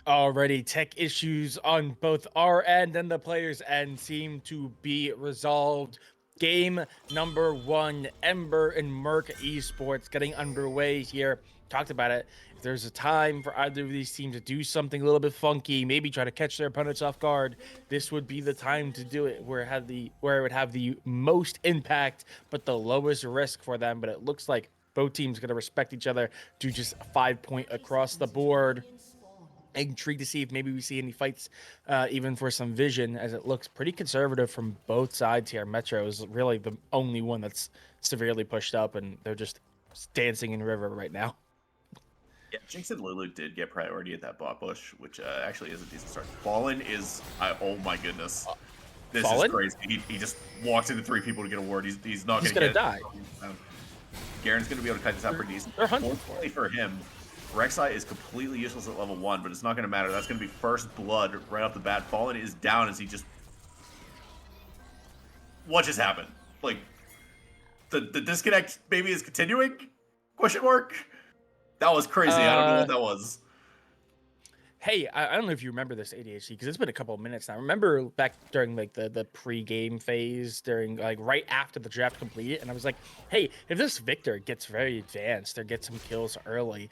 Already, tech issues on both our end and the players' end seem to be resolved. Game number one, Ember and Murk Esports getting underway here. Talked about it. If there's a time for either of these teams to do something a little bit funky, maybe try to catch their opponents off guard, this would be the time to do it. Where it would have the most impact, but the lowest risk for them. But it looks like both teams going to respect each other, do just a 5-point across the board. Intrigued to see if maybe we see any fights, even for some vision, as it looks pretty conservative from both sides here. Metro is really the only one that's severely pushed up, and they're just dancing in river right now. Yeah, Jinx and Lulu did get priority at that bot bush, which actually is a decent start. Fallen is, oh my goodness, this is Fallen? crazy. He just walks into 3 people to get a ward. He's not He's going to gonna get. die. Garen's going to be able to kite this out pretty decent. They're hunting for Fortunately it. for him, Rek'Sai is completely useless at level 1, but it's not going to matter. That's going to be first blood right off the bat. Fallen is down as he just... What just happened? Like, the disconnect maybe is continuing? Question mark? That was crazy. I don't know what that was. Hey, I don't know if you remember this ADHD because it's been a couple of minutes now. Remember back during like the pre-game phase, during like right after the draft completed, and I was like, hey, if this Victor gets very advanced or gets some kills early,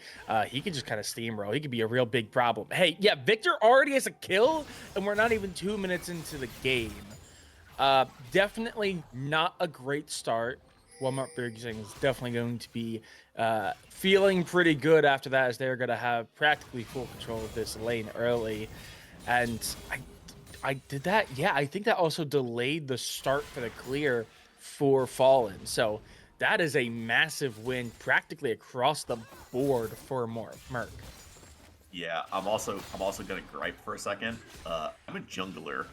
he could just kind of steamroll. He could be a real big problem. Hey, yeah, Victor already has a kill, and we're not even 2 minutes into the game. Definitely not a great start. Walmart Bergsing is definitely going to be feeling pretty good after that, as they're going to have practically full control of this lane early. And I did that. Yeah, I think that also delayed the start for the clear for Fallen. So that is a massive win practically across the board for Murk. Yeah, I'm also gonna gripe for a second. I'm a jungler,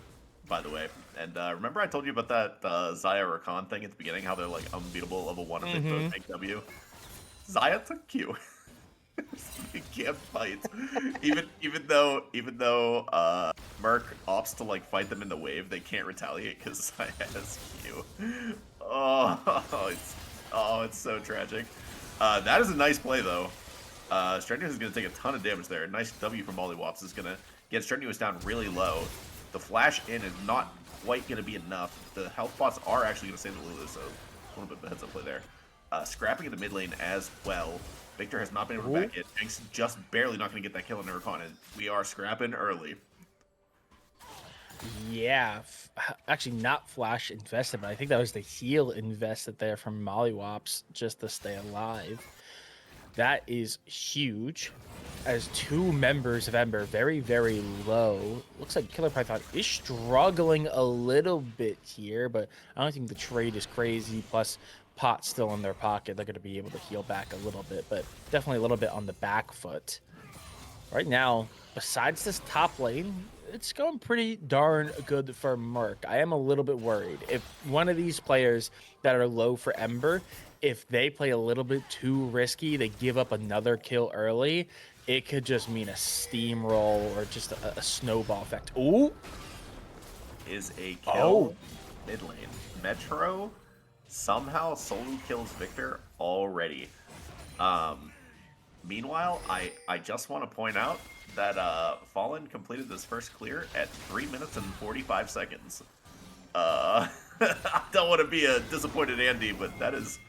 by the way, and remember I told you about that Xayah Rakan thing at the beginning? How they're like unbeatable level 1 if they both make W. Xayah took Q. He can't fight, even though Murk opts to like fight them in the wave, they can't retaliate because Xayah has Q. It's so tragic. That is a nice play though. Strenuous is going to take a ton of damage there. A nice W from Mollywops is going to get Strenuous down really low. The flash in is not quite going to be enough. The health bots are actually going to save the Lulu, so a little bit of a heads up play there. Scrapping in the mid lane as well. Victor has not been able to back it. Jinx just barely not going to get that kill on Rakan, and we are scrapping early. Yeah, actually not flash invested, but I think that was the heal invested there from Mollywops just to stay alive. That is huge. As 2 members of Ember very, very low. Looks like Killer Python is struggling a little bit here, but I don't think the trade is crazy. Plus, Pot's still in their pocket. They're going to be able to heal back a little bit, but definitely a little bit on the back foot. Right now, besides this top lane, it's going pretty darn good for Murk. I am a little bit worried. If one of these players that are low for Ember, if they play a little bit too risky, they give up another kill early, it could just mean a steamroll or just a snowball effect. Ooh! Is a Oh! kill mid lane. Metro somehow solo kills Victor already. Meanwhile, I just want to point out that Fallen completed this first clear at 3 minutes and 45 seconds. I don't want to be a disappointed Andy, but that is...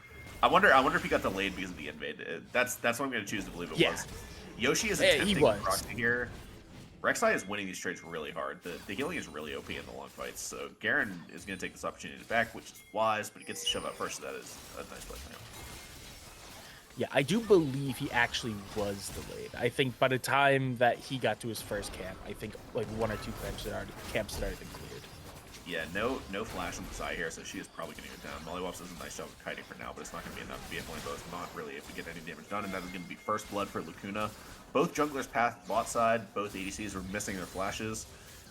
I wonder if he got delayed because of the invade. That's what I'm going to choose to believe it was. Yoshi is attempting proxy here. Rek'Sai is winning these trades really hard. The healing is really OP in the long fights, so Garen is going to take this opportunity back, which is wise, but he gets to shove out first, so that is a nice play for him. Yeah, I do believe he actually was delayed. I think by the time that he got to his first camp, I think like 1 or 2 camps had already been cleared. Yeah, no flash on the side here, so she is probably going to get down. Mollywops does a nice job of kiting for now, but it's not going to be enough to be a point, though. It's not really if we get any damage done, and that is going to be first blood for Lacuna. Both junglers path bot side, both ADCs are missing their flashes.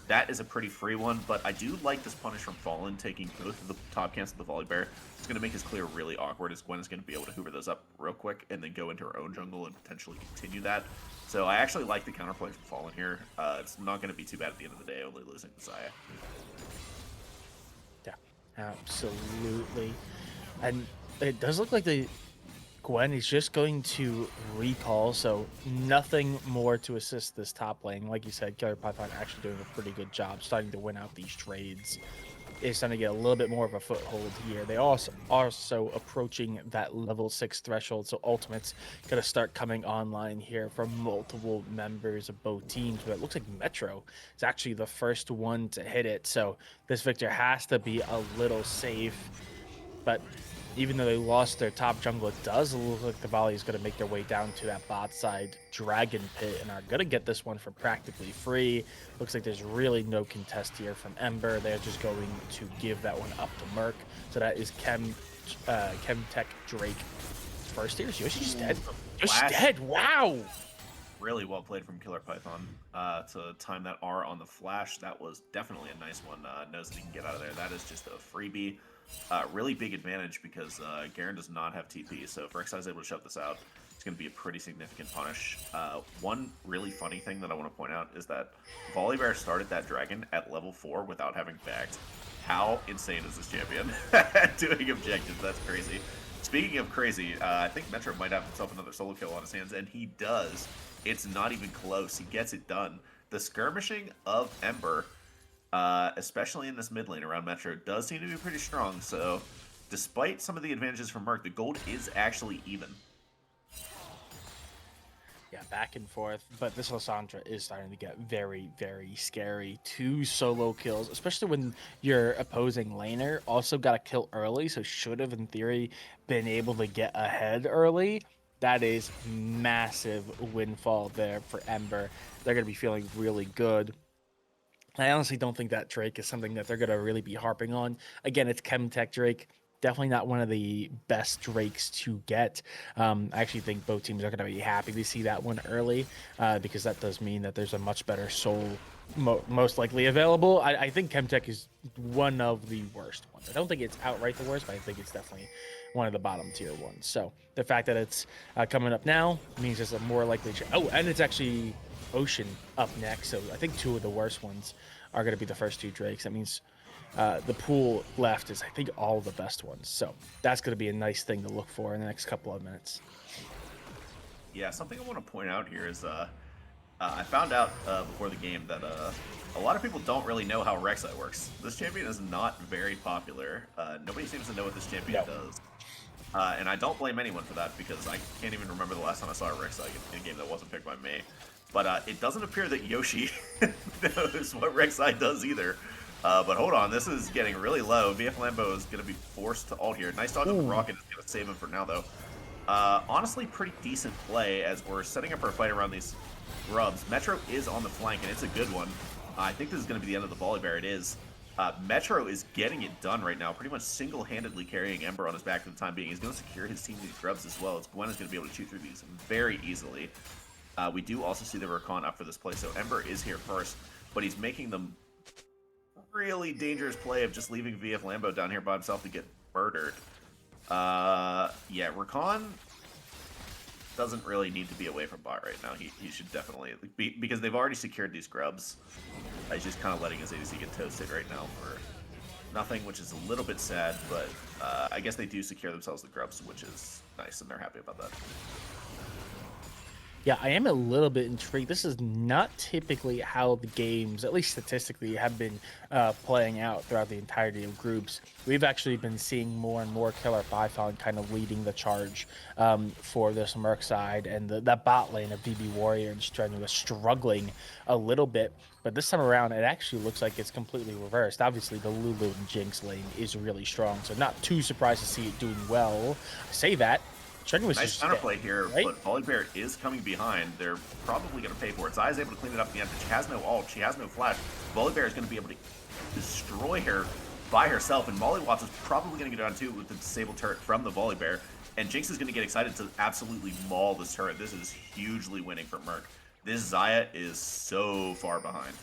That is a pretty free one, but I do like this punish from Fallen, taking both of the top camps of the Volley Bear. It's going to make his clear really awkward, as Gwen is going to be able to hoover those up real quick and then go into her own jungle and potentially continue that. So I actually like the counterplay from Fallen here. It's not going to be too bad at the end of the day, only losing to Xayah. Yeah, absolutely. And it does look like the Gwen is just going to recall, so nothing more to assist this top lane. Like you said, Killer Python actually doing a pretty good job starting to win out these trades. Is starting to get a little bit more of a foothold here. They also approaching that level 6 threshold, so ultimates gonna start coming online here from multiple members of both teams. But it looks like Metro is actually the first one to hit it, so this victor has to be a little safe. But even though they lost their top jungle, it does look like the Volley is going to make their way down to that bot side Dragon Pit and are going to get this one for practically free. Looks like there's really no contest here from Ember. They're just going to give that one up to Murk. So that is Chemtech Drake first here. Yoshi's just dead. Yoshi's dead. Wow. Really well played from Killer Python to time that R on the flash. That was definitely a nice one. Knows that he can get out of there. That is just a freebie. Really big advantage because Garen does not have TP, so if Rek'Sai is able to shut this out, it's going to be a pretty significant punish. One really funny thing that I want to point out is that Volibear started that dragon at level 4 without having bagged. How insane is this champion doing objectives? That's crazy. Speaking of crazy, I think Metro might have himself another solo kill on his hands, and he does. It's not even close. He gets it done. The skirmishing of Ember, especially in this mid lane around Metro, does seem to be pretty strong. So, despite some of the advantages from Murk, the gold is actually even. Yeah, back and forth, but this Lissandra is starting to get very, very scary. 2 solo kills, especially when your opposing laner also got a kill early, so should have, in theory, been able to get ahead early. That is massive windfall there for Ember. They're going to be feeling really good. I honestly don't think that Drake is something that they're going to really be harping on. Again, it's Chemtech Drake. Definitely not one of the best Drakes to get. I actually think both teams are going to be happy to see that one early because that does mean that there's a much better soul most likely available. I think Chemtech is one of the worst ones. I don't think it's outright the worst, but I think it's definitely one of the bottom tier ones. So the fact that it's coming up now means there's a more likely chance. Oh, and it's actually Ocean up next. So I think 2 of the worst ones are going to be the first 2 Drakes. That means the pool left is, I think, all the best ones. So that's going to be a nice thing to look for in the next couple of minutes. Yeah, something I want to point out here is I found out before the game that a lot of people don't really know how Rek'Sai works. This champion is not very popular. Nobody seems to know what this champion does. And I don't blame anyone for that because I can't even remember the last time I saw a Rek'Sai in a game that wasn't picked by me. But it doesn't appear that Yoshi knows what Rek'Sai does either. But hold on, this is getting really low. VF Lambo is going to be forced to ult here. Nice dodge on the rocket is going to save him for now, though. Honestly, pretty decent play as we're setting up our fight around these grubs. Metro is on the flank, and it's a good one. I think this is going to be the end of the Volibear. It is. Metro is getting it done right now, pretty much single-handedly carrying Ember on his back for the time being. He's going to secure his team these grubs as well, as Gwen is going to be able to chew through these very easily. We do also see the Rakan up for this play, so Ember is here first, but he's making the really dangerous play of just leaving VF Lambo down here by himself to get murdered. Yeah, Rakan doesn't really need to be away from bot right now. He should definitely be, because they've already secured these grubs. He's just kind of letting his ADC get toasted right now for nothing, which is a little bit sad, but I guess they do secure themselves the grubs, which is nice, and they're happy about that. Yeah, I am a little bit intrigued. This is not typically how the games, at least statistically, have been playing out throughout the entirety of groups. We've actually been seeing more and more Killer Python kind of leading the charge for this Murk side, and that bot lane of DB Warrior and Strenuous struggling a little bit. But this time around, it actually looks like it's completely reversed. Obviously, the Lulu and Jinx lane is really strong, so not too surprised to see it doing well. I say that. Nice counterplay here, right? But Volibear is coming behind. They're probably going to pay for it. Zaya is able to clean it up at the end, but she has no ult. She has no flash. Volibear is going to be able to destroy her by herself, and Molly Watts is probably going to get down too with the disabled turret from the Volibear. And Jinx is going to get excited to absolutely maul this turret. This is hugely winning for Murk. This Zaya is so far behind.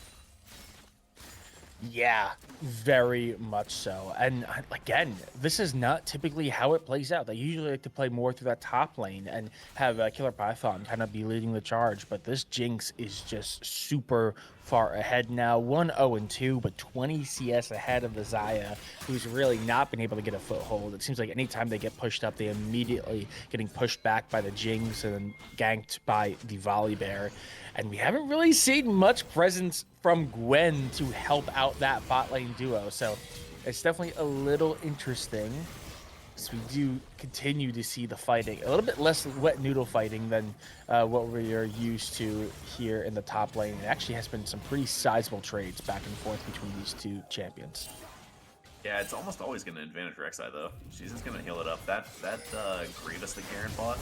Yeah, very much so. And again, this is not typically how it plays out. They usually like to play more through that top lane and have Killer Python kind of be leading the charge. But this Jinx is just super far ahead now, 1-0-2, but 20 CS ahead of the Zaya, who's really not been able to get a foothold. It seems like anytime they get pushed up, they immediately getting pushed back by the Jinx and then ganked by the Volibear. And we haven't really seen much presence from Gwen to help out that bot lane duo. So it's definitely a little interesting. So we do continue to see the fighting, a little bit less wet noodle fighting than what we are used to here in the top lane. It actually has been some pretty sizable trades back and forth between these two champions. Yeah, it's almost always going to advantage Rek'Sai, though. She's just going to heal it up. That Grievous that Garen bought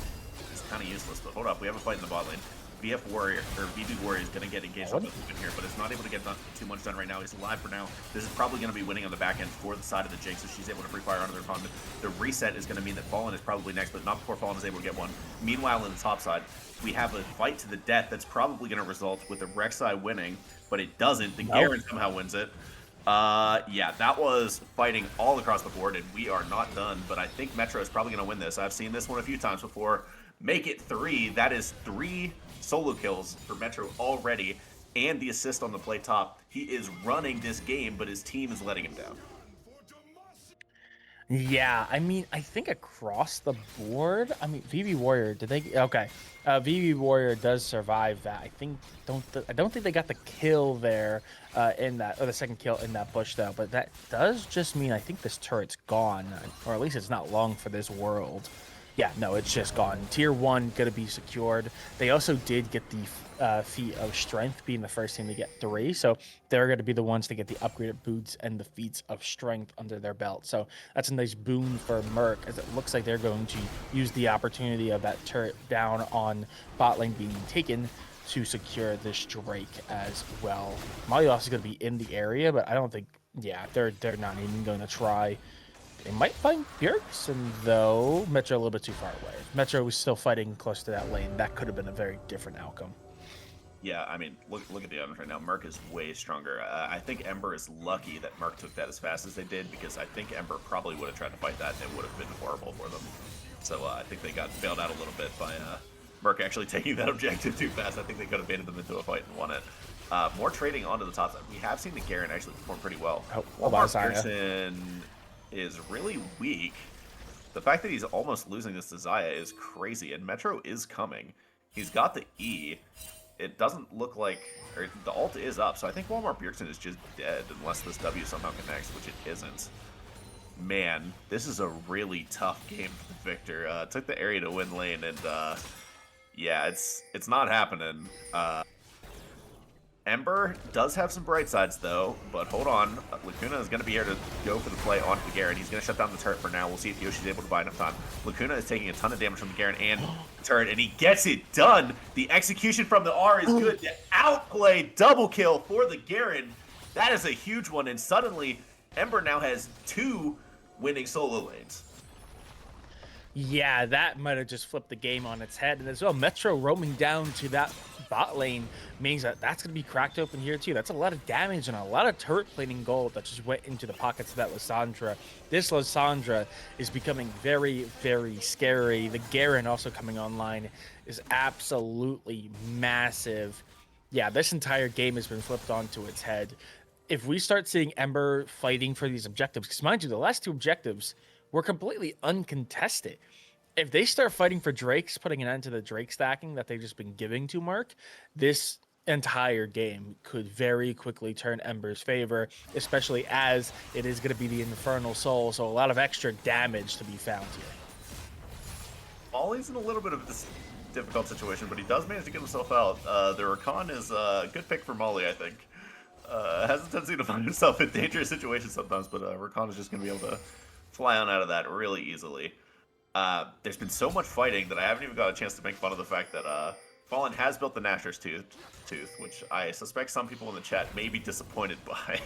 is kind of useless, but hold up. We have a fight in the bot lane. VF Warrior, or VB Warrior is going to get engaged on the in here, but it's not able to get too much done right now. He's alive for now. This is probably going to be winning on the back end for the side of the Jinx, so she's able to free fire onto their conduit. The reset is going to mean that Fallen is probably next, but not before Fallen is able to get one. Meanwhile, in the top side, we have a fight to the death that's probably going to result with the Rek'Sai winning, but it doesn't. The Garen somehow wins it. Yeah, that was fighting all across the board, and we are not done, but I think Metro is probably going to win this. I've seen this one a few times before. Make it 3. That is 3 solo kills for Metro already, and the assist on the play top. He is running this game, but his team is letting him down. Yeah, I mean, I think across the board, I mean, VB Warrior, did they? Okay, VB Warrior does survive that. I don't think they got the kill there in that, or the second kill in that bush though. But that does just mean I think this turret's gone, or at least it's not long for this world. Yeah, no, it's just gone. Tier 1 going to be secured. They also did get the feat of strength, being the first team to get 3. So they're going to be the ones to get the upgraded boots and the feats of strength under their belt. So that's a nice boon for Murk, as it looks like they're going to use the opportunity of that turret down on bot lane being taken to secure this Drake as well. Malios is going to be in the area, but I don't think, yeah, they're not even going to try. They might find Bjergsen, though. Metro a little bit too far away. If Metro was still fighting close to that lane, that could have been a very different outcome. Yeah, I mean, look at the items right now. Murk is way stronger. I think Ember is lucky that Murk took that as fast as they did, because I think Ember probably would have tried to fight that, and it would have been horrible for them. So I think they got bailed out a little bit by Murk actually taking that objective too fast. I think they could have baited them into a fight and won it. More trading onto the top side. We have seen the Garen actually perform pretty well. Pearson is really weak. The fact that he's almost losing this to Zaya is crazy, and Metro is coming. He's got the E. It doesn't look like, or the ult is up, so I think Walmart Bjergsen is just dead unless this W somehow connects, which it isn't. Man, this is a really tough game for the Victor. Took the area to win lane, and yeah, it's not happening. Ember does have some bright sides, though, but hold on. Lacuna is going to be here to go for the play onto the Garen. He's going to shut down the turret for now. We'll see if Yoshi's able to buy enough time. Lacuna is taking a ton of damage from the Garen and the turret, and he gets it done. The execution from the R is good to outplay double kill for the Garen. That is a huge one, and suddenly Ember now has 2 winning solo lanes. Yeah, that might have just flipped the game on its head. And as well, Metro roaming down to that bot lane means that that's going to be cracked open here too. That's a lot of damage and a lot of turret plating gold that just went into the pockets of that Lissandra. This Lissandra is becoming very, very scary. The Garen also coming online is absolutely massive. Yeah, this entire game has been flipped onto its head. If we start seeing Ember fighting for these objectives, because mind you, the last 2 objectives were completely uncontested. If they start fighting for Drakes, putting an end to the Drake stacking that they've just been giving to Mark, this entire game could very quickly turn Ember's favor, especially as it is going to be the Infernal Soul, so a lot of extra damage to be found here. Molly's in a little bit of a difficult situation, but he does manage to get himself out. The Rakan is a good pick for Molly, I think. Has a tendency to find himself in dangerous situations sometimes, but Rakan is just going to be able to fly on out of that really easily. There's been so much fighting that I haven't even got a chance to make fun of the fact that Fallen has built the Gnasher's Tooth, which I suspect some people in the chat may be disappointed by.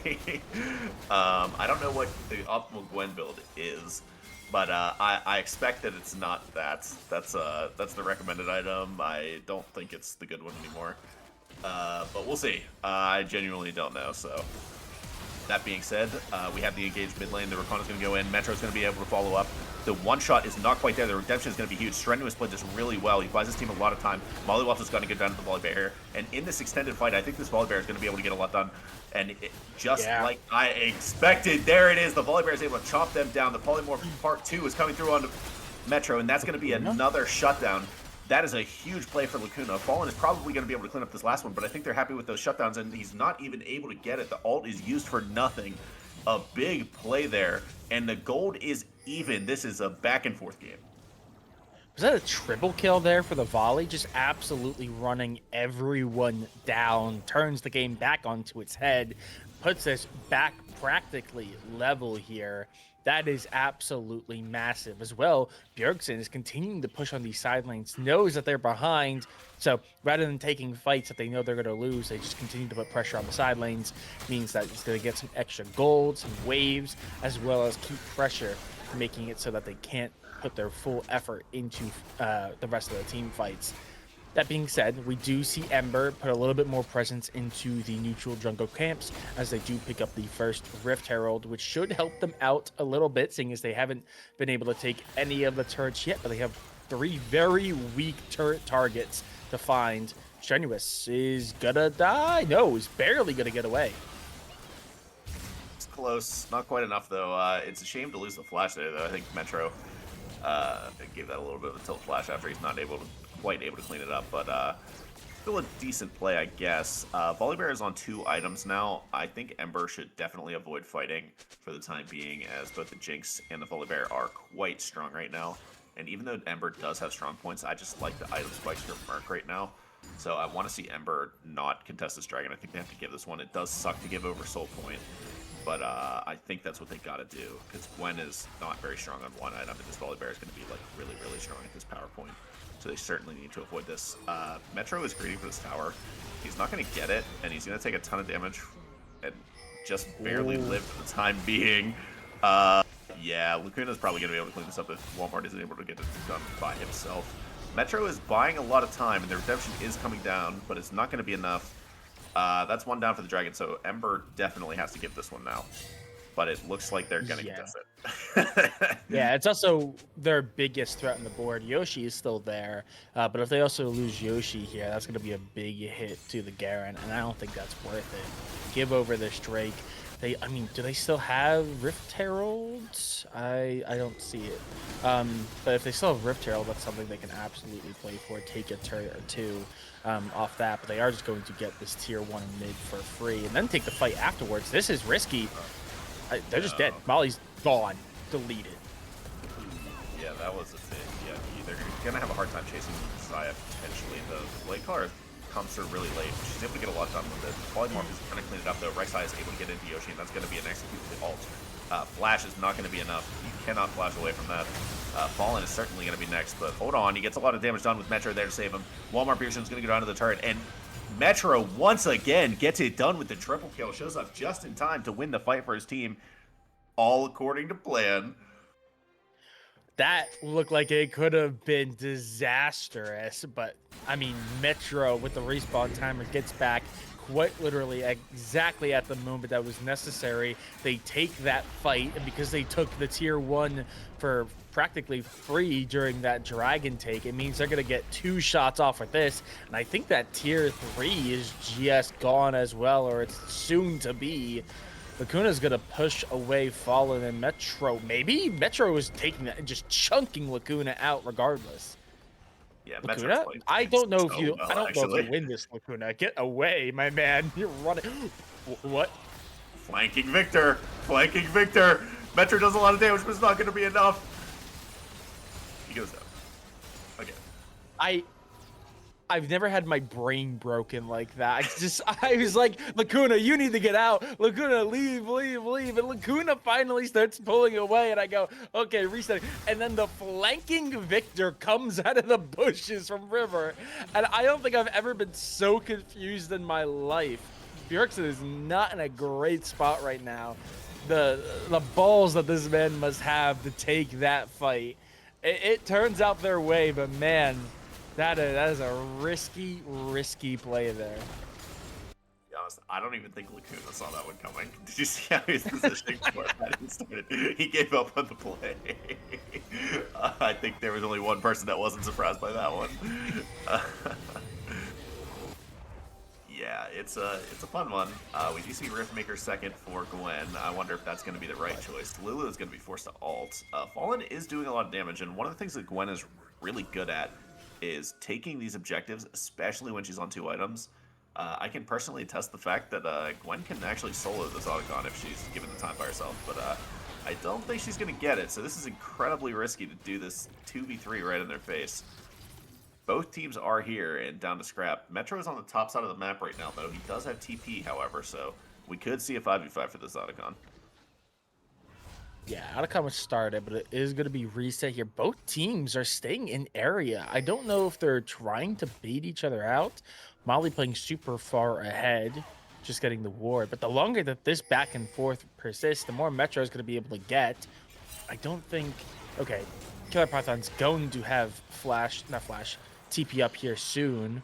I don't know what the optimal Gwen build is, but I expect that it's not that. That's the recommended item. I don't think it's the good one anymore. But we'll see. I genuinely don't know, so... That being said, we have the engaged mid lane. The Rakan is going to go in. Metro's going to be able to follow up. The one shot is not quite there. The redemption is going to be huge. Strenuous played this really well. He buys his team a lot of time. Mollywops is going to get down to the volley bear here. And in this extended fight, I think this volley bear is going to be able to get a lot done. And like I expected, there it is. The volley bear is able to chop them down. The polymorph part 2 is coming through onto Metro, and that's going to be another shutdown. That is a huge play for Lacuna. Fallen is probably going to be able to clean up this last one, but I think they're happy with those shutdowns, and he's not even able to get it. The ult is used for nothing. A big play there, and the gold is even. This is a back-and-forth game. Was that a triple kill there for the volley? Just absolutely running everyone down, turns the game back onto its head, puts us back practically level here. That is absolutely massive. As well, Bjergsen is continuing to push on these side lanes, knows that they're behind, so rather than taking fights that they know they're going to lose, they just continue to put pressure on the side lanes. Means that he's going to get some extra gold, some waves, as well as keep pressure, making it so that they can't put their full effort into the rest of the team fights. That being said, we do see Ember put a little bit more presence into the neutral jungle camps as they do pick up the first Rift Herald, which should help them out a little bit, seeing as they haven't been able to take any of the turrets yet, but they have 3 very weak turret targets to find. Strenuous is gonna die. No, he's barely gonna get away. It's close. Not quite enough, though. It's a shame to lose the flash there, though. I think Metro gave that a little bit of a tilt flash after he's not quite able to clean it up, but still a decent play, I guess. Volibear is on 2 items now. I think Ember should definitely avoid fighting for the time being, as both the Jinx and the Volibear are quite strong right now. And even though Ember does have strong points, I just like the item spikes for Murk right now. So I want to see Ember not contest this dragon. I think they have to give this one. It does suck to give over Soul Point, but I think that's what they got to do, because Gwen is not very strong on one item, and this Volibear is going to be like really, really strong at this power point. So they certainly need to avoid this. Metro is greedy for this tower. He's not going to get it, and he's going to take a ton of damage and just barely live for the time being. Yeah, Lacuna's probably going to be able to clean this up if Walmart isn't able to get it done by himself. Metro is buying a lot of time, and the redemption is coming down, but it's not going to be enough. That's 1 down for the dragon, so Ember definitely has to give this one now. But it looks like they're going to contest it. Yeah, it's also their biggest threat on the board. Yoshi is still there, but if they also lose Yoshi here, that's going to be a big hit to the Garen, and I don't think that's worth it. Give over this Drake. I mean, do they still have Rift Heralds? I don't see it. But if they still have Rift Herald, that's something they can absolutely play for. Take a turret or 2 off that, but they are just going to get this tier 1 mid for free, and then take the fight afterwards. This is risky. They're just dead. Molly's gone. Deleted. Yeah, that was a bit. Yeah, they're going to have a hard time chasing Zaya potentially. The Blade Collar comes through really late. She's able to get a lot done with it. Polymorph is trying to clean it up, though. Right side is able to get into Yoshi, and that's going to be an execute with the ult. Flash is not going to be enough. You cannot flash away from that. Fallen is certainly going to be next, but hold on. He gets a lot of damage done with Metro there to save him. Walmart Pearson is going to go down to the turret, and Metro once again gets it done with the triple kill. Shows up just in time to win the fight for his team, all according to plan. That looked like it could have been disastrous, but I mean, Metro with the respawn timer gets back quite literally exactly at the moment that was necessary. They take that fight, and because they took the tier 1 for practically free during that dragon take, it means they're going to get 2 shots off with this, and I think that tier 3 is just gone as well, or it's soon to be. Lacuna's going to push away Fallen, and Metro, maybe? Metro is taking that and just chunking Lacuna out regardless. Yeah, Lacuna? I don't know if you win this, Lacuna. Get away, my man. You're running. What? Flanking Victor. Flanking Victor. Metro does a lot of damage, but it's not going to be enough. He goes down. Okay. I've never had my brain broken like that. I was like, Lacuna, you need to get out. Lacuna, leave. And Lacuna finally starts pulling away, and I go, okay, reset. And then the flanking Victor comes out of the bushes from River, and I don't think I've ever been so confused in my life. Bjergsen is not in a great spot right now. The balls that this man must have to take that fight. It turns out their way, but man, that is a risky play there. Yeah, honest, I don't even think Lacuna saw that one coming. Did you see how he was positioning before fighting started? He gave up on the play. I think there was only one person that wasn't surprised by that one. Yeah, it's a fun one. We do see Riftmaker second for Gwen. I wonder if that's going to be the right choice. Lulu is going to be forced to ult. Fallen is doing a lot of damage, and one of the things that Gwen is really good at is taking these objectives, especially when she's on 2 items. I can personally attest the fact that Gwen can actually solo this Autocon if she's given the time by herself, but I don't think she's going to get it, so this is incredibly risky to do this 2v3 right in their face. Both teams are here and down to scrap. Metro is on the top side of the map right now, though. He does have TP, however, so we could see a 5v5 for this Autocon. Yeah, Autocon was started, but it is going to be reset here. Both teams are staying in area. I don't know if they're trying to bait each other out. Molly playing super far ahead, just getting the ward. But the longer that this back and forth persists, the more Metro is going to be able to get. I don't think... Okay, Killer Python's going to have TP up here soon.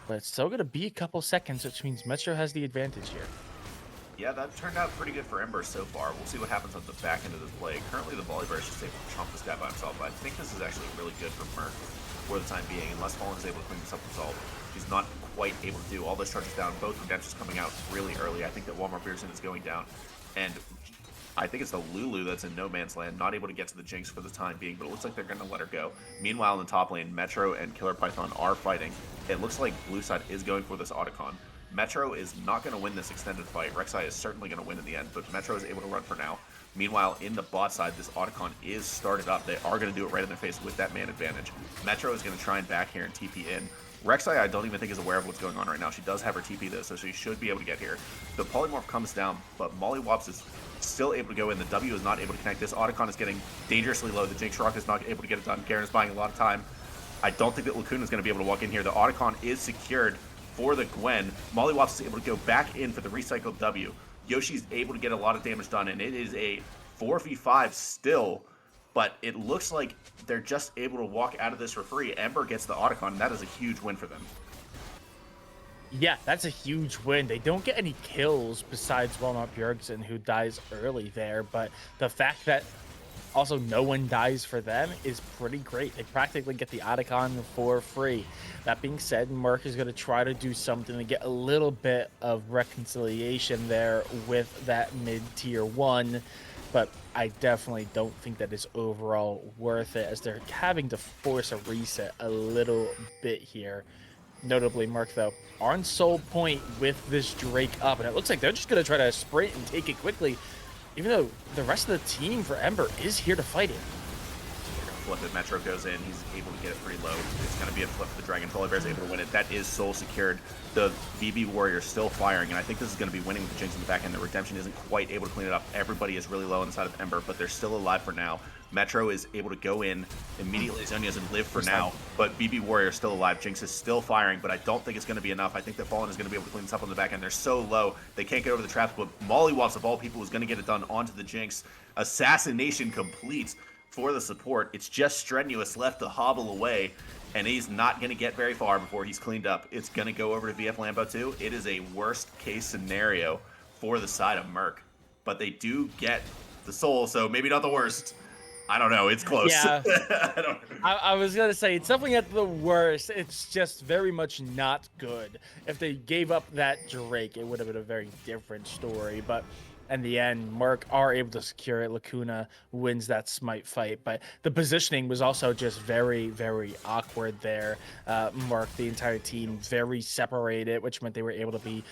But it's still going to be a couple seconds, which means Metro has the advantage here. Yeah, that turned out pretty good for Ember so far. We'll see what happens on the back end of this play. Currently, the Volibear is just able to chomp this guy by himself, but I think this is actually really good for Murk for the time being, unless Fallen is able to clean this up himself. He's not quite able to do all those charges down. Both redemptions coming out really early. I think that Walmart Pearson is going down, and I think it's the Lulu that's in no man's land, not able to get to the Jinx for the time being, but it looks like they're going to let her go. Meanwhile, in the top lane, Metro and Killer Python are fighting. It looks like blue side is going for this Autocon. Metro is not going to win this extended fight. Rek'Sai is certainly going to win in the end, but Metro is able to run for now. Meanwhile, in the bot side, this Autocon is started up. They are going to do it right in their face with that man advantage. Metro is going to try and back here and TP in. Rek'Sai, I don't even think is aware of what's going on right now. She does have her TP though, so she should be able to get here. The Polymorph comes down, but Mollywops is still able to go in. The W is not able to connect. This Autocon is getting dangerously low. The Jinx Rock is not able to get it done. Garen is buying a lot of time. I don't think that Lacuna is going to be able to walk in here. The Autocon is secured for the Gwen. Mollywops is able to go back in for the recycled W. Yoshi's able to get a lot of damage done, and it is a 4v5 still, but it looks like they're just able to walk out of this for free. Ember gets the Autocon, and that is a huge win for them. Yeah, that's a huge win. They don't get any kills besides Walmart Bjergsen, who dies early there, but the fact that also no one dies for them is pretty great. They practically get the Autocon for free. That being said, Murk is going to try to do something to get a little bit of reconciliation there with that mid-tier 1, but I definitely don't think that is overall worth it, as they're having to force a reset a little bit here. Notably, Murk, though, on Soul Point with this Drake up, and it looks like they're just going to try to sprint and take it quickly, even though the rest of the team for Ember is here to fight it. They're going to flip it. Metro goes in. He's able to get it pretty low. It's going to be a flip for the Dragon. Volibear is able to win it. That is Soul secured. The BB Warrior is still firing, and I think this is going to be winning with the Jinx in the back end. The Redemption isn't quite able to clean it up. Everybody is really low on the side of Ember, but they're still alive for now. Metro is able to go in immediately. Zhonya's and live for now, but BB Warrior is still alive. Jinx is still firing, but I don't think it's going to be enough. I think that Fallen is going to be able to clean this up on the back end. They're so low, they can't get over the traps, but Mollywops, of all people, is going to get it done onto the Jinx. Assassination complete for the support. It's just Strenuous left to hobble away, and he's not going to get very far before he's cleaned up. It's going to go over to VF Lambo 2. It is a worst-case scenario for the side of Murk, but they do get the soul, so maybe not the worst. I don't know. It's close. Yeah. I was going to say, it's definitely at the worst. It's just very much not good. If they gave up that Drake, it would have been a very different story. But in the end, Murk are able to secure it. Lacuna wins that smite fight. But the positioning was also just very, very awkward there. Murk, the entire team, very separated, which meant they were able to be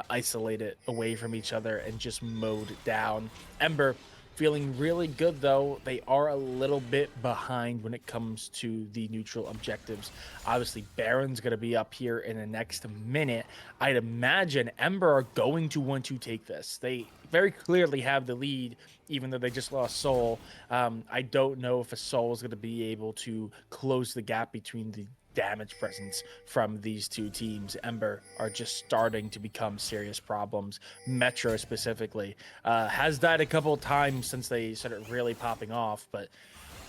isolated away from each other and just mowed down. Ember feeling really good, though. They are a little bit behind when it comes to the neutral objectives. Obviously, Baron's going to be up here in the next minute. I'd imagine Ember are going to want to take this. They very clearly have the lead, even though they just lost Soul. I don't know if a Soul is going to be able to close the gap between the damage presence from these two teams. Ember are just starting to become serious problems. Metro specifically has died a couple of times since they started really popping off, but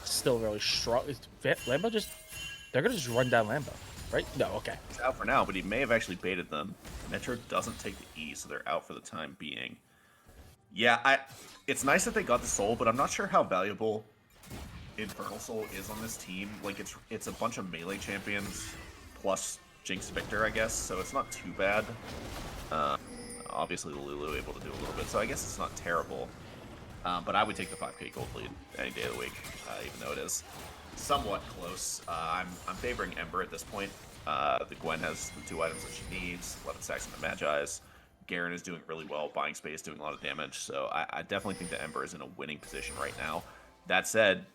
still really strong. Lambo they're gonna just run down Lambo. right? No, okay. He's out for now, but he may have actually baited them. Metro doesn't take the E, so they're out for the time being. Yeah, it's nice that they got the soul, but I'm not sure how valuable Infernal Soul is on this team. Like, it's a bunch of melee champions plus Jinx Victor, I guess, so it's not too bad. Obviously, the Lulu able to do a little bit, so I guess it's not terrible. But I would take the 5k gold lead any day of the week, even though it is somewhat close. I'm favoring Ember at this point. The Gwen has the 2 items that she needs, 11 stacks in the Magi's. Garen is doing really well, buying space, doing a lot of damage, so I definitely think that Ember is in a winning position right now. That said,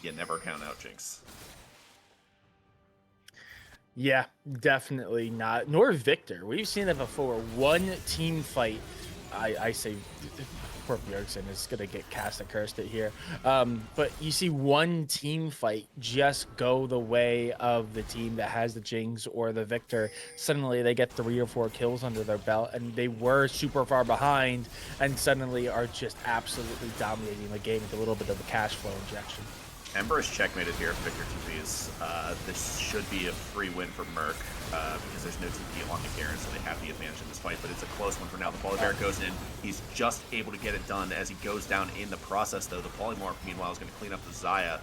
you never count out Jinx. Yeah, definitely not. Nor Victor. We've seen it before. One team fight. I say poor Bjergsen is going to get cast and cursed it here. But you see one team fight just go the way of the team that has the Jinx or the Victor. Suddenly they get 3 or 4 kills under their belt, and they were super far behind and suddenly are just absolutely dominating the game with a little bit of a cash flow injection. Ember is checkmated here if Victor TPs. This should be a free win for Murk because there's no TP on the Garen, so they have the advantage in this fight, but it's a close one for now. The Polybear goes in. He's just able to get it done as he goes down in the process, though. The Polymorph, meanwhile, is going to clean up the Xayah.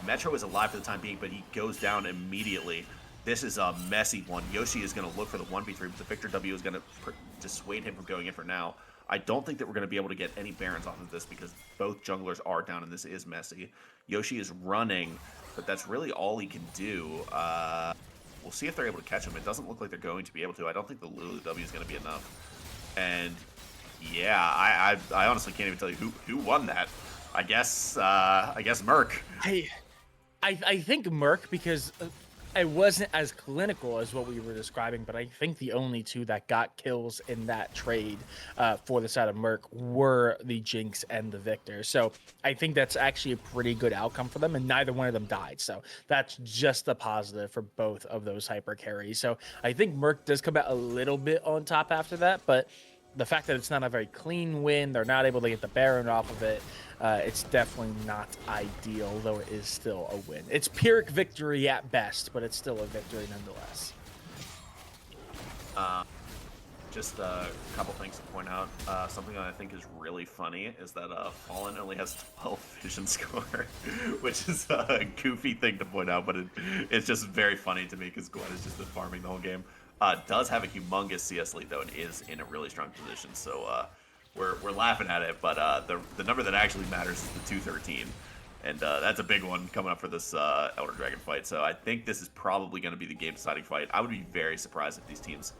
Metro is alive for the time being, but he goes down immediately. This is a messy one. Yoshi is going to look for the 1v3, but the Victor W is going to dissuade him from going in for now. I don't think that we're going to be able to get any Barons off of this because both junglers are down and this is messy. Yoshi is running, but that's really all he can do. We'll see if they're able to catch him. It doesn't look like they're going to be able to. I don't think the Lulu W is going to be enough. And yeah, I honestly can't even tell you who won that. I guess Murk. I think Murk because it wasn't as clinical as what we were describing, but I think the only 2 that got kills in that trade for the side of Murk were the Jinx and the Victor. So I think that's actually a pretty good outcome for them, and neither one of them died. So that's just a positive for both of those hyper carries. So I think Murk does come out a little bit on top after that, but the fact that it's not a very clean win, they're not able to get the Baron off of it, it's definitely not ideal, though it is still a win. It's Pyrrhic victory at best, but it's still a victory nonetheless. Just a couple things to point out. Something that I think is really funny is that Fallen only has 12 vision score, which is a goofy thing to point out, but it's just very funny to me because Gwen has just been farming the whole game. Does have a humongous CS lead, though, and is in a really strong position, so we're laughing at it, but the number that actually matters is the 213, and that's a big one coming up for this Elder Dragon fight, so I think this is probably going to be the game-deciding fight. I would be very surprised if these teams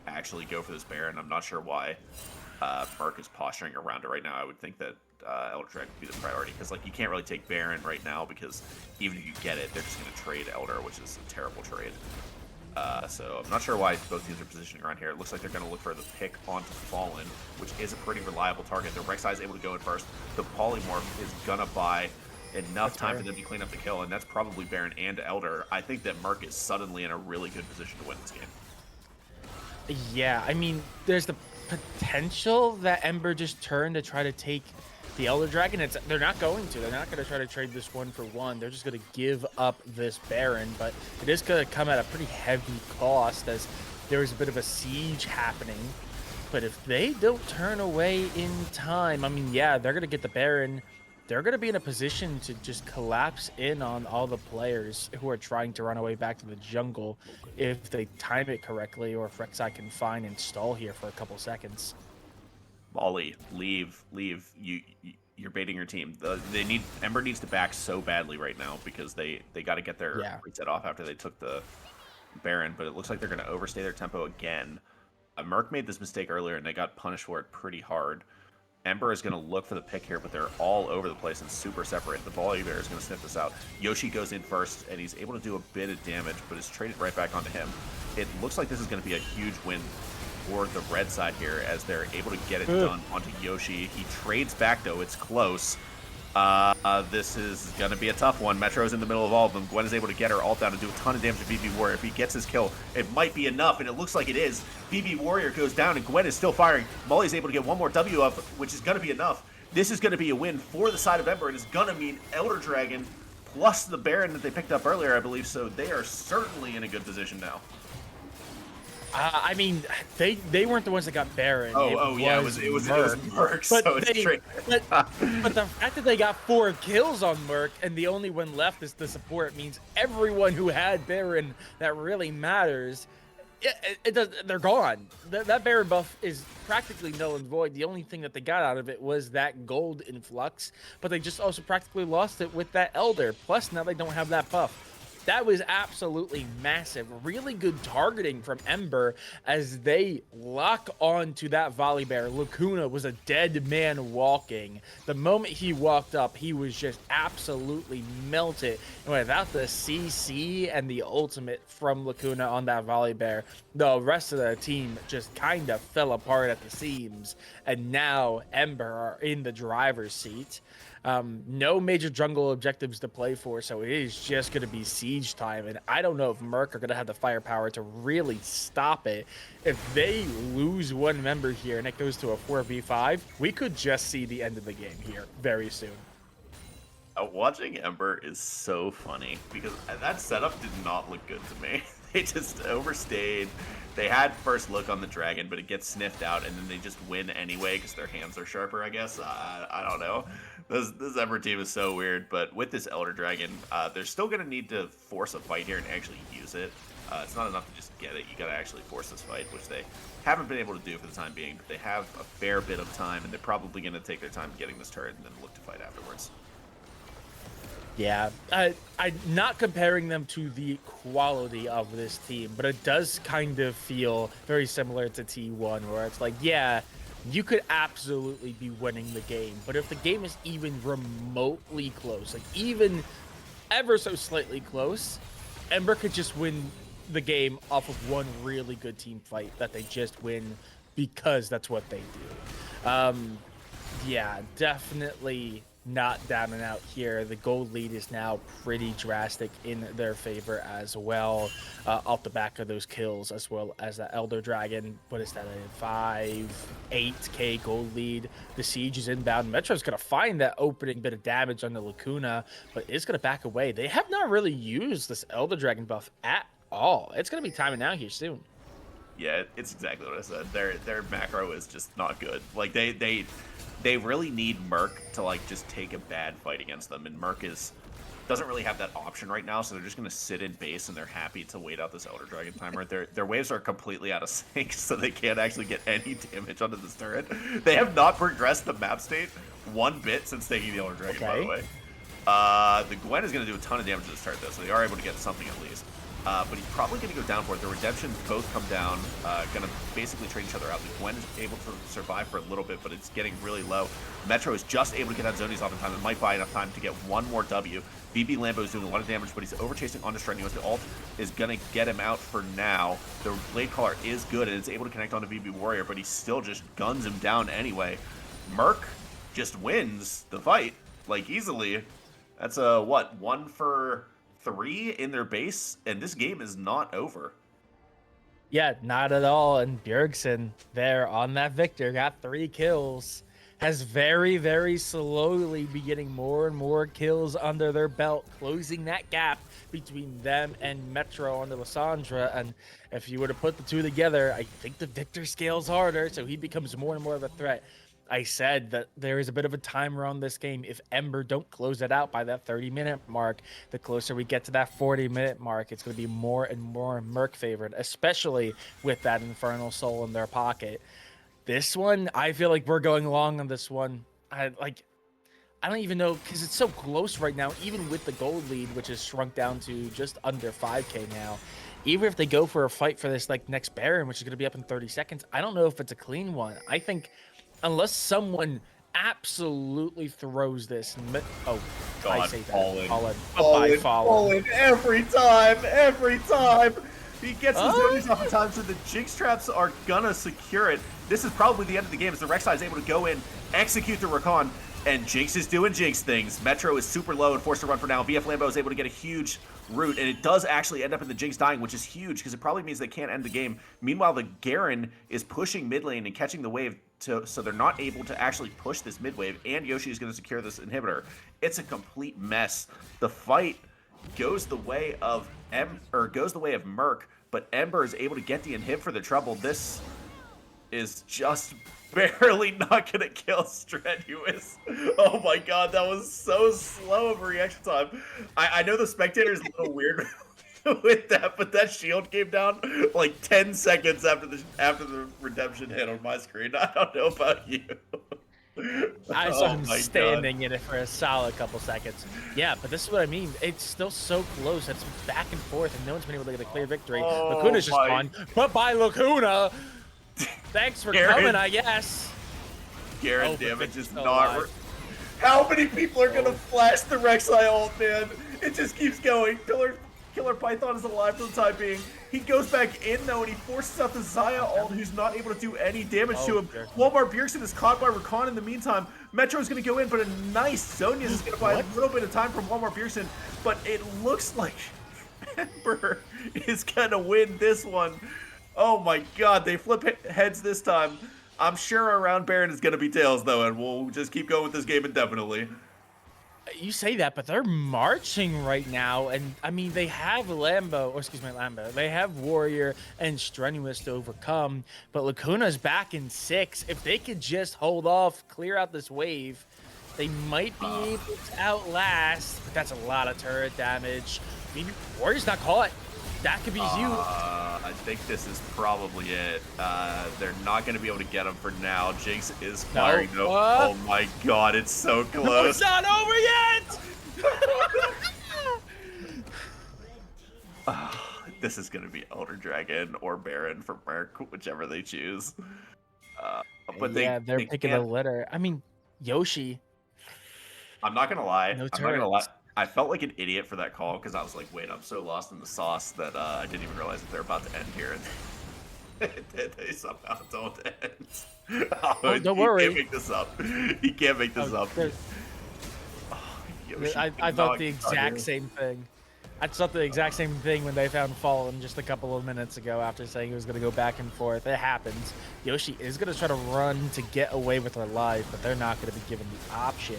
actually go for this Baron. I'm not sure why Murk is posturing around it right now. I would think that Elder Dragon would be the priority, because like you can't really take Baron right now, because even if you get it, they're just going to trade Elder, which is a terrible trade. So I'm not sure why both teams are positioning around here. It looks like they're going to look for the pick onto Fallen, which is a pretty reliable target. The Rek'Sai is able to go in first. The Polymorph is going to buy enough time for them to clean up the kill, and that's probably Baron and Elder. I think that Murk is suddenly in a really good position to win this game. Yeah, I mean, there's the potential that Ember just turned to try to take the Elder Dragon. They're not going to. They're not going to try to trade this 1-for-1. They're just going to give up this Baron, but it is going to come at a pretty heavy cost as there is a bit of a siege happening. But if they don't turn away in time, I mean, yeah, they're going to get the Baron. They're going to be in a position to just collapse in on all the players who are trying to run away back to the jungle if they time it correctly, or if Rek'Sai can find and stall here for a couple seconds. Molly, leave. You're baiting your team. Ember needs to back so badly right now because they got to get their reset off after they took the Baron, but it looks like they're going to overstay their tempo again. Murk made this mistake earlier and they got punished for it pretty hard. Ember is going to look for the pick here, but they're all over the place and super separate. The Volibear is going to sniff this out. Yoshi goes in first, and he's able to do a bit of damage, but is traded right back onto him. It looks like this is going to be a huge win for the red side here, as they're able to get it done onto Yoshi. He trades back, though. It's close. This is going to be a tough one. Metro's in the middle of all of them. Gwen is able to get her ult down and do a ton of damage to BB Warrior. If he gets his kill, it might be enough, and it looks like it is. BB Warrior goes down, and Gwen is still firing. Molly's able to get one more W up, which is going to be enough. This is going to be a win for the side of Ember. It is going to mean Elder Dragon plus the Baron that they picked up earlier, I believe, so they are certainly in a good position now. I mean, they weren't the ones that got Baron. Oh, yeah, it was Murk, But so it's straight. but the fact that they got 4 kills on Murk and the only one left is the support means everyone who had Baron that really matters, they're gone. That Baron buff is practically null and void. The only thing that they got out of it was that gold influx, but they just also practically lost it with that Elder. Plus, now they don't have that buff. That was absolutely massive. Really good targeting from Ember as they lock on to that volley bear. Lacuna was a dead man walking. The moment he walked up, he was just absolutely melted. And without the CC and the ultimate from Lacuna on that volley bear, the rest of the team just kind of fell apart at the seams. And now Ember are in the driver's seat. No major jungle objectives to play for, so it is just going to be siege time. And I don't know if Murk are going to have the firepower to really stop it. If they lose one member here and it goes to a 4v5, we could just see the end of the game here very soon. Watching Ember is so funny because that setup did not look good to me. They just overstayed. They had first look on the dragon, but it gets sniffed out, and then they just win anyway because their hands are sharper, I guess. I don't know. This Ember team is so weird, but with this Elder Dragon, they're still going to need to force a fight here and actually use it. It's not enough to just get it. You got to actually force this fight, which they haven't been able to do for the time being, but they have a fair bit of time, and they're probably going to take their time getting this turret and then look to fight afterwards. Yeah, I'm not comparing them to the quality of this team, but it does kind of feel very similar to T1, where it's like, yeah, you could absolutely be winning the game, but if the game is even remotely close, like even ever so slightly close, Ember could just win the game off of one really good team fight that they just win because that's what they do. Yeah, definitely not down and out here. The gold lead is now pretty drastic in their favor as well, off the back of those kills, as well as the Elder Dragon. What is that, a 8k gold lead? The siege is inbound. Metro's gonna find that opening bit of damage on the Lacuna, but is gonna back away. They have not really used this Elder Dragon buff at all. It's gonna be timing out here soon. Yeah, it's exactly what I said. Their macro is just not good. Like they really need Murk to like just take a bad fight against them, and Murk doesn't really have that option right now, so they're just gonna sit in base and they're happy to wait out this Elder Dragon timer. Their waves are completely out of sync, so they can't actually get any damage onto this turret. They have not progressed the map state one bit since taking the Elder Dragon, by the way. The Gwen is gonna do a ton of damage to this turret though, so they are able to get something at least. But he's probably going to go down for it. The Redemptions both come down, going to basically trade each other out. The Gwen is able to survive for a little bit, but it's getting really low. Metro is just able to get that Zonies off in time. It might buy enough time to get one more W. BB Lambo is doing a lot of damage, but he's over-chasing onto Strenuous. The ult is going to get him out for now. The Blade Caller is good, and is able to connect onto BB Warrior, but he still just guns him down anyway. Murk just wins the fight, like, easily. That's a, what, 1 for 3 in their base, and this game is not over. Yeah, not at all. And Bjergsen there on that Victor got 3 kills. Has very, very slowly be getting more and more kills under their belt, closing that gap between them and Metro on the Lissandra. And if you were to put the two together, I think the Victor scales harder, so he becomes more and more of a threat. I said that there is a bit of a timer on this game. If Ember don't close it out by that 30-minute mark, the closer we get to that 40-minute mark, it's going to be more and more Murk favored, especially with that Infernal Soul in their pocket. This one, I feel like we're going long on this one. I don't even know, because it's so close right now, even with the gold lead, which is shrunk down to just under 5k now. Even if they go for a fight for this like next Baron, which is going to be up in 30 seconds, I don't know if it's a clean one. I think unless someone absolutely throws this, oh, God, I say that. Fallen every time. He gets his zonies off in time, so the Jinx traps are gonna secure it. This is probably the end of the game as the Rek'Sai is able to go in, execute the Rakan, and Jinx is doing Jinx things. Metro is super low and forced to run for now. VF Lambo is able to get a huge root, and it does actually end up in the Jinx dying, which is huge because it probably means they can't end the game. Meanwhile, the Garen is pushing mid lane and catching the wave so they're not able to actually push this mid wave, and Yoshi is going to secure this inhibitor. It's a complete mess. The fight goes the way of Murk, but Ember is able to get the inhib for the trouble. This is just barely not gonna kill Strenuous. Oh my god, that was so slow of a reaction time. I know the spectator's a little weird with that, but that shield came down like 10 seconds after the redemption hit on my screen. I don't know about you. I saw him standing in it for a solid couple seconds. Yeah, but this is what I mean. It's still so close. It's back and forth, and no one's been able to get a clear victory. Lacuna's just gone. But by Lacuna, thanks for coming, I guess. Garen damage is not... How many people are going to flash the Rek'Sai ult, man? It just keeps going. Killer Python is alive for the time being. He goes back in, though, and he forces out the Xayah ult, who's not able to do any damage to him. Walmart Bjergsen is caught by Rakan in the meantime. Metro's going to go in, but a nice Zhonya's is going to buy a little bit of time from Walmart Bjergsen, but it looks like Ember is going to win this one. Oh my god, they flip heads this time. I'm sure our round Baron is going to be tails, though, and we'll just keep going with this game indefinitely. You say that, but they're marching right now, and I mean, they have Lambo, they have Warrior and Strenuous to overcome, but Lacuna's back in 6. If they could just hold off, clear out this wave, they might be able to outlast, but that's a lot of turret damage. Maybe Warrior's not caught. That could be huge. I think this is probably it. They're not going to be able to get him for now. Jinx is firing though. Oh my god, it's so close. No, it's not over yet! This is going to be Elder Dragon or Baron for Murk, whichever they choose. But they're picking a litter. I mean, Yoshi. I'm not going to lie. No I'm not going to lie. I felt like an idiot for that call because I was like, wait, I'm so lost in the sauce that I didn't even realize that they're about to end here. And they somehow don't end. Don't worry. He can't make this up. He can't make this up. I thought the exact same thing. I thought the exact same thing when they found Fallen just a couple of minutes ago after saying he was going to go back and forth. It happens. Yoshi is going to try to run to get away with her life, but they're not going to be given the option.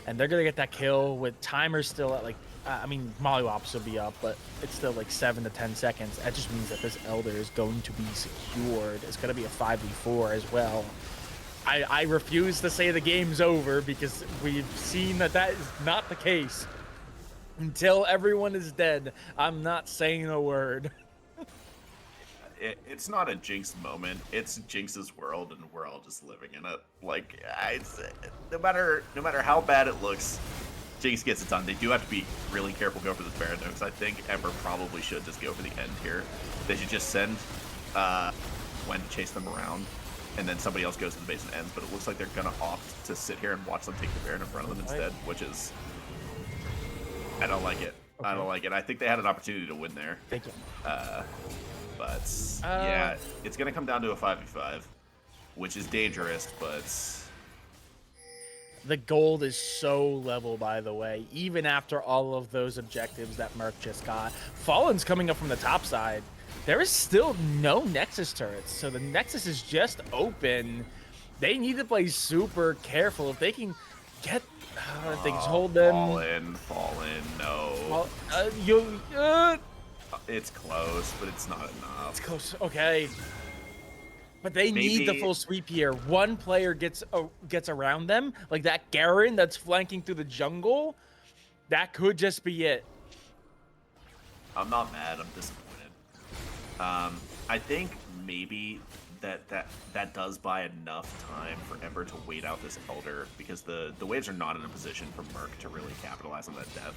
And they're going to get that kill with timer still at like, I mean, Mollywops will be up, but it's still like 7 to 10 seconds. That just means that this Elder is going to be secured. It's going to be a 5v4 as well. I refuse to say the game's over because we've seen that that is not the case. Until everyone is dead, I'm not saying a word. It's not a Jinx moment. It's Jinx's world, and we're all just living in it. Like, no matter how bad it looks, Jinx gets it done. They do have to be really careful going for this Baron, though, because I think Ember probably should just go for the end here. They should just send Gwen to chase them around, and then somebody else goes to the base and ends. But it looks like they're gonna opt to sit here and watch them take the Baron in front of them instead, which is, I don't like it. Okay. I don't like it. I think they had an opportunity to win there. Thank you. But yeah, it's gonna come down to a 5v5, which is dangerous, but the gold is so level, by the way, even after all of those objectives that Murk just got. Fallen's coming up from the top side. There is still no Nexus turrets, so the Nexus is just open. They need to play super careful. If they can get, if they can hold them. Fallen, no. It's close, but it's not enough. It's close, okay. But they need the full sweep here. One player gets around them, like that Garen that's flanking through the jungle. That could just be it. I'm not mad. I'm disappointed. I think maybe that does buy enough time for Ember to wait out this Elder, because the waves are not in a position for Murk to really capitalize on that depth.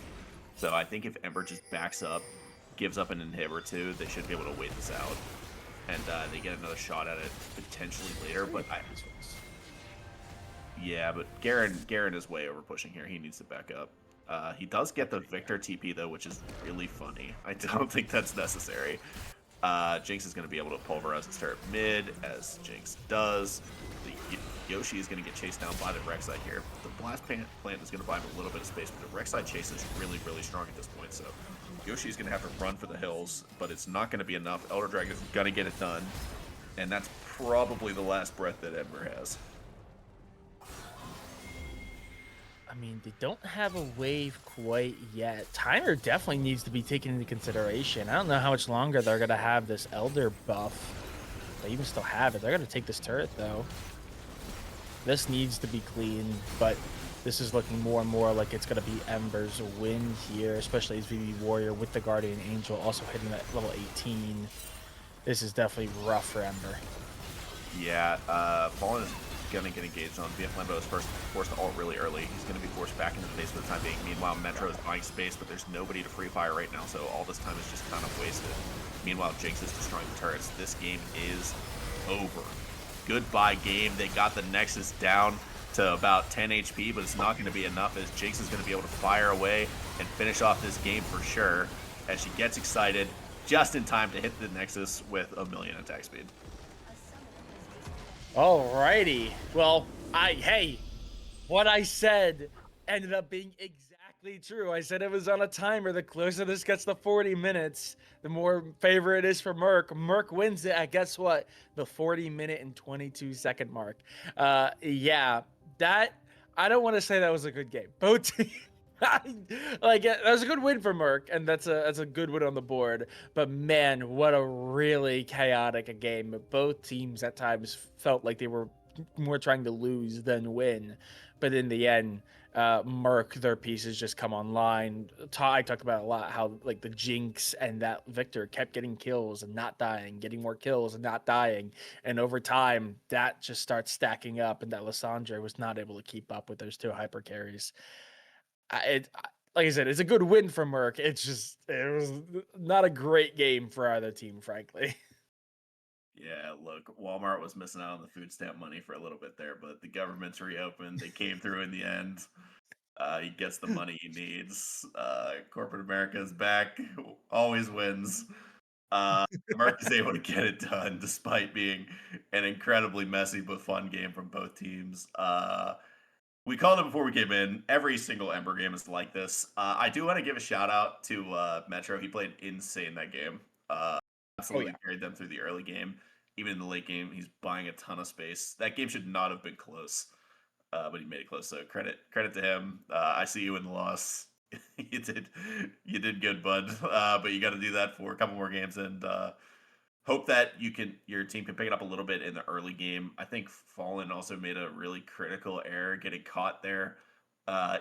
So I think if Ember just backs up, gives up an inhib or two, they should be able to wait this out, and they get another shot at it potentially later. But yeah, but Garen is way over pushing here. He needs to back up. He does get the Victor TP though, which is really funny. I don't think that's necessary. Jinx is going to be able to pulverize and start mid, as Jinx does. The Yoshi is going to get chased down by the Rek'Sai here. The Blast Plant is going to buy him a little bit of space, but the Rek'Sai chase is really, really strong at this point, so Yoshi is going to have to run for the hills, but it's not going to be enough. Elder Dragon is going to get it done, and that's probably the last breath that Ember has. I mean, they don't have a wave quite yet. Timer definitely needs to be taken into consideration. I don't know how much longer they're going to have this Elder buff. They even still have it. They're going to take this turret, though. This needs to be clean, but this is looking more and more like it's going to be Ember's win here, especially as VV Warrior with the Guardian Angel also hitting that level 18. This is definitely rough for Ember. Yeah, Fallen is going to get engaged on. VF Lambo is forced to ult really early. He's going to be forced back into the base for the time being. Meanwhile, Metro is buying space, but there's nobody to free fire right now, so all this time is just kind of wasted. Meanwhile, Jinx is destroying the turrets. This game is over. Goodbye game. They got the Nexus down to about 10 HP, but it's not going to be enough as Jinx is going to be able to fire away and finish off this game for sure as she gets excited just in time to hit the Nexus with 1,000,000 attack speed. Alrighty. Well, hey, what I said ended up being exactly true. I said it was on a timer. The closer this gets to 40 minutes, the more favor it is for Murk. Murk wins it at, guess what? The 40-minute and 22-second mark. Yeah, that, I don't want to say that was a good game. Both teams. Like, that was a good win for Murk, and that's a good win on the board. But man, what a really chaotic game. Both teams at times felt like they were more trying to lose than win. But in the end, Murk, their pieces just come online. I talked about a lot how like the Jinx and that Victor kept getting kills and not dying, getting more kills and not dying. And over time, that just starts stacking up, and that Lissandre was not able to keep up with those two hyper carries. Like I said, it's a good win for Murk. It's just, it was not a great game for either team, frankly. Yeah, look, Walmart was missing out on the food stamp money for a little bit there, but the government's reopened. They came through in the end. He gets the money he needs. Corporate America is back. Always wins. Mark is able to get it done despite being an incredibly messy but fun game from both teams. We called it before we came in. Every single Ember game is like this. I do want to give a shout out to Metro. He played insane that game. Oh Absolutely yeah. carried them through the early game. Even in the late game, he's buying a ton of space. That game should not have been close, but he made it close. So credit to him. I see you in the loss. You did good, bud. But you got to do that for a couple more games and hope that your team can pick it up a little bit in the early game. I think Fallen also made a really critical error getting caught there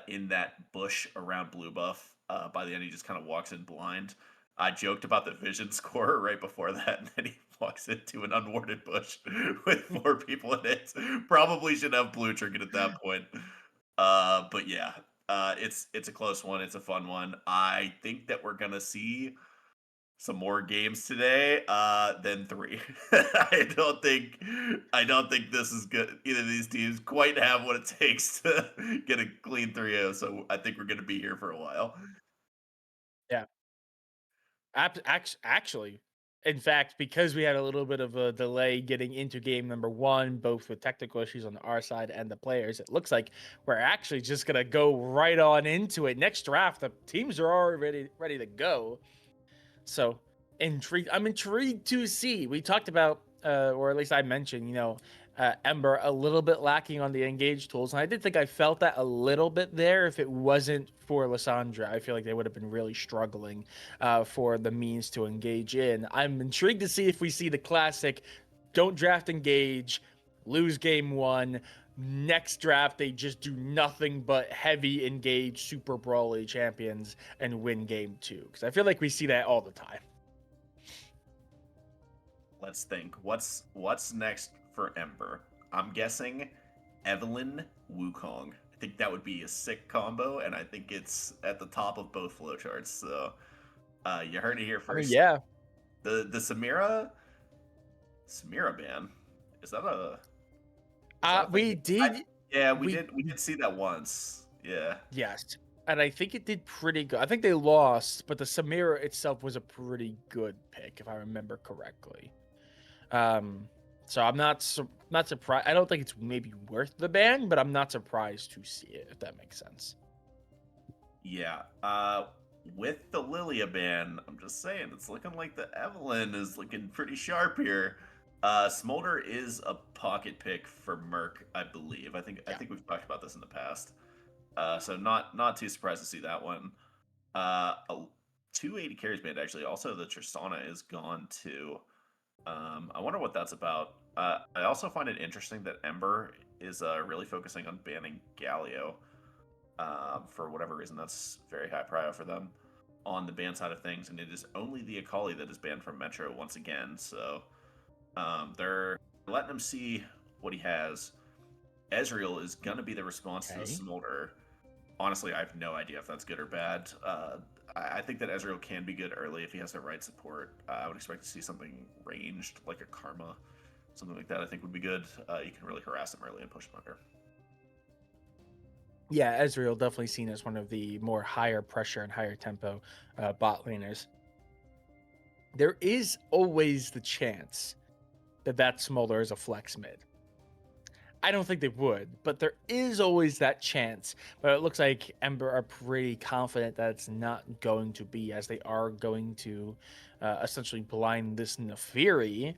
in that bush around blue buff. By the end, he just kind of walks in blind. I joked about the vision score right before that, and then he walks into an unwarded bush with 4 people in it. Probably should have blue trinket at that point. But yeah, it's a close one. It's a fun one. I think that we're gonna see some more games today than 3. I don't think this is good. Either of these teams quite have what it takes to get a clean 3-0. So I think we're gonna be here for a while. Yeah. Actually, in fact, because we had a little bit of a delay getting into game number one, both with technical issues on our side and the players, it looks like we're actually just gonna go right on into it. Next draft, the teams are already ready to go. So intrigued. I'm intrigued to see. We talked about, or at least I mentioned, Ember a little bit lacking on the engage tools, and I did think I felt that a little bit there. If it wasn't for Lissandra, I feel like they would have been really struggling for the means to engage in. I'm intrigued to see if we see the classic: don't draft engage, lose game one. Next draft, they just do nothing but heavy engage super brawly champions and win game two. Because I feel like we see that all the time. Let's think. What's next for Ember? I'm guessing Evelyn Wukong. I think that would be a sick combo, and I think it's at the top of both flowcharts. So you heard it here I mean, first. yeah. The Samira ban. Is that a We did. yeah, We we did see that once. Yeah. Yes, and I think it did pretty good. I think they lost, but the Samira itself was a pretty good pick, if I remember correctly. So I'm not surprised. I don't think it's maybe worth the ban, but I'm not surprised to see it, if that makes sense. Yeah. With the Lilia ban, I'm just saying it's looking like the Evelyn is looking pretty sharp here. Smolder is a pocket pick for Murk, I believe. I Yeah. think we've talked about this in the past. So not too surprised to see that one. A 280 carries band actually. Also, the Tristana is gone too. I wonder what that's about. I also find it interesting that Ember is really focusing on banning Galio. For whatever reason, that's very high prio for them on the ban side of things, and it is only the Akali that is banned from Metro once again. So they're letting him see what he has. Ezreal is gonna be the response to the Okay. Smolder. Honestly, I have no idea if that's good or bad. I think that Ezreal can be good early if he has the right support. I would expect to see something ranged, like a Karma, something like that. I think would be good. You can really harass him early and push him under. Yeah, Ezreal definitely seen as one of the more higher pressure and higher tempo bot laners. There is always the chance that that Smolder is a flex mid. I don't think they would, but there is always that chance. But it looks like Ember are pretty confident that it's not going to be, as they are going to essentially blind this Nefiri,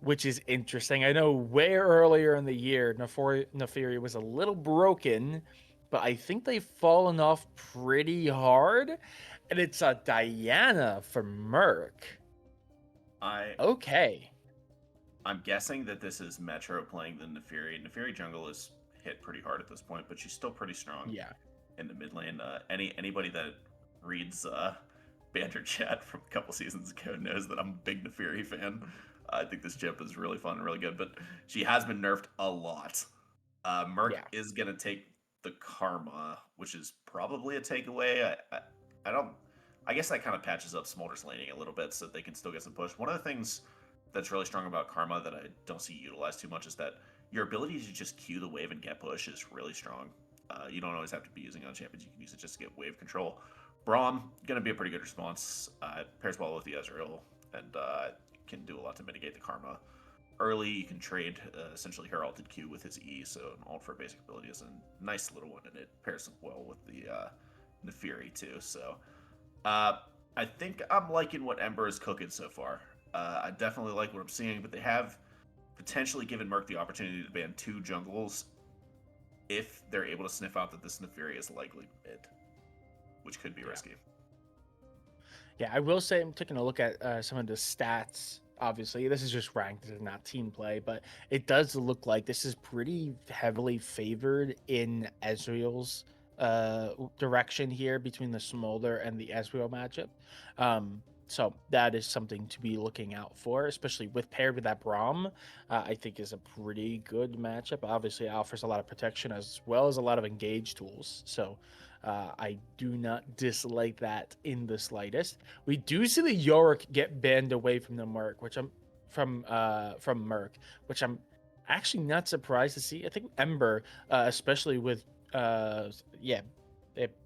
which is interesting. I know way earlier in the year, Nefiri was a little broken, but I think they've fallen off pretty hard. And it's a Diana for Murk. I Okay. I'm guessing that this is Metro playing the Nefiri. Nefiri jungle is hit pretty hard at this point, but she's still pretty strong Yeah. in the mid lane. Anybody that reads banter chat from a couple seasons ago knows that I'm a big Nefiri fan. I think this chip is really fun and really good, but she has been nerfed a lot. Merc Yeah. is gonna take the Karma, which is probably a takeaway. I don't. I guess that kind of patches up Smolder's laning a little bit, so they can still get some push. One of the things that's really strong about Karma that I don't see utilized too much is that your ability to just queue the wave and get push is really strong. You don't always have to be using on champions. You can use it just to get wave control. Braum gonna be a pretty good response. Pairs well with the Ezreal and can do a lot to mitigate the Karma. Early, you can trade essentially her alted Q with his E, so an alt for basic ability is a nice little one, and it pairs well with the Nefiri too. So uh, I think I'm liking what Ember is cooking so far. I definitely like what I'm seeing, but they have potentially given Merc the opportunity to ban two jungles if they're able to sniff out that this Nefiri is likely mid, which could be Yeah. risky. Yeah, I will say I'm taking a look at some of the stats. Obviously, this is just ranked, this is not team play, but it does look like this is pretty heavily favored in Ezreal's direction here between the Smolder and the Ezreal matchup. So that is something to be looking out for, especially with paired with that Braum. I think is a pretty good matchup. Obviously, it offers a lot of protection as well as a lot of engage tools. So I do not dislike that in the slightest. We do see the Yorick get banned away from the Murk, which I'm from Murk, which I'm actually not surprised to see. I think Ember, especially with yeah,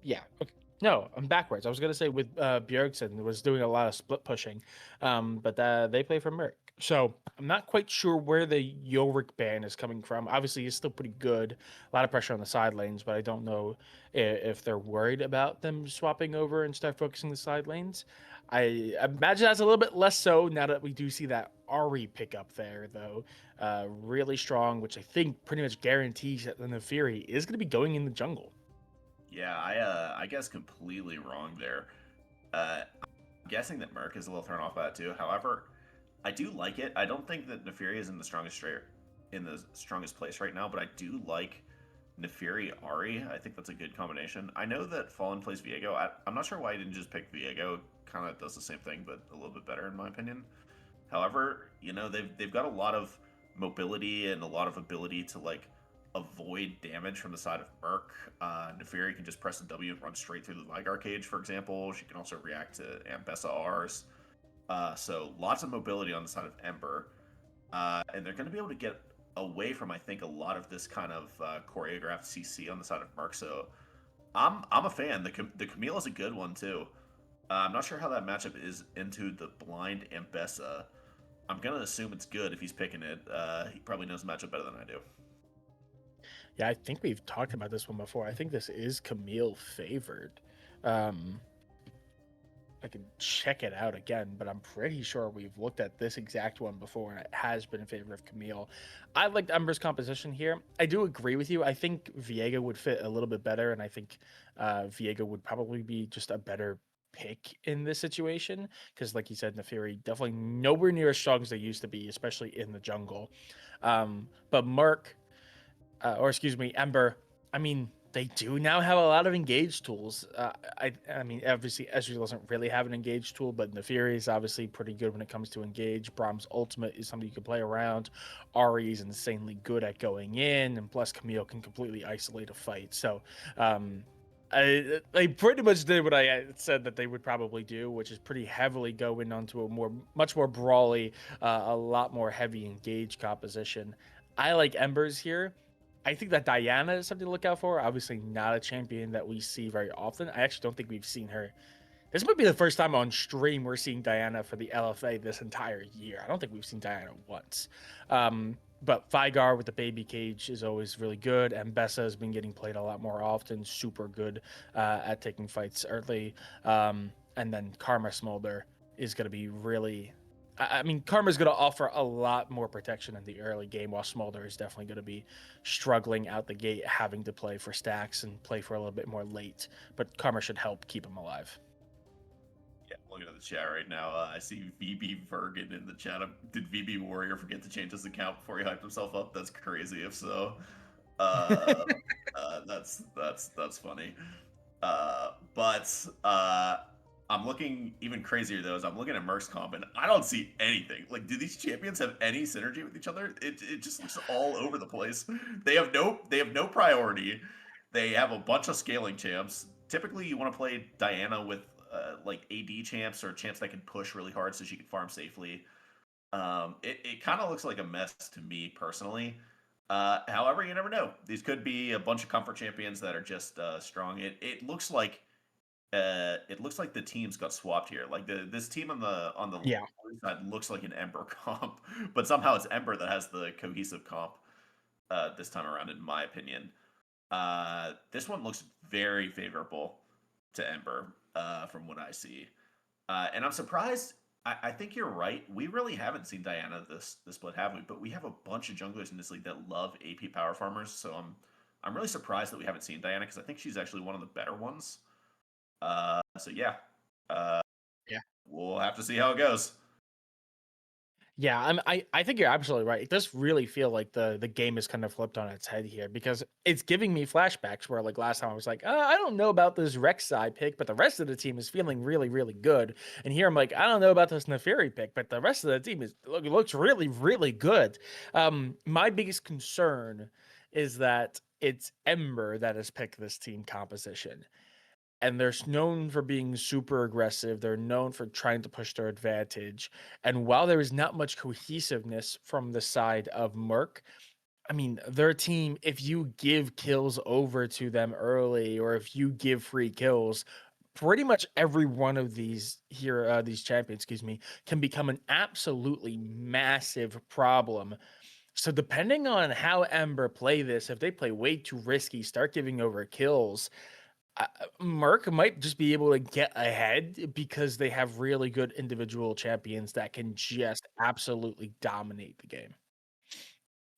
yeah. Okay. No, I'm backwards. I was gonna say with Bjergsen was doing a lot of split pushing, but they play for Merc. So I'm not quite sure where the Yorick ban is coming from. Obviously, he's still pretty good. A lot of pressure on the side lanes, but I don't know if they're worried about them swapping over and start focusing the side lanes. I imagine that's a little bit less so now that we do see that Ari pick up there, though. Really strong, which I think pretty much guarantees that the Nefiri is going to be going in the jungle. Yeah, I guess completely wrong there. I'm guessing that Merc is a little thrown off by that too. However, I do like it. I don't think that Nefiri is in the strongest place right now, but I do like Nefiri Ari. I think that's a good combination. I know that Fallen plays Viego. I'm not sure why he didn't just pick Viego. Kind of does the same thing, but a little bit better in my opinion. However, they've got a lot of mobility and a lot of ability to like avoid damage from the side of Murk. Nefiri can just press the W and run straight through the Vigar cage, for example. She can also react to Ambessa R's. So lots of mobility on the side of Ember, and they're going to be able to get away from, I think, a lot of this kind of choreographed CC on the side of Murk. So I'm a fan. The Camille is a good one too. I'm not sure how that matchup is into the blind Ambessa. I'm gonna assume it's good if he's picking it. He probably knows the matchup better than I do. Yeah, I think we've talked about this one before. I think this is Camille favored. Um, I can check it out again, but I'm pretty sure we've looked at this exact one before, and it has been in favor of Camille. I liked Ember's composition here. I do agree with you. I think Viega would fit a little bit better, and I think Viega would probably be just a better pick in this situation because, like you said, Neferi definitely nowhere near as strong as they used to be, especially in the jungle. But Murk, or excuse me, Ember. I mean, they do now have a lot of engage tools. I mean, obviously, Ezreal doesn't really have an engage tool, but Neferi is obviously pretty good when it comes to engage. Brahm's ultimate is something you can play around. Ari is insanely good at going in, and plus Camille can completely isolate a fight. So, they pretty much did what I said that they would probably do, which is pretty heavily go in onto a much more brawly, a lot more heavy engage composition. I like Embers here. I think that Diana is something to look out for. Obviously, not a champion that we see very often. I actually don't think we've seen her. This might be the first time on stream we're seeing Diana for the LFA this entire year. I don't think we've seen Diana once. But Vigar with the baby cage is always really good. And Bessa has been getting played a lot more often. Super good at taking fights early. And then Karma Smolder is going to be really. I mean, Karma's going to offer a lot more protection in the early game, while Smolder is definitely going to be struggling out the gate, having to play for stacks and play for a little bit more late. But Karma should help keep him alive. Yeah, I'm looking at the chat right now. I see VB Vergen in the chat. Did VB Warrior forget to change his account before he hyped himself up? That's crazy. If so, uh, that's funny. But I'm looking even crazier though. As I'm looking at Murk's comp, and I don't see anything. Like, do these champions have any synergy with each other? It just looks all over the place. They have no priority. They have a bunch of scaling champs. Typically, you want to play Diana with like AD champs or champs that can push really hard so she can farm safely. It kind of looks like a mess to me personally. However, you never know. These could be a bunch of comfort champions that are just strong. It looks like the teams got swapped here. Like this team on the Yeah. side looks like an Ember comp, but somehow it's Ember that has the cohesive comp this time around, in my opinion. This one looks very favorable to Ember from what I see, and I'm surprised. I think you're right. We really haven't seen Diana this split, have we? But we have a bunch of junglers in this league that love AP power farmers, so I'm really surprised that we haven't seen Diana because I think she's actually one of the better ones. So yeah, uh, Yeah. we'll have to see how it goes. Yeah, I think you're absolutely right. It does really feel like the game is kind of flipped on its head here because it's giving me flashbacks where like last time I was like, I don't know about this Rek'Sai pick, but the rest of the team is feeling really, really good. And here I'm like, I don't know about this Neferi pick, but the rest of the team looks really, really good. My biggest concern is that it's Ember that has picked this team composition, and they're known for being super aggressive. They're known for trying to push their advantage. And while there is not much cohesiveness from the side of Murk, I mean, their team, if you give kills over to them early or if you give free kills, pretty much every one of these champions, excuse me, can become an absolutely massive problem. So depending on how Ember play this, if they play way too risky, start giving over kills, uh, Merc might just be able to get ahead because they have really good individual champions that can just absolutely dominate the game.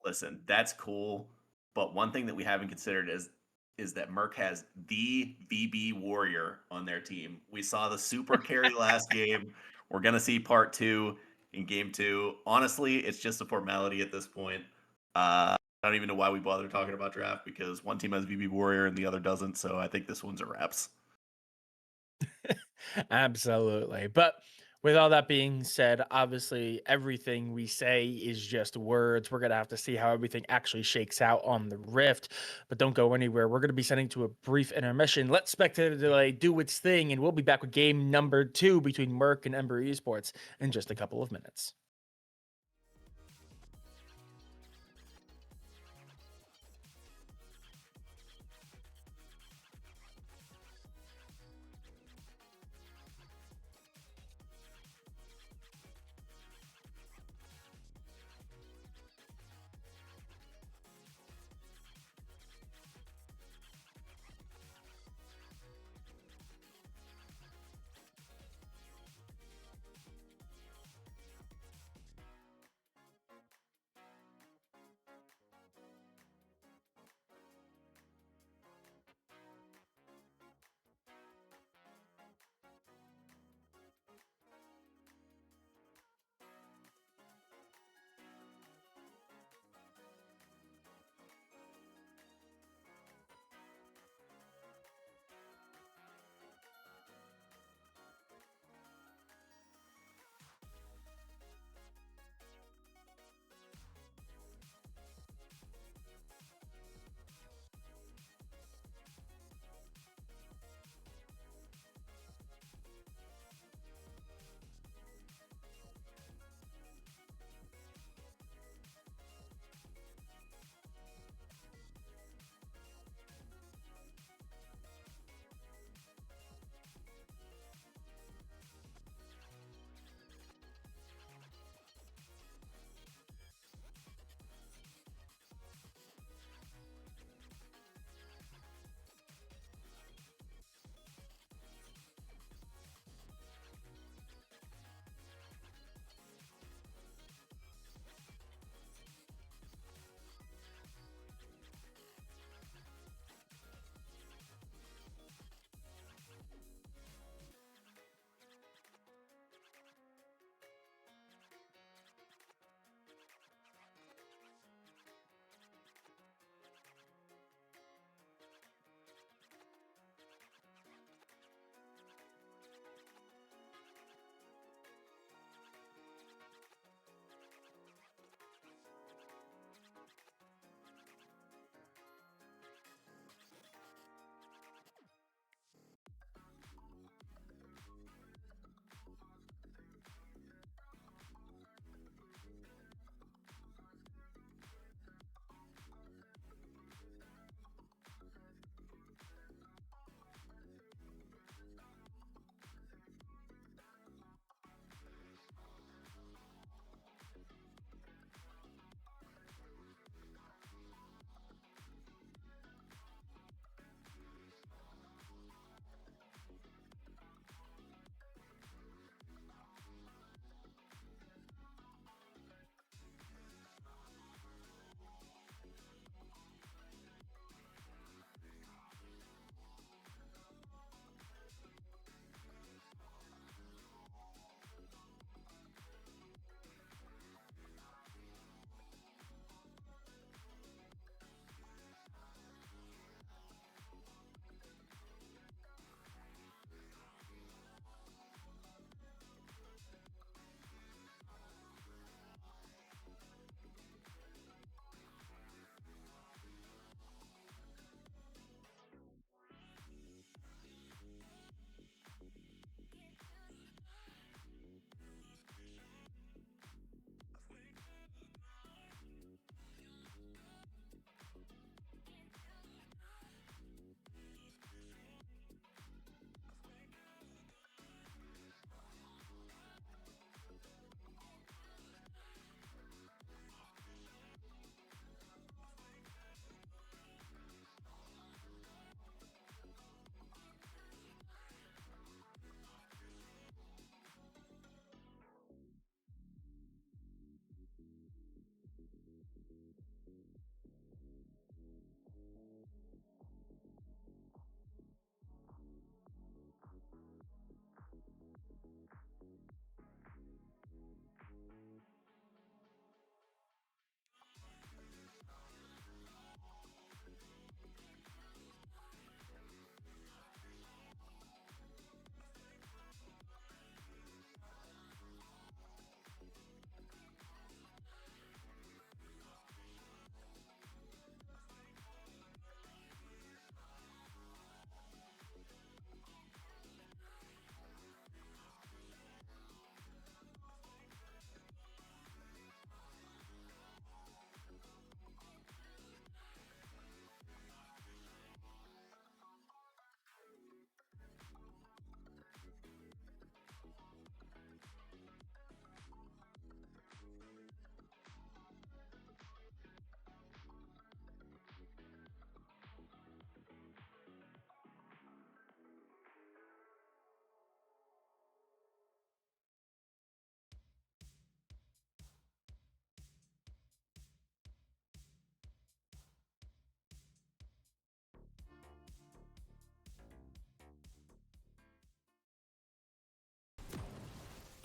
Listen, that's cool, but one thing that we haven't considered is that Merc has the VB Warrior on their team. We saw the super carry last game. We're gonna see part two in game two. Honestly, it's just a formality at this point. I don't even know why we bother talking about draft because one team has VB Warrior and the other doesn't. So I think this one's a wraps. Absolutely. But with all that being said, obviously everything we say is just words. We're going to have to see how everything actually shakes out on the Rift. But don't go anywhere. We're going to be sending to a brief intermission. Let Spectator Delay do its thing, and we'll be back with game number 2 between Murk and Ember Esports in just a couple of minutes.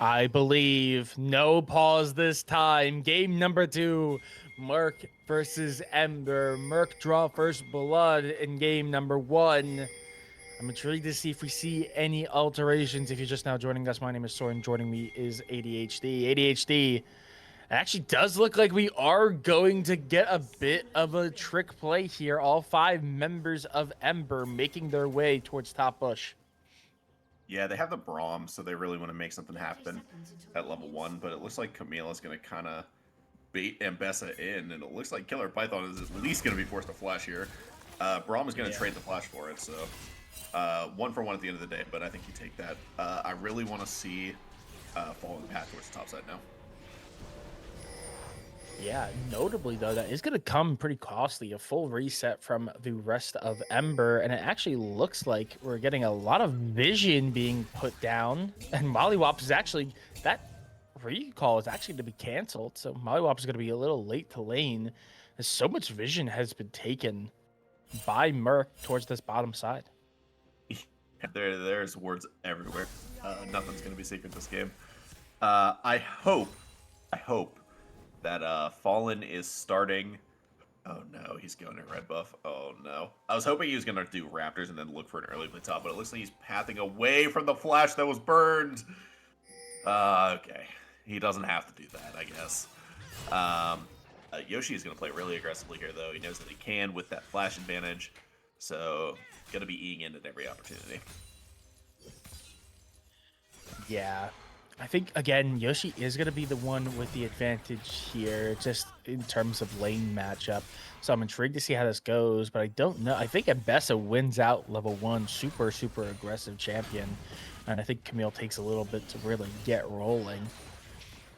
I believe no pause this time. Game number 2, Murk versus Ember. Murk draw first blood in game number 1. I'm intrigued to see if we see any alterations. If you're just now joining us, my name is Soren. Joining me is ADHD. ADHD, it actually does look like we are going to get a bit of a trick play here. All 5 members of Ember making their way towards top bush. Yeah, they have the Braum, so they really want to make something happen at level 1, but it looks like Camilla's going to kind of bait Ambessa in, and it looks like Killer Python is at least going to be forced to flash here. Braum is going to trade the flash for it, so 1 for 1 at the end of the day, but I think you take that. I really want to see Fall in the path towards the top side now. Yeah, notably though, that is going to come pretty costly. A full reset from the rest of Ember, and it actually looks like we're getting a lot of vision being put down. And Mollywops is actually, that recall is actually to be canceled. So Mollywops is going to be a little late to lane, as so much vision has been taken by Murk towards this bottom side. There's words everywhere. Nothing's going to be secret this game. I hope that Fallen is starting. Oh no, he's going to red buff. Oh no. I was hoping he was going to do Raptors and then look for an early play top, but it looks like he's pathing away from the flash that was burned. Okay. He doesn't have to do that, I guess. Yoshi is going to play really aggressively here, though. He knows that he can with that flash advantage. So, going to be eating in at every opportunity. Yeah. I think, again, Yoshi is going to be the one with the advantage here, just in terms of lane matchup. So I'm intrigued to see how this goes, but I don't know. I think Ambessa wins out level 1, super aggressive champion. And I think Camille takes a little bit to really get rolling.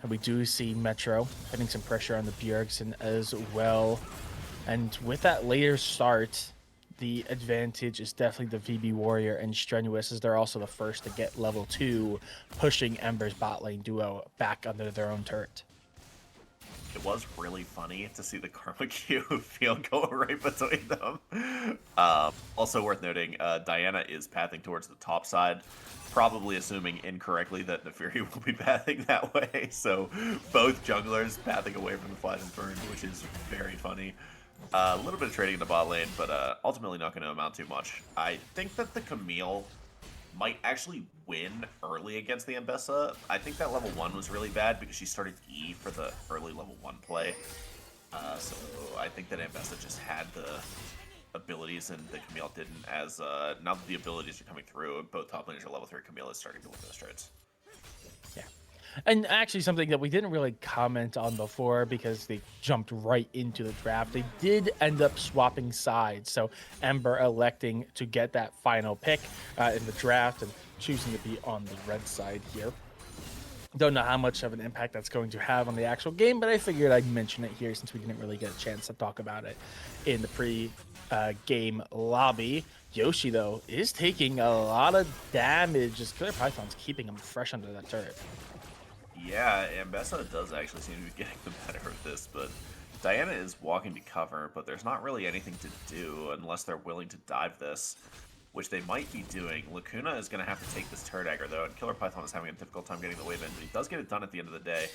And we do see Metro putting some pressure on the Bjergsen as well. And with that later start, the advantage is definitely the VB Warrior and Strenuous, as they're also the first to get level 2, pushing Ember's bot lane duo back under their own turret. It was really funny to see the Karma Q field go right between them. Also worth noting, Diana is pathing towards the top side, probably assuming incorrectly that Neferi will be pathing that way. So both junglers pathing away from the flash and burn, which is very funny. A little bit of trading in the bot lane, but ultimately not going to amount too much. I think that the Camille might actually win early against the Ambessa. I think that level 1 was really bad because she started E for the early level 1 play. So I think that Ambessa just had the abilities and the Camille didn't, as now that the abilities are coming through, both top laners are level 3, Camille is starting to win those trades. Yeah. And actually something that we didn't really comment on before because they jumped right into the draft. They did end up swapping sides. So Ember electing to get that final pick in the draft and choosing to be on the red side here. Don't know how much of an impact that's going to have on the actual game, but I figured I'd mention it here since we didn't really get a chance to talk about it in the pre-game lobby. Yoshi, though, is taking a lot of damage as Killer Python's keeping him fresh under that turret. Yeah, Ambessa does actually seem to be getting the better of this, but Diana is walking to cover, but there's not really anything to do unless they're willing to dive this, which they might be doing. Lacuna is going to have to take this turret aggro, though, and Killer Python is having a difficult time getting the wave in, but he does get it done at the end of the day.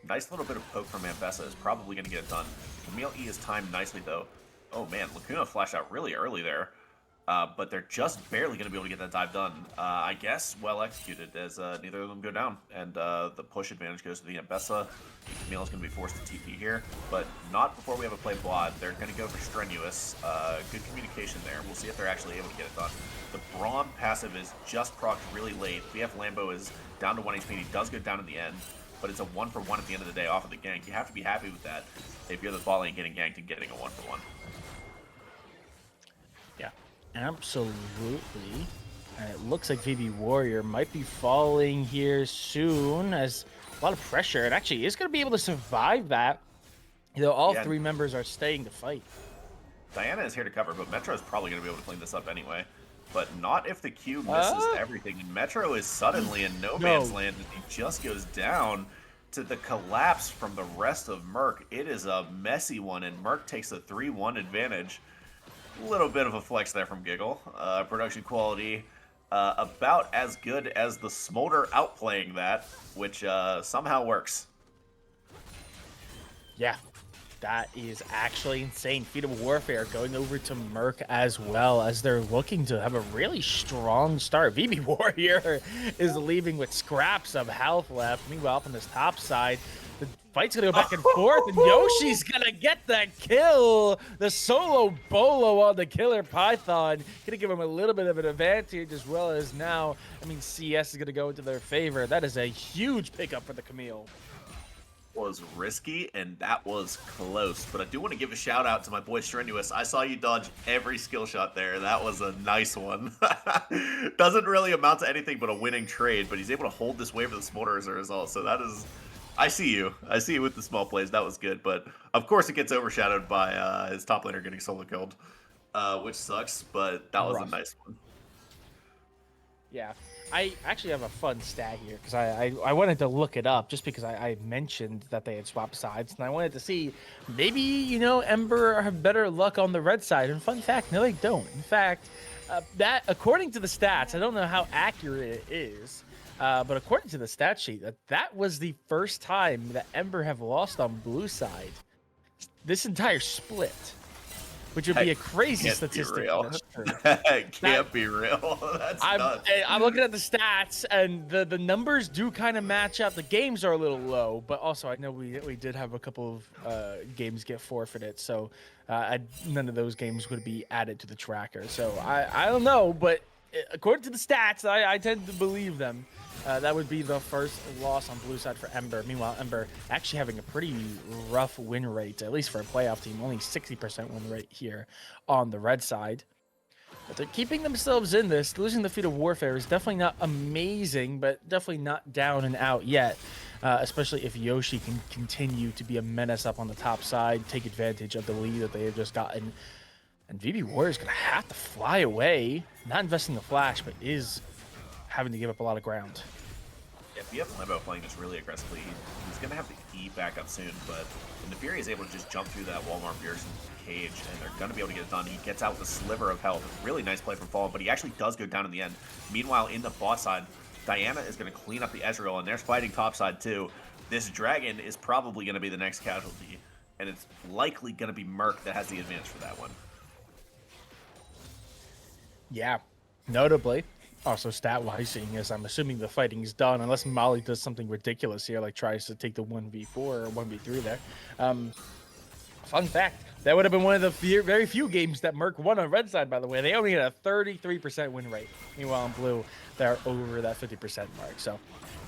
Nice little bit of poke from Ambessa is probably going to get it done. Camille E is timed nicely, though. Oh, man, Lacuna flashed out really early there. But they're just barely going to be able to get that dive done. I guess well executed as neither of them go down. And the push advantage goes to the Ambessa. Camille's going to be forced to TP here, but not before we have a play Blod. They're going to go for Strenuous. Good communication there. We'll see if they're actually able to get it done. The Braum passive is just procced really late. BF Lambo is down to 1 HP. He does go down in the end, but it's a 1-for-1 at the end of the day off of the gank. You have to be happy with that if you're the bot lane getting ganked and getting a 1-for-1. Yeah, absolutely. And it looks like VB Warrior might be falling here soon, as a lot of pressure. It actually is going to be able to survive that. You know, all three members are staying to fight. Diana is here to cover, but Metro is probably going to be able to clean this up anyway. But not if the Q misses everything. And Metro is suddenly in no man's land, and he just goes down to the collapse from the rest of Murk. It is a messy one, and Murk takes a 3-1 advantage. A little bit of a flex there from Giggle. Production quality about as good as the Smolder outplaying that, which somehow works. Yeah, that is actually insane. Feat of Warfare going over to Murk as well, as they're looking to have a really strong start. VB Warrior is leaving with scraps of health left. Meanwhile, up on this top side, the fight's gonna go back and forth, and Yoshi's gonna get the kill. The solo bolo on the Killer Python, gonna give him a little bit of an advantage, as well as now, I mean, CS is gonna go into their favor. That is a huge pickup for the Camille. Was risky, and that was close. But I do want to give a shout out to my boy Strenuous. I saw you dodge every skill shot there. That was a nice one. Doesn't really amount to anything but a winning trade, but he's able to hold this wave of the Smolder as a result. So that is... I see you. I see you with the small plays. That was good. But, of course, it gets overshadowed by his top laner getting solo killed, which sucks, but that was a nice one. Yeah. I actually have a fun stat here, because I wanted to look it up just because I mentioned that they had swapped sides, and I wanted to see maybe, you know, Ember have better luck on the red side. And fun fact, no, they don't. In fact, that, according to the stats, I don't know how accurate it is, but according to the stat sheet, that was the first time that Ember have lost on blue side this entire split. Which would be a crazy statistic. That can't be real. That's nuts. I'm looking at the stats, and the numbers do kind of match up. The games are a little low, but also I know we did have a couple of games get forfeited, so none of those games would be added to the tracker. So I don't know, but according to the stats, I tend to believe them. That would be the first loss on blue side for Ember. Meanwhile, Ember actually having a pretty rough win rate, at least for a playoff team. Only 60% win rate here on the red side. But they're keeping themselves in this. Losing the Feat of Warfare is definitely not amazing, but definitely not down and out yet. Especially if Yoshi can continue to be a menace up on the top side, take advantage of the lead that they have just gotten. And VB Warrior is going to have to fly away. Not investing the flash, but is having to give up a lot of ground. If you have Limbo playing this really aggressively, he's going to have to E back up soon, but when the Fury is able to just jump through that Walmart Pearson cage, and they're going to be able to get it done, he gets out with a sliver of health. Really nice play from Fallen, but he actually does go down in the end. Meanwhile, in the bot side, Diana is going to clean up the Ezreal, and they're fighting top side too. This Dragon is probably going to be the next casualty, and it's likely going to be Murk that has the advantage for that one. Yeah, notably. Also, stat-wise, seeing as I'm assuming the fighting's done, unless Molly does something ridiculous here, like tries to take the 1v4 or 1v3 there. Fun fact, that would have been one of the very few games that Murk won on red side, by the way. They only had a 33% win rate. Meanwhile, on blue, they're over that 50% mark. So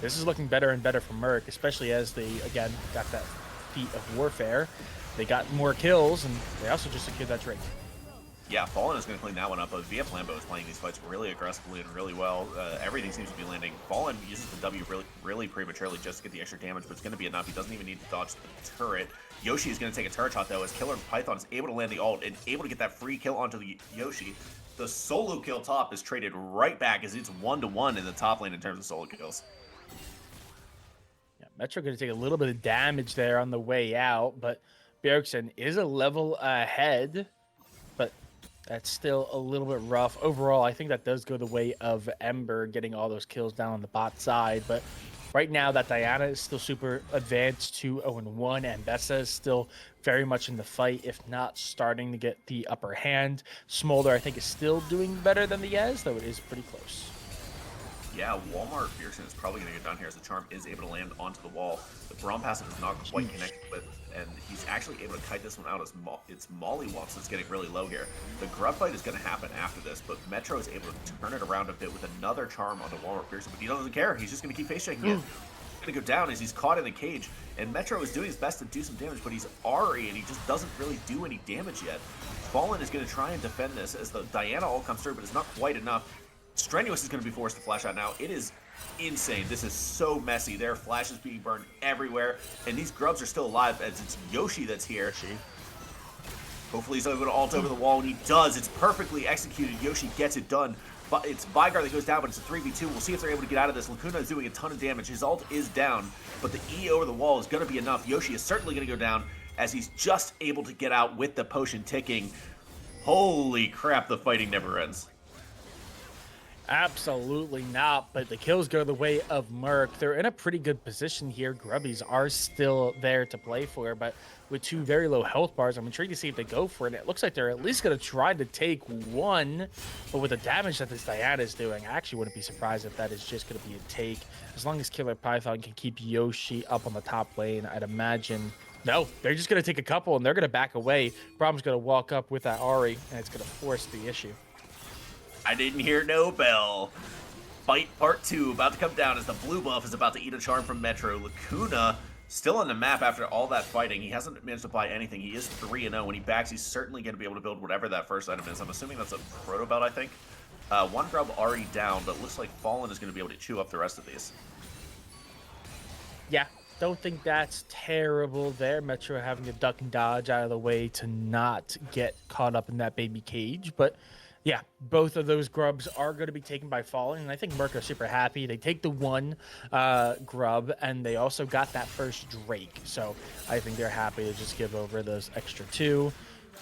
this is looking better and better for Murk, especially as they, again, got that Feat of Warfare. They got more kills, and they also just secured that Drake. Yeah, Fallen is going to clean that one up, but VF Lambo is playing these fights really aggressively and really well. Everything seems to be landing. Fallen uses the W really prematurely just to get the extra damage, but it's going to be enough. He doesn't even need to dodge the turret. Yoshi is going to take a turret shot, though, as Killer Python is able to land the ult and able to get that free kill onto the Yoshi. The solo kill top is traded right back as it's 1-to-1 in the top lane in terms of solo kills. Yeah, Metro going to take a little bit of damage there on the way out, but Bjergsen is a level ahead, but that's still a little bit rough. Overall, I think that does go the way of Ember getting all those kills down on the bot side. But right now, that Diana is still super advanced to 0-1, and Bessa is still very much in the fight, if not starting to get the upper hand. Smolder, I think, is still doing better than the Yez, though it is pretty close. Yeah, Walmart Pearson is probably going to get done here as the charm is able to land onto the wall. The Braum passive is not quite connected with, and he's actually able to kite this one out as it's Mollywops that's getting really low here. The grub fight is going to happen after this, but Metro is able to turn it around a bit with another charm onto Walmart Pearson, but he doesn't care. He's just going to keep face checking it. He's going to go down as he's caught in the cage, and Metro is doing his best to do some damage, but he's Ari, and he just doesn't really do any damage yet. Fallen is going to try and defend this as the Diana all comes through, but it's not quite enough. Strenuous is going to be forced to flash out now. It is insane. This is so messy. There are flashes being burned everywhere, and these grubs are still alive as it's Yoshi that's here. Hopefully he's able to ult over the wall, and he does. It's perfectly executed. Yoshi gets it done. But it's Vygar that goes down, but it's a 3v2. We'll see if they're able to get out of this. Lacuna is doing a ton of damage. His ult is down, but the E over the wall is going to be enough. Yoshi is certainly going to go down as he's just able to get out with the potion ticking. Holy crap, the fighting never ends. Absolutely not, but the kills go the way of Murk. They're in a pretty good position here. Grubbies are still there to play for, but with two very low health bars, I'm intrigued to see if they go for it. It looks like they're at least going to try to take one, but with the damage that this Diana is doing, I actually wouldn't be surprised if that is just going to be a take. As long as Killer Python can keep Yoshi up on the top lane, I'd imagine. No, they're just going to take a couple, and they're going to back away. Brahm's going to walk up with that Ari, and it's going to force the issue. I didn't hear no bell. Fight part 2 about to come down as the blue buff is about to eat a charm from Metro. Lacuna still on the map after all that fighting. He hasn't managed to buy anything. He is 3-0. When he backs, he's certainly going to be able to build whatever that first item is. I'm assuming that's a proto belt, I think. One grub already down, but it looks like Fallen is going to be able to chew up the rest of these. Yeah, don't think that's terrible there. Metro having to duck and dodge out of the way to not get caught up in that baby cage, but yeah, both of those grubs are going to be taken by Fallen, and I think Murk are super happy. They take the one grub, and they also got that first Drake, so I think they're happy to just give over those extra two.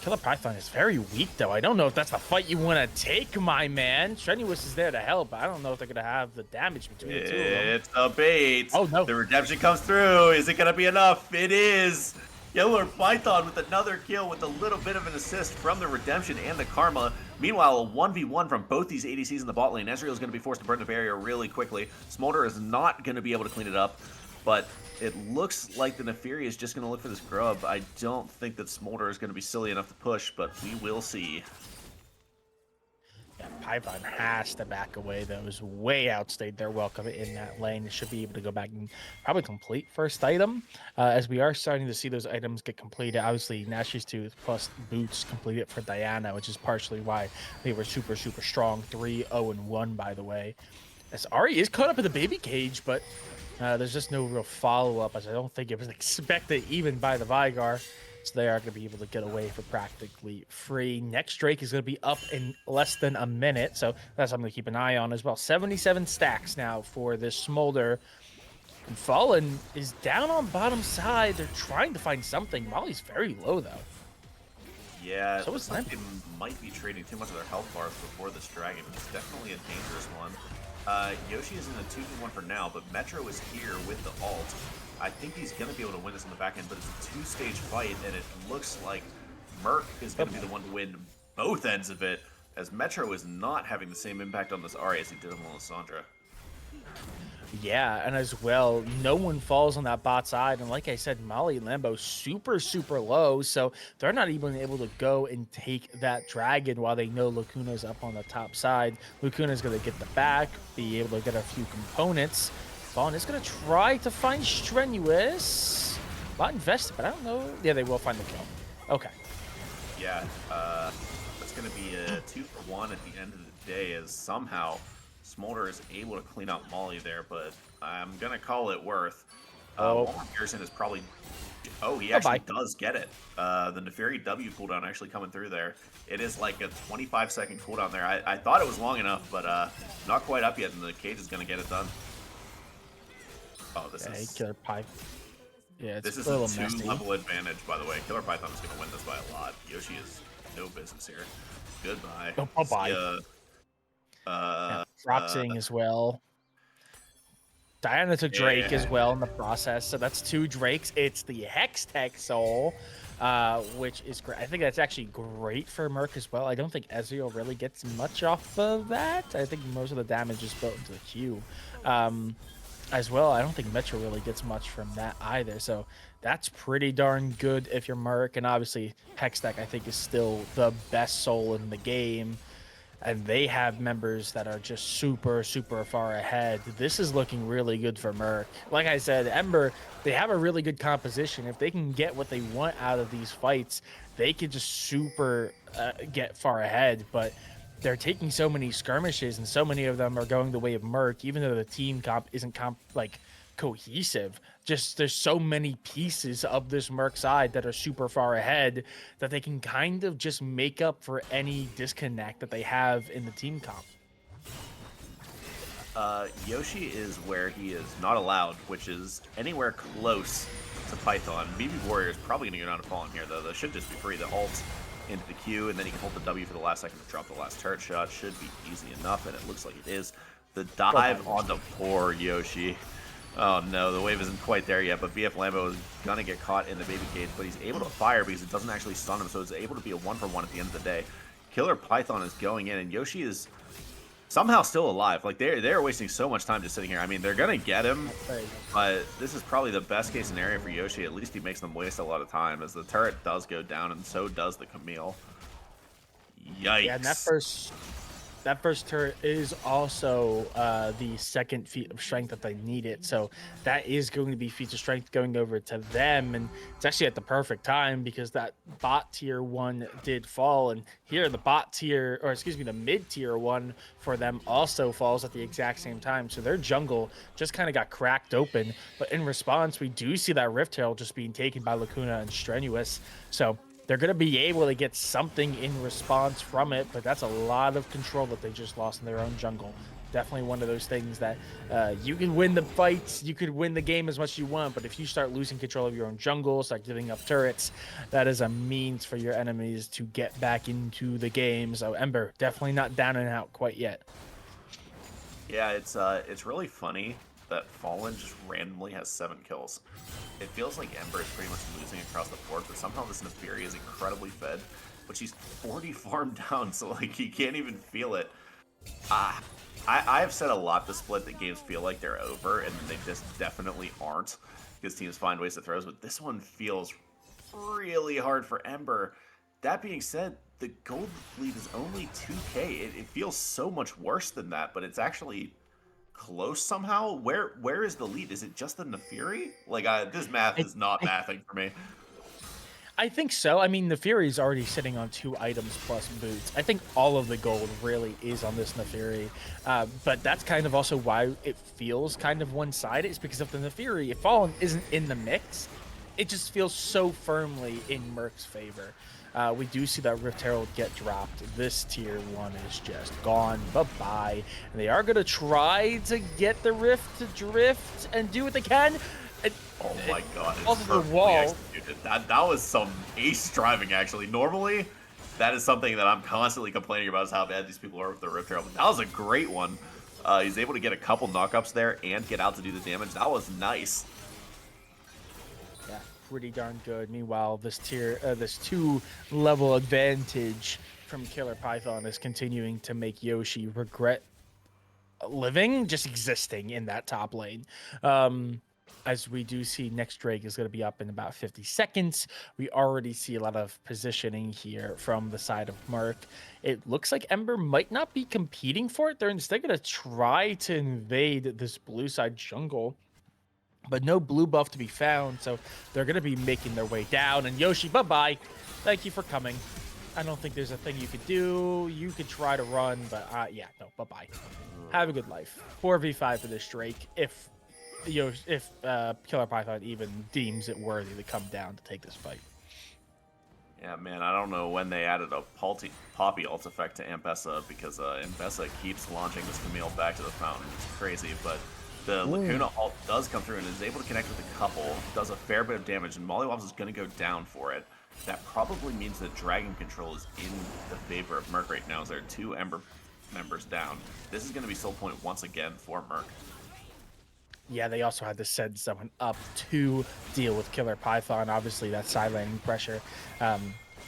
Killer Python is very weak, though. I don't know if that's the fight you want to take, my man. Strenuous is there to help, but I don't know if they're going to have the damage between the two of them. It's a bait. Oh, no. The redemption comes through. Is it going to be enough? It is. Killer Python with another kill with a little bit of an assist from the redemption and the karma. Meanwhile, a 1v1 from both these ADCs in the bot lane. Ezreal is going to be forced to burn the barrier really quickly. Smolder is not going to be able to clean it up, but it looks like the Neferi is just going to look for this grub. I don't think that Smolder is going to be silly enough to push, but we will see. Yeah, Python has to back away. Those way outstayed their welcome in that lane. It should be able to go back and probably complete first item, as we are starting to see those items get completed. Obviously, Nash's Tooth plus Boots completed for Diana, which is partially why they were super, super strong. 3-0-1, by the way. As Ari is caught up in the baby cage, but there's just no real follow-up, as I don't think it was expected even by the Vygar. So they are going to be able to get away for practically free. Next Drake is going to be up in less than a minute, so that's something to keep an eye on as well. 77 stacks now for this Smolder. And Fallen is down on bottom side. They're trying to find something. Molly's very low, though. Yeah, so it looks like they might be trading too much of their health bars before this dragon. It's definitely a dangerous one. Yoshi is in a 2v1 for now, but Metro is here with the ult. I think he's going to be able to win this in the back end, but it's a two-stage fight, and it looks like Murk is going to be the one to win both ends of it, as Metro is not having the same impact on this Ari as he did on Lissandra. Yeah, and as well, no one falls on that bot side. And like I said, Molly and Lambo super, super low. So they're not even able to go and take that dragon while they know Lacuna's up on the top side. Lacuna's going to get the back, be able to get a few components. Vaughn is going to try to find Strenuous. A lot invested, but I don't know. Yeah, they will find the kill. Okay. Yeah, it's going to be a 2-for-1 at the end of the day, as somehow Smolder is able to clean out Molly there, but I'm going to call it worth. Pearson is probably... Oh, he actually does get it. The Neferi W cooldown actually coming through there. It is like a 25-second cooldown there. I thought it was long enough, but not quite up yet, and the cage is going to get it done. Oh, this is... Killer Python Yeah, it's This is a a little messy. 2-level advantage, by the way. Killer Python is going to win this by a lot. Yoshi is no business here. Goodbye. Oh, See bye-bye. ya. Yeah, Uh, uh, Proxying as well. Diana took Drake as yeah. well in the process, so that's 2 Drakes. It's the Hex Tech Soul, which is great. I think that's actually great for Murk as well. I don't think Ezreal really gets much off of that. I think most of the damage is built into the Q. As well, I don't think Metro really gets much from that either. So that's pretty darn good if you're Murk. And obviously, Hextech, I think, is still the best soul in the game. And they have members that are just super, super far ahead. This is looking really good for Murk. Like I said, Ember, they have a really good composition. If they can get what they want out of these fights, they could just super get far ahead. But they're taking so many skirmishes, and so many of them are going the way of Murk, even though the team comp isn't like cohesive. Just there's so many pieces of this Murk side that are super far ahead that they can kind of just make up for any disconnect that they have in the team comp. Yoshi is where he is not allowed, which is anywhere close to Python. BB Warrior is probably going to go down to Fallen here, though. That should just be free. The ult into the Q, and then he can hold the W for the last second to drop the last turret shot. Should be easy enough, and it looks like it is. The dive onto poor Yoshi. Oh no, the wave isn't quite there yet, but BF Lambo is going to get caught in the baby cage, but he's able to fire because it doesn't actually stun him, so it's able to be a 1-for-1 at the end of the day. Killer Python is going in, and Yoshi is somehow still alive. Like, they're wasting so much time just sitting here. I mean, they're going to get him, but this is probably the best case scenario for Yoshi. At least he makes them waste a lot of time, as the turret does go down, and so does the Camille. Yikes. Yeah, and that first turret is also the second feat of strength that they needed. So that is going to be feats of strength going over to them. And it's actually at the perfect time because that bot tier 1 did fall. And here the bot tier, or excuse me, the mid tier 1 for them also falls at the exact same time. So their jungle just kind of got cracked open. But in response, we do see that Rift Herald just being taken by Lacuna and Strenuous. So they're going to be able to get something in response from it, but that's a lot of control that they just lost in their own jungle. Definitely one of those things that you can win the fights, you could win the game as much as you want, but if you start losing control of your own jungle, start giving up turrets, that is a means for your enemies to get back into the game. So Ember, definitely not down and out quite yet. Yeah, it's really funny that Fallen just randomly has 7 kills. It feels like Ember is pretty much losing across the board, but somehow this Nefiri is incredibly fed. But she's 40 farm down, so like he can't even feel it. I have said a lot this split that games feel like they're over, and they just definitely aren't, because teams find ways to throws, but this one feels really hard for Ember. That being said, the gold lead is only 2k. It feels so much worse than that, but it's actually close somehow. Where is the lead? Is it just the Nefiri? Like, this math is not mathing for me. I think so. I mean, Nefiri is already sitting on 2 items plus boots. I think all of the gold really is on this Nefiri. But that's kind of also why it feels kind of one-sided. It's because of the Nefiri. If Fallen isn't in the mix, it just feels so firmly in Murk's favor. We do see that Rift Herald get dropped. This tier 1 is just gone. Bye-bye. And they are going to try to get the Rift to drift and do what they can. Oh my god, it's off the wall. Executed. That was some ace driving, actually. Normally, that is something that I'm constantly complaining about, is how bad these people are with the Rift Herald. But that was a great one. He's able to get a couple knockups there and get out to do the damage. That was nice. Yeah, pretty darn good. Meanwhile, this 2-level advantage from Killer Python is continuing to make Yoshi regret living, just existing in that top lane. As we do see, next Drake is going to be up in about 50 seconds. We already see a lot of positioning here from the side of Murk. It looks like Ember might not be competing for it. They're instead going to try to invade this blue side jungle, but no blue buff to be found, so they're going to be making their way down. And Yoshi, bye-bye. Thank you for coming. I don't think there's a thing you could do. You could try to run, but yeah, no, bye-bye. Have a good life. 4v5 for this Drake, if Killer Python even deems it worthy to come down to take this fight. Yeah, man, I don't know when they added a Poppy ult effect to Ambessa, because Ambessa keeps launching this Camille back to the fountain. It's crazy, but The Ooh. Lacuna ult does come through and is able to connect with a couple, does a fair bit of damage, and Mollywops is going to go down for it. That probably means that Dragon Control is in the favor of Murk right now, as there are 2 Ember members down. This is going to be soul point once again for Murk. Yeah, they also had to send someone up to deal with Killer Python. Obviously, that side laning pressure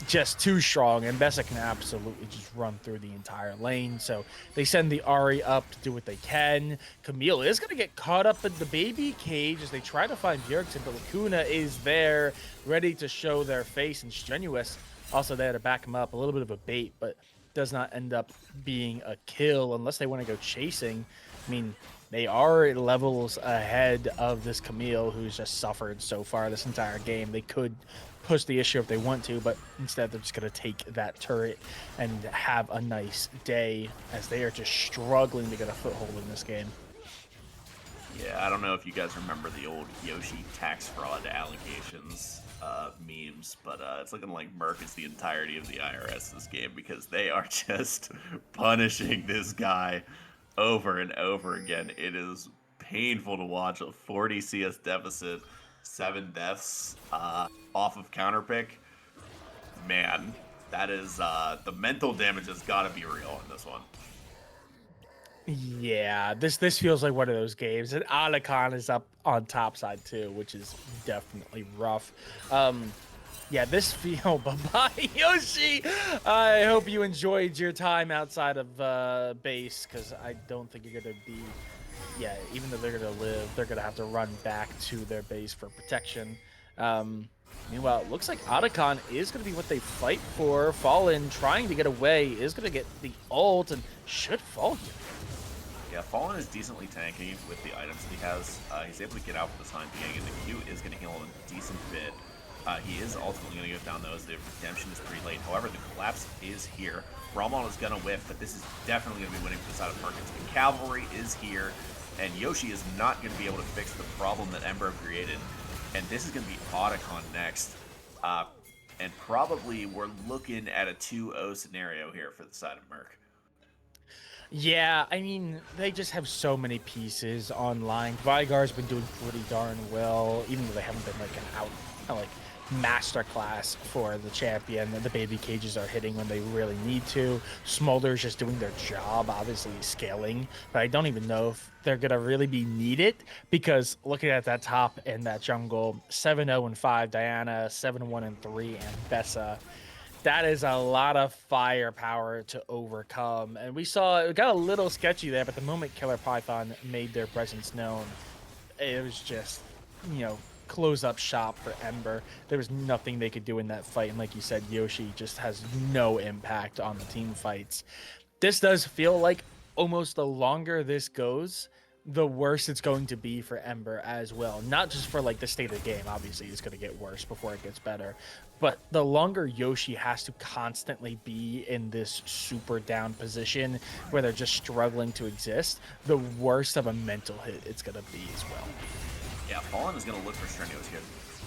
just too strong, and Bessa can absolutely just run through the entire lane. So they send the Ahri up to do what they can. Camille is going to get caught up in the baby cage as they try to find Bjergsen, but Lacuna is there, ready to show their face and strenuous. Also there to back him up. A little bit of a bait, but does not end up being a kill unless they want to go chasing. I mean, they are levels ahead of this Camille, who's just suffered so far this entire game. They could push the issue if they want to, but instead they're just going to take that turret and have a nice day, as they are just struggling to get a foothold in this game. Yeah, I don't know if you guys remember the old Yoshi tax fraud allegations memes, but it's looking like Murk is the entirety of the IRS this game, because they are just punishing this guy over and over again. It is painful to watch. A 40 CS deficit, 7 deaths off of counterpick. Man, that is the mental damage has got to be real in this one. Yeah, this feels like one of those games, and Anakan is up on top side too, which is definitely rough. Yeah, this feel bye-bye, Yoshi. I hope you enjoyed your time outside of base, because I don't think you're gonna be. Yeah, even though they're gonna live, they're gonna have to run back to their base for protection. Meanwhile, it looks like Otacon is gonna be what they fight for. Fallen trying to get away is gonna get the ult and should fall here. Yeah, Fallen is decently tanky with the items that he has. He's able to get out for the time being, and the Q is going to heal him a decent bit. He is ultimately going to go down though, as the redemption is pretty late. However, the collapse is here. Ramon is going to whiff, but this is definitely going to be winning for the side of Perkins. The cavalry is here, and Yoshi is not going to be able to fix the problem that Ember created. And this is going to be Otacon next. And probably we're looking at a 2-0 scenario here for the side of Murk. Yeah, I mean, they just have so many pieces online. Vigar's been doing pretty darn well, even though they haven't been like an masterclass for the champion. The baby cages are hitting when they really need to. Smolder's just doing their job, obviously scaling, but I don't even know if they're gonna really be needed, because looking at that top and that jungle, 7-0-5 Diana, 7-1-3 and Bessa. That is a lot of firepower to overcome. And we saw it got a little sketchy there, but the moment Killer Python made their presence known, it was just, close up shop for Ember. There was nothing they could do in that fight. And like you said, Yoshi just has no impact on the team fights. This does feel like almost the longer this goes, the worse it's going to be for Ember as well. Not just for like the state of the game, obviously it's going to get worse before it gets better, but the longer Yoshi has to constantly be in this super down position where they're just struggling to exist, the worse of a mental hit it's going to be as well. Yeah, Fallen is going to look for Strenuous here.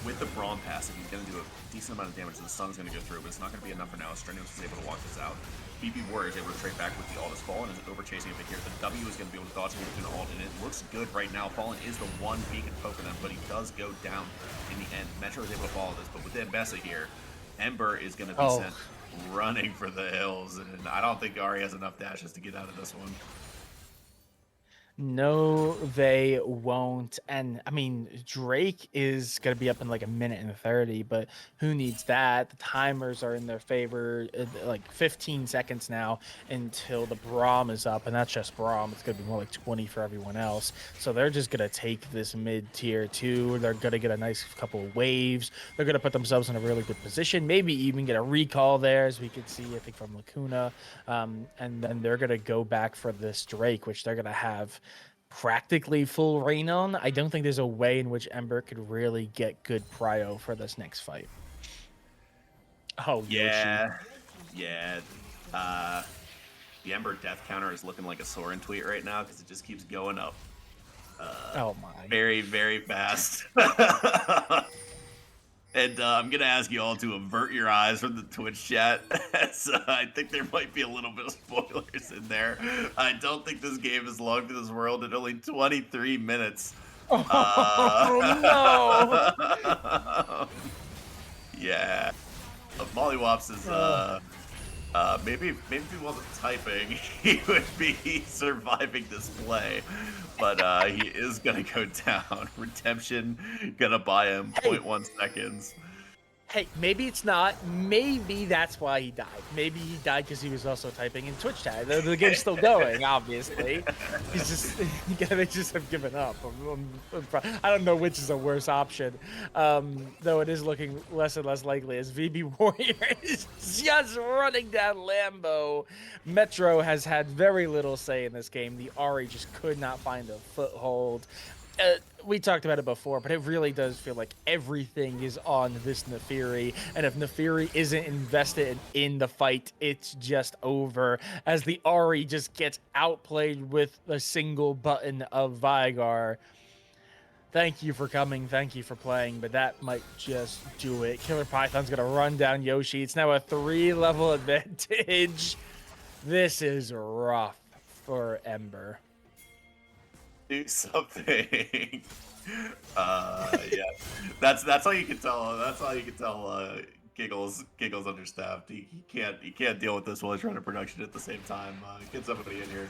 With the Braum passive, he's going to do a decent amount of damage, and the Sun's going to go through, but it's not going to be enough for now. Strenuous is able to walk this out. BP Warrior is able to trade back with the ult as Fallen is over chasing a bit here. The W is going to be able to dodge with an ult, and it looks good right now. Fallen is the one beacon poke for them, but he does go down in the end. Metro is able to follow this, but with Bessa here, Ember is going to be sent running for the hills, and I don't think Ahri has enough dashes to get out of this one. No, they won't. And I mean, Drake is going to be up in like a minute and 30, but who needs that? The timers are in their favor, like 15 seconds now until the Braum is up, and that's just Braum. It's going to be more like 20 for everyone else. So they're just going to take this mid tier 2. They're going to get a nice couple of waves. They're going to put themselves in a really good position, maybe even get a recall there, as we could see, I think, from Lacuna. And then they're going to go back for this Drake, which they're going to have practically full reign on. I don't think there's a way in which Ember could really get good prio for this next fight. Oh, yeah, Yoshi. yeah. The Ember death counter is looking like a Soren tweet right now, because it just keeps going up. Oh my! Very, very fast. And I'm going to ask you all to avert your eyes from the Twitch chat. So I think there might be a little bit of spoilers in there. I don't think this game is long to this world at only 23 minutes. Oh Uh, yeah. Mollywops is no! maybe if he wasn't typing, he would be surviving this play. But he is gonna go down. Redemption gonna buy him Hey, 0.1 seconds. Hey, maybe it's not. Maybe that's why he died. Maybe he died because he was also typing in Twitch chat. The game's still going, obviously. He's just, they just have given up. I don't know which is a worse option. Though it is looking less and less likely as VB Warrior is just running down Lambo. Metro has had very little say in this game. The Ari just could not find a foothold. We talked about it before, but it really does feel like everything is on this Nefiri, and if Nefiri isn't invested in the fight, it's just over, as the Ari just gets outplayed with a single button of Vigar. Thank you for coming, thank you for playing, but that might just do it. Killer Python's gonna run down Yoshi. It's now a 3-level advantage. This is rough for Ember. Do something. Yeah, that's all you can tell. That's all you can tell. Giggles understaffed. He can't deal with this while he's running production at the same time. Get somebody in here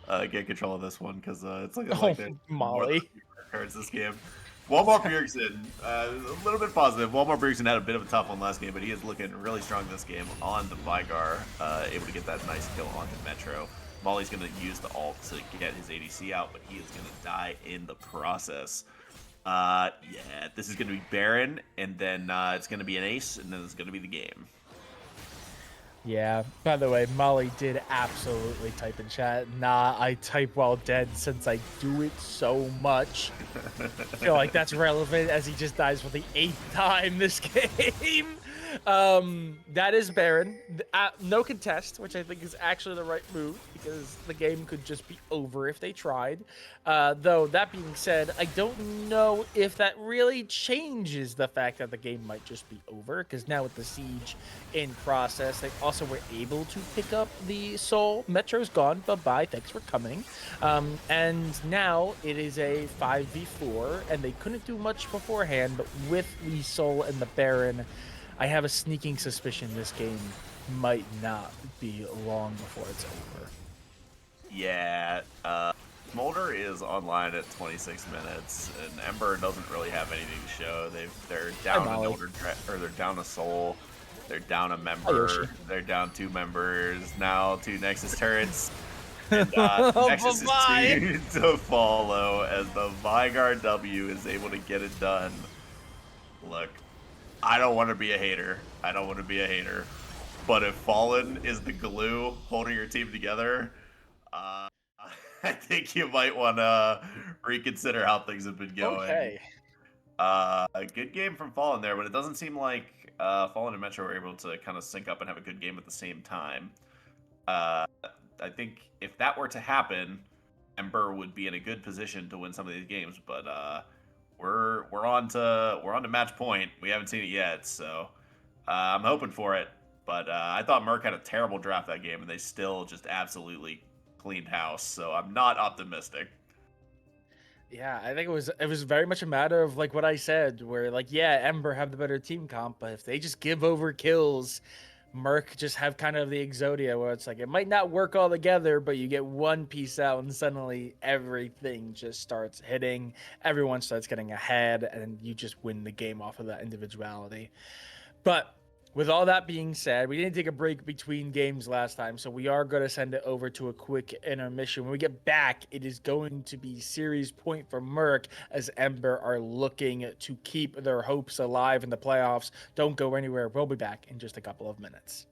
to get control of this one, because it's looking like there's more than a Molly. few cards this game. Walmart Bjergsen, a little bit positive. Walmart Bjergsen had a bit of a tough one last game, but he is looking really strong this game on the Vigar, able to get that nice kill onto Metro. Molly's going to use the ult to get his ADC out, but he is going to die in the process. Yeah, this is going to be Baron, and then it's going to be an ace, and then it's going to be the game. Yeah, by the way, Molly did absolutely type in chat. Nah, I type while dead since I do it so much. I feel like that's relevant as he just dies for the 8th time this game. That is Baron. No contest, which I think is actually the right move, because the game could just be over if they tried. Though, that being said, I don't know if that really changes the fact that the game might just be over, because now with the siege in process, they also were able to pick up the soul. Metro's gone. Bye-bye. Thanks for coming. And now it is a 5v4, and they couldn't do much beforehand, but with the soul and the Baron, I have a sneaking suspicion this game might not be long before it's over. Yeah, Smolder is online at 26 minutes, and Ember doesn't really have anything to show. They're down an older, or they're down a soul, they're down a member, they're down 2 members, now 2 Nexus turrets, and Nexus is 2 to follow as the Vigar W is able to get it done. Look, I don't want to be a hater. I don't want to be a hater. But if Fallen is the glue holding your team together, I think you might want to reconsider how things have been going. Okay. A good game from Fallen there, but it doesn't seem like Fallen and Metro were able to kind of sync up and have a good game at the same time. I think if that were to happen, Ember would be in a good position to win some of these games, but we're on to match point. We haven't seen it yet, so I'm hoping for it. But I thought Murk had a terrible draft that game, and they still just absolutely cleaned house. So I'm not optimistic. Yeah, I think it was very much a matter of like what I said, where like, yeah, Ember have the better team comp, but if they just give over kills, Murk just have kind of the Exodia where it's like it might not work all together, but you get one piece out and suddenly everything just starts hitting, everyone starts getting ahead, and you just win the game off of that individuality. But with all that being said, we didn't take a break between games last time, so we are going to send it over to a quick intermission. When we get back, it is going to be series point for Murk as Ember are looking to keep their hopes alive in the playoffs. Don't go anywhere. We'll be back in just a couple of minutes.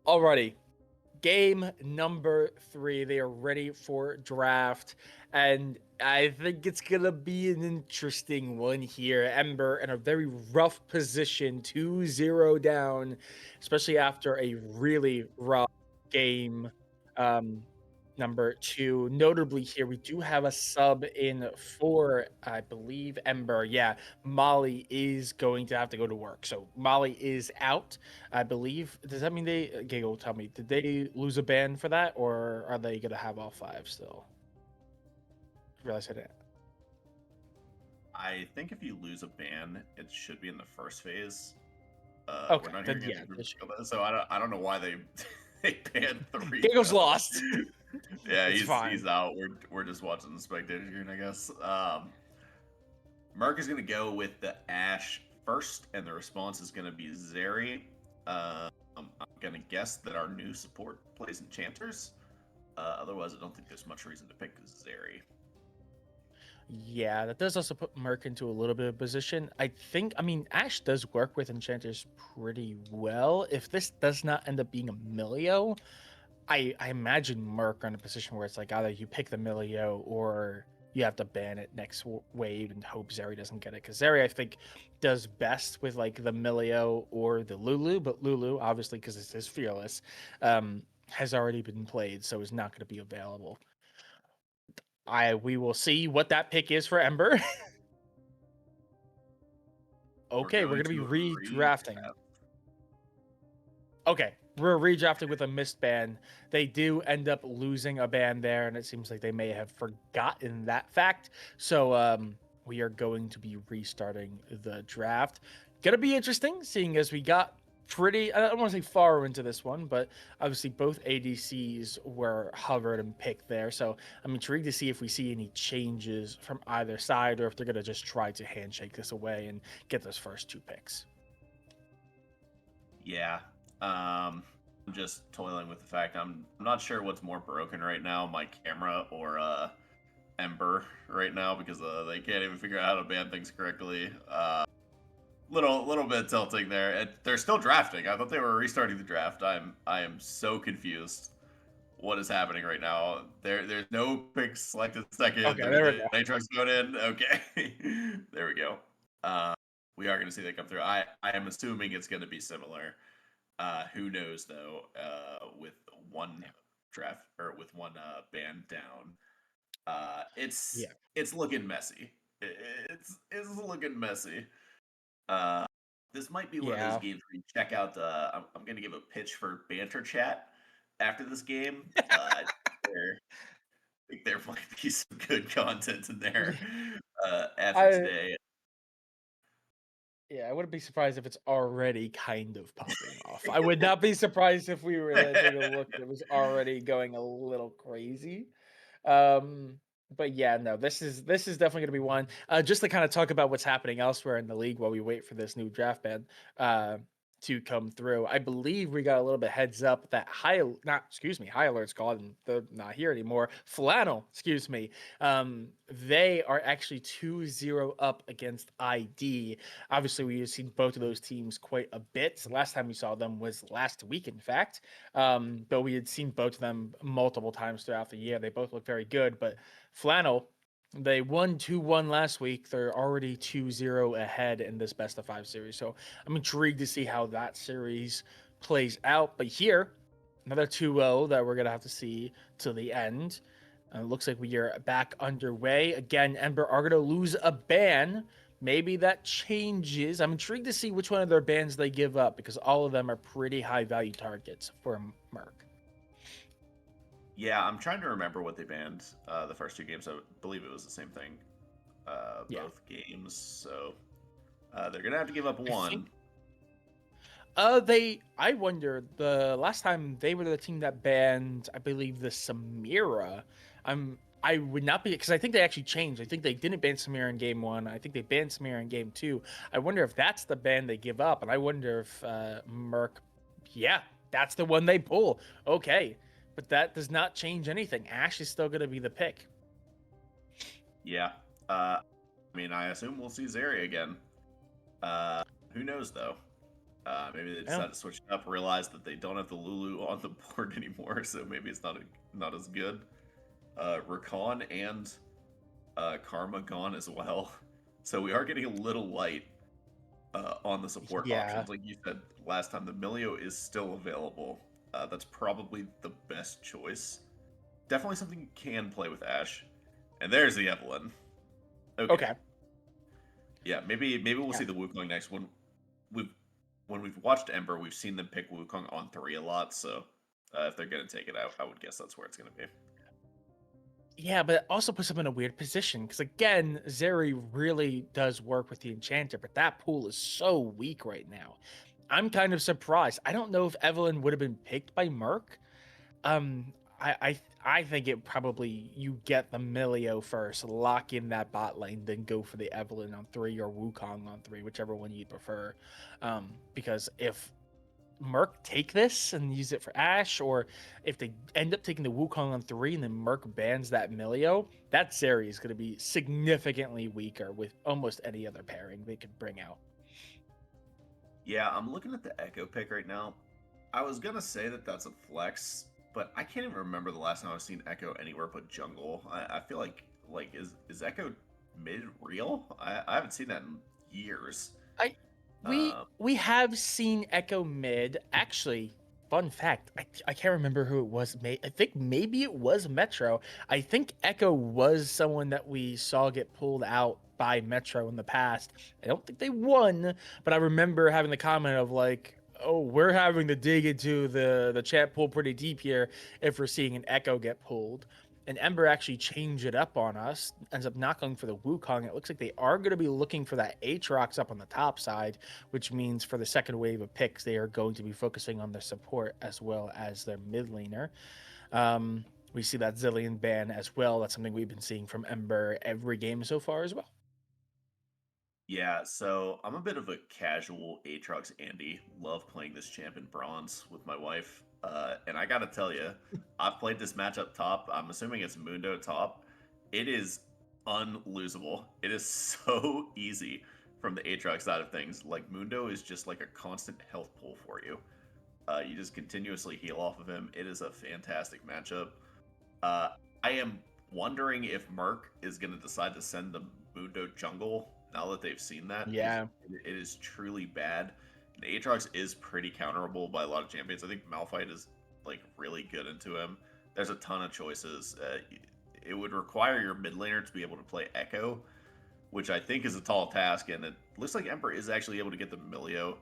Alrighty. Game number 3. They are ready for draft. And I think it's going to be an interesting one here. Ember in a very rough position, 2-0 down, especially after a really rough game. Um, Number 2. Notably here, we do have a sub in for, I believe, Ember. Yeah, Molly is going to have to go to work. So Molly is out, I believe. Does that mean they, Giggle, tell me, did they lose a ban for that, or are they going to have all 5 still? I realize I didn't. I think if you lose a ban, it should be in the first phase. We're Okay, not then hearing yeah. anything from Gilda, so I don't know why they they banned 3 Giggle's though. lost. Yeah, It's fine. he's out. We're just watching the spectators here, I guess. Murk is gonna go with the Ash first, and the response is gonna be Zeri. I'm gonna guess that our new support plays Enchanters. Otherwise, I don't think there's much reason to pick Zeri. Yeah, that does also put Merc into a little bit of position. I mean, Ash does work with enchanters pretty well. If this does not end up being a Milio, I imagine Merc are in a position where it's like either you pick the Milio or you have to ban it next wave and hope Zeri doesn't get it. Because Zeri, I think, does best with like the Milio or the Lulu, but Lulu, obviously, because it's his fearless, has already been played, so is not going to be available. We will see what that pick is for Ember. We're Okay, we're going gonna be to redrafting. redraft. Okay, we're redrafting with a missed ban. They do end up losing a ban there, and it seems like they may have forgotten that fact. So we are going to be restarting the draft. Gonna be interesting, seeing as we got pretty, I don't want to say far into this one, but obviously both ADCs were hovered and picked there. So I'm intrigued to see if we see any changes from either side, or if they're gonna just try to handshake this away and get those first 2 picks. Yeah. I'm just toiling with the fact I'm not sure what's more broken right now, my camera or Ember right now, because they can't even figure out how to ban things correctly. Little bit tilting there. They're still drafting. I thought they were restarting the draft. I am so confused. What is happening right now? There's no picks selected second. Okay, There's there we the go. Nitrox going in. Okay, there we go. We are going to see that come through. I am assuming it's going to be similar. Who knows though? With one draft or with one band down, Yeah. it's looking messy. It's looking messy. Uh, this might be one of those Yeah. games where you check out. I'm going to give a pitch for banter chat after this game. There, I think there might be some good content in there after I today. Yeah, I wouldn't be surprised if it's already kind of popping off. I would not be surprised if we really take a look and it was already going a little crazy. Um, but yeah, no, this is definitely gonna be one. Just to kind of talk about what's happening elsewhere in the league while we wait for this new draft ban to come through. I believe we got a little bit heads up that high alert's gone and they're not here anymore. Flannel, excuse me. They are actually 2-0 up against ID. Obviously, we've seen both of those teams quite a bit. The last time we saw them was last week, in fact. But we had seen both of them multiple times throughout the year. They both look very good. But Flannel, they won 2-1 last week. They're already 2-0 ahead in this best of 5 series. So I'm intrigued to see how that series plays out. But here, another 2-0 that we're going to have to see till the end. Looks like we are back underway. Again, Ember are going to lose a ban. Maybe that changes. I'm intrigued to see which one of their bans they give up, because all of them are pretty high value targets for Murk. Yeah, I'm trying to remember what they banned the first 2 games. I believe it was the same thing Yeah. both games. So they're gonna have to give up I think one. I wonder, the last time they were the team that banned, I believe, the Samira. I would not be, because I think they actually changed. I think they didn't ban Samira in game 1. I think they banned Samira in game 2. I wonder if that's the ban they give up, and I wonder if Merc, yeah, that's the one they pull. Okay, but that does not change anything. Ash is still going to be the pick. Yeah. I mean, I assume we'll see Zeri again. Who knows though? Maybe they I don't. decided to switch it up, realized that they don't have the Lulu on the board anymore, so maybe it's not as good. Rakan and Karma gone as well, so we are getting a little light on the support Yeah. options. Like you said last time, the Milio is still available. That's probably the best choice. Definitely something you can play with Ashe. And there's the Evelyn. Okay. Okay. Yeah, maybe we'll Yeah. see the Wukong next. We've when we've watched Ember, we've seen them pick Wukong on 3 a lot, so if they're gonna take it out, I would guess that's where it's gonna be. Yeah, but it also puts them in a weird position because again, Zeri really does work with the Enchanter, but that pool is so weak right now. I'm kind of surprised. I don't know if Evelyn would have been picked by Murk. Um, I think it probably you get the Milio first, lock in that bot lane, then go for the Evelyn on 3 or Wukong on 3, whichever one you prefer. Because if Murk take this and use it for Ashe, or if they end up taking the Wukong on 3 and then Murk bans that Milio, that series is going to be significantly weaker with almost any other pairing they could bring out. Yeah, I'm looking at the Echo pick right now. I was gonna say that that's a flex, but I can't even remember the last time I've seen Echo anywhere but jungle. I feel like is Echo mid real? I haven't seen that in years. I we Uh, we have seen Echo mid. Actually, fun fact, I can't remember who it was. I think maybe it was Metro. I think Echo was someone that we saw get pulled out by Metro in the past. I don't think they won, but I remember having the comment of like, "Oh, we're having to dig into the chat pool pretty deep here if we're seeing an Echo get pulled." And Ember actually changed it up on us, ends up not going for the Wukong. It looks like they are going to be looking for that Aatrox up on the top side, which means for the second wave of picks, they are going to be focusing on their support as well as their mid laner. We see that Zillion ban as well. That's something we've been seeing from Ember every game so far as well. yeah, so I'm a bit of a casual Aatrox Andy. Love playing this champ in bronze with my wife. And I gotta tell you, I've played this matchup top. I'm assuming it's Mundo top. It is unlosable. It is so easy from the Aatrox side of things. Like Mundo is just like a constant health pull for you. You just continuously heal off of him. It is a fantastic matchup. Uh, I am wondering if Murk is going to decide to send the Mundo jungle now that they've seen that, because Yeah. it is truly bad. And Aatrox is pretty counterable by a lot of champions. I think Malphite is like really good into him. There's a ton of choices. It would require your mid laner to be able to play Echo, which I think is a tall task. And it looks like Emperor is actually able to get the Milio.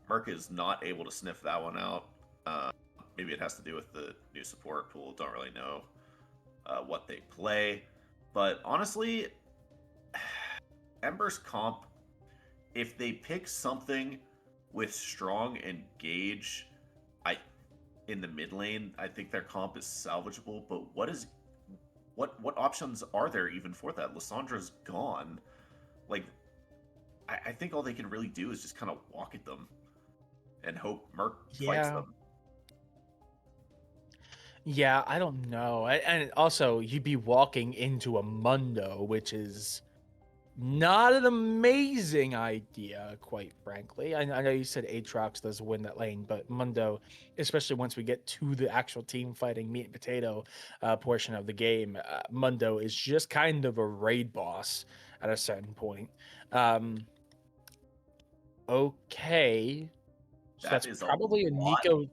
Murk is not able to sniff that one out. Uh, Maybe it has to do with the new support pool. Don't really know what they play. But honestly, Ember's comp, if they pick something with strong engage, I in the mid lane, I think their comp is salvageable. But what options are there even for that? Lissandra's gone. Like I think all they can really do is just kind of walk at them and hope Merc fights Yeah. them. Yeah, I don't know. And also, you'd be walking into a Mundo, which is not an amazing idea, quite frankly. I know you said Aatrox does win that lane, but Mundo, especially once we get to the actual team fighting meat and potato portion of the game, Mundo is just kind of a raid boss at a certain point. Um, okay, so That that's is a probably a lot. Nico.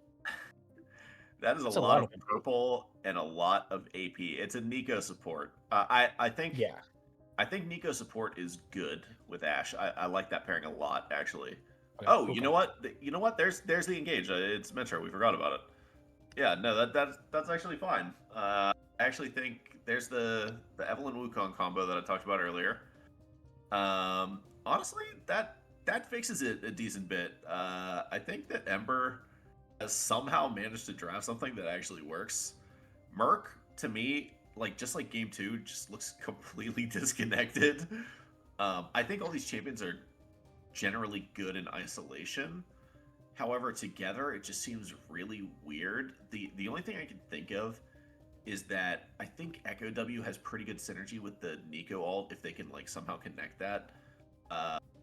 That is a That's a lot lot of of it. purple and a lot of AP. It's a Nico support. I think Nico support is good with Ashe. I like that pairing a lot, actually. Okay, Oh, cool you know combo. what? You know what? There's the engage. It's Metro. We forgot about it. Yeah, no, that's actually fine. I actually think there's the Evelyn Wukong combo that I talked about earlier. Honestly, that fixes it a decent bit. I think that Ember has somehow managed to draft something that actually works. Murk, to me, like just like game two, just looks completely disconnected. I think all these champions are generally good in isolation. However, together it just seems really weird. The only thing I can think of is that I think Echo W has pretty good synergy with the Nico ult if they can like somehow connect that.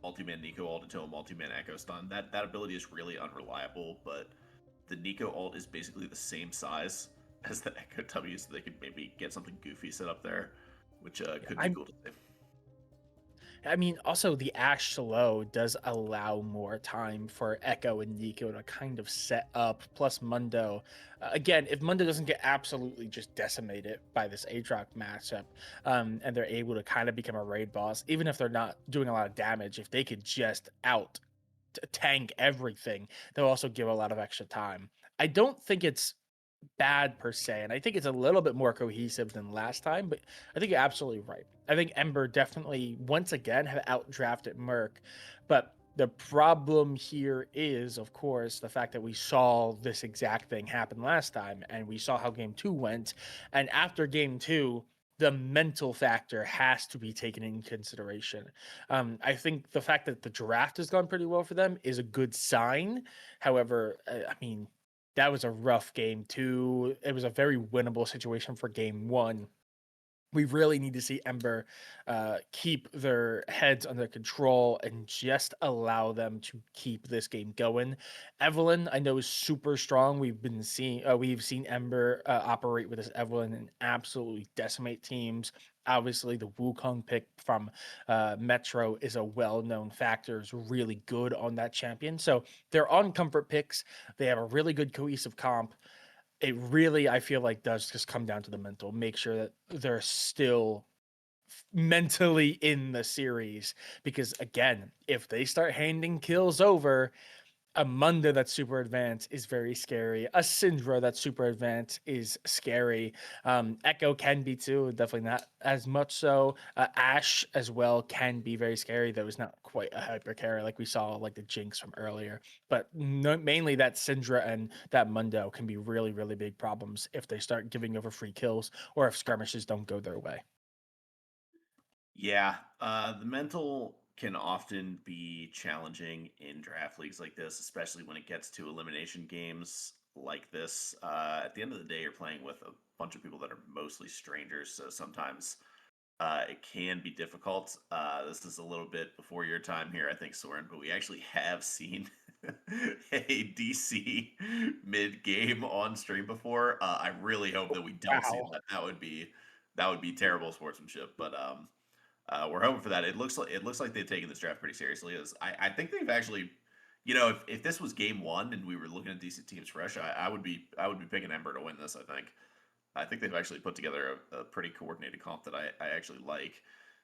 multi-man Nico ult into a multi-man Echo stun. That ability is really unreliable, but the Nico ult is basically the same size as the Echo W, so they could maybe get something goofy set up there, which could be I'm cool to see. I mean, also the Ash slow does allow more time for Echo and Nico to kind of set up. Plus Mundo, again, if Mundo doesn't get absolutely just decimated by this Aatrox matchup, and they're able to kind of become a raid boss, even if they're not doing a lot of damage, if they could just out tank everything, they'll also give a lot of extra time. I don't think it's bad per se, and I think it's a little bit more cohesive than last time, but I think you're absolutely right. I think Ember definitely once again have outdrafted Murk, but the problem here is, of course, the fact that we saw this exact thing happen last time, and we saw how game 2 went, and after game 2 the mental factor has to be taken into consideration. I think the fact that the draft has gone pretty well for them is a good sign. However, I mean, that was a rough game too. It was a very winnable situation for game 1. We really need to see Ember keep their heads under control and just allow them to keep this game going. Evelyn, I know, is super strong. We've seen Ember operate with this Evelyn and absolutely decimate teams. Obviously, the Wukong pick from Metro is a well-known factor. Is really good on that champion. So they're on comfort picks. They have a really good cohesive comp. It really, I feel like, does just come down to the mental. Make sure that they're still mentally in the series, because again, if they start handing kills over, a Munda that's super advanced is very scary. A Syndra that's super advanced is scary. Echo can be too, definitely not as much so. Ash as well can be very scary, though it's not quite a hyper carry like we saw like the Jinx from earlier. But mainly that Syndra and that Mundo can be really, really big problems if they start giving over free kills or if skirmishes don't go their way. Yeah, the mental can often be challenging in draft leagues like this, especially when it gets to elimination games like this. At the end of the day, you're playing with a bunch of people that are mostly strangers, so sometimes it can be difficult. This is a little bit before your time here, I think, Soren, but we actually have seen a DC mid game on stream before. I really hope that we don't see Wow. that. That would be terrible sportsmanship, but we're hoping for that. It looks like they've taken this draft pretty seriously. I think they've actually, if this was game 1 and we were looking at decent teams fresh, I would be picking Ember to win this. I think they've actually put together a pretty coordinated comp that I actually like.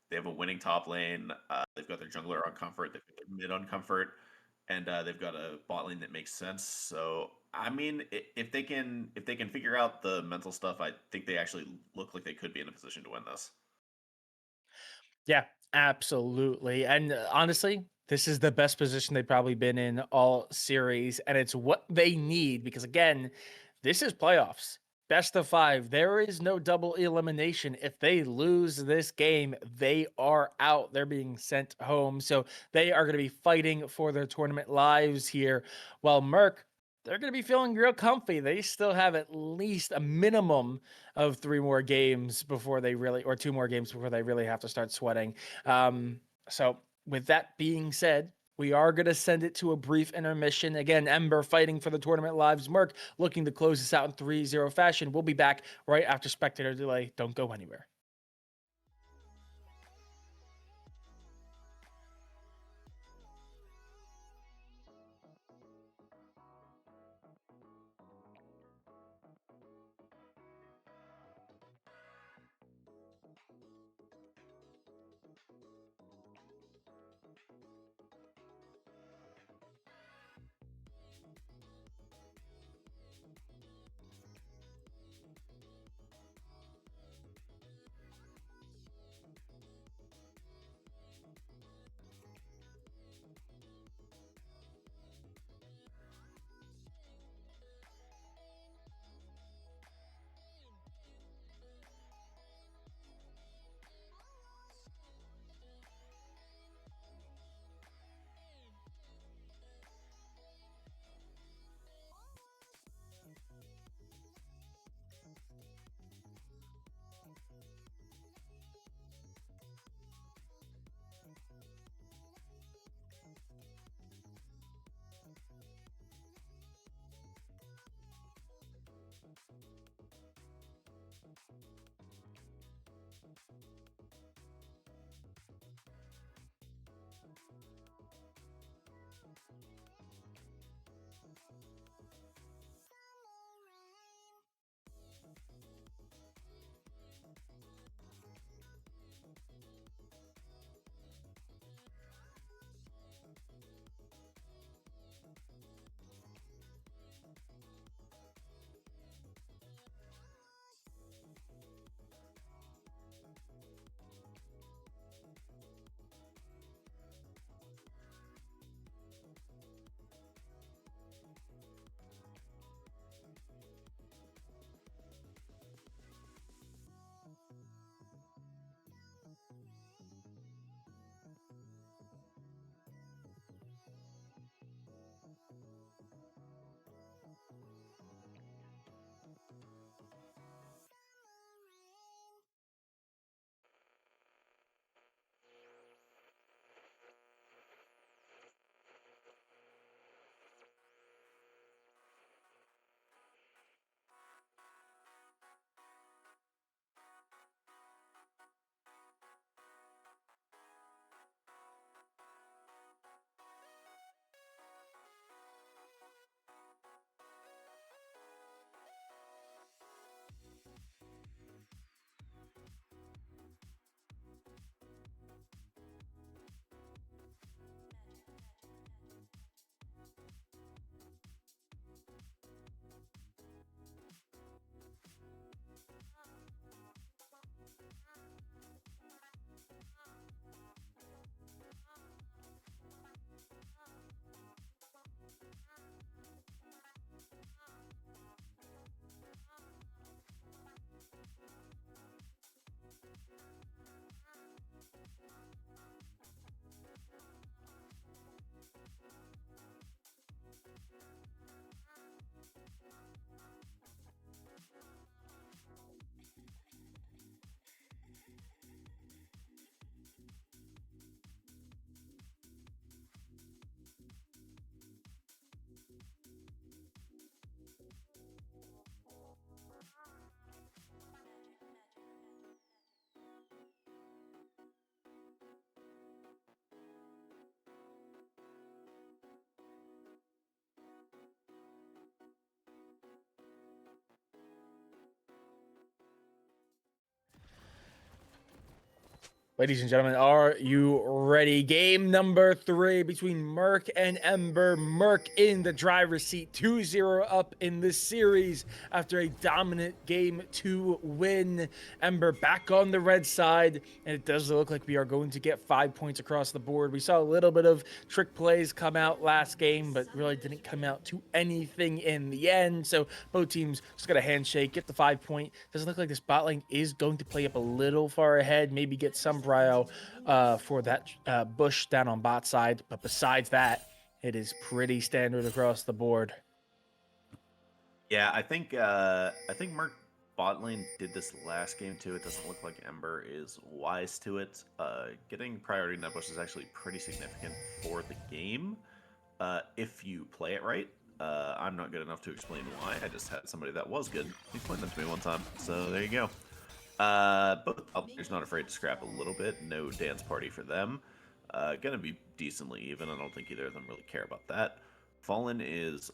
They have a winning top lane. They've got their jungler on comfort. They've got their mid on comfort, and they've got a bot lane that makes sense. So I mean, if they can figure out the mental stuff, I think they actually look like they could be in a position to win this. Yeah, absolutely. And honestly, this is the best position they've probably been in all series. And it's what they need because, again, this is playoffs. Best of 5. There is no double elimination. If they lose this game, they are out. They're being sent home. So they are going to be fighting for their tournament lives here. While Merck, they're going to be feeling real comfy. They still have at least a minimum of 3 more games before they really, or 2 more games before they really have to start sweating. So with that being said, we are going to send it to a brief intermission. Again, Ember fighting for the tournament lives. Murk looking to close this out in 3-0 fashion. We'll be back right after spectator delay. Don't go anywhere. Ladies and gentlemen, are you ready? Game number 3 between Murk and Ember. Murk in the driver's seat, 2-0 up in this series after a dominant game 2 win. Ember back on the red side, and it does look like we are going to get 5 points across the board. We saw a little bit of trick plays come out last game, but really didn't come out to anything in the end. So both teams just got a handshake, get the 5 point. Doesn't look like this bot lane is going to play up a little far ahead, maybe get some for that bush down on bot side. But besides that, it is pretty standard across the board. Yeah, I think Murk bot lane did this last game too. It doesn't look like Ember is wise to it. Getting priority in that bush is actually pretty significant for the game if you play it right. I'm not good enough to explain why. I just had somebody that was good explain that to me one time. So there you go. Both players not afraid to scrap a little bit. No dance party for them. Gonna be decently even. I don't think either of them really care about that. Fallen is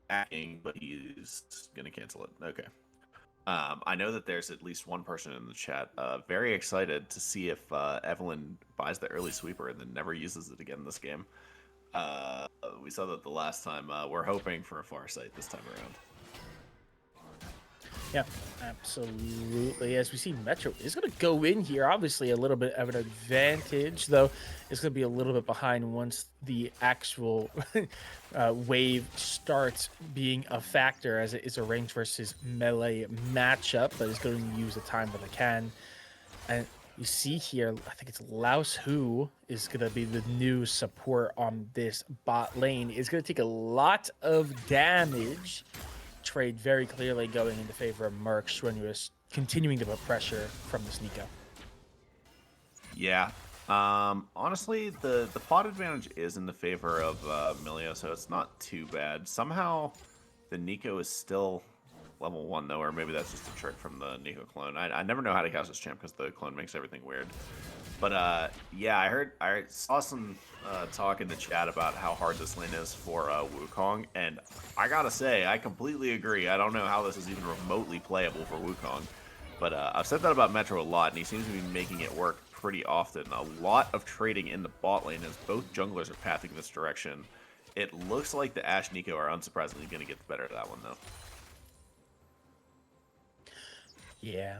acting, but he's gonna cancel it. Okay. I know that there's at least one person in the chat very excited to see if Evelyn buys the early sweeper and then never uses it again this game. We saw that the last time. We're hoping for a Farsight this time around. Yeah, absolutely. As we see, Metro is going to go in here. Obviously, a little bit of an advantage, though it's going to be a little bit behind once the actual wave starts being a factor, as it is a range versus melee matchup, but is going to use the time that they can. And you see here, I think it's Laos who is going to be the new support on this bot lane. It's going to take a lot of damage. Trade very clearly going into favor of Murk. Strenuous continuing to put pressure from this Nico. Yeah. Honestly, the pot advantage is in the favor of Milio, so it's not too bad. Somehow, the Nico is still level 1 though, or maybe that's just a trick from the Nico clone. I never know how to cast this champ because the clone makes everything weird. But yeah, I saw some talk in the chat about how hard this lane is for Wukong, and I gotta say, I completely agree. I don't know how this is even remotely playable for Wukong, but I've said that about Metro a lot, and he seems to be making it work pretty often. A lot of trading in the bot lane as both junglers are pathing this direction. It looks like the Ashe Nico are unsurprisingly going to get the better of that one, though. Yeah.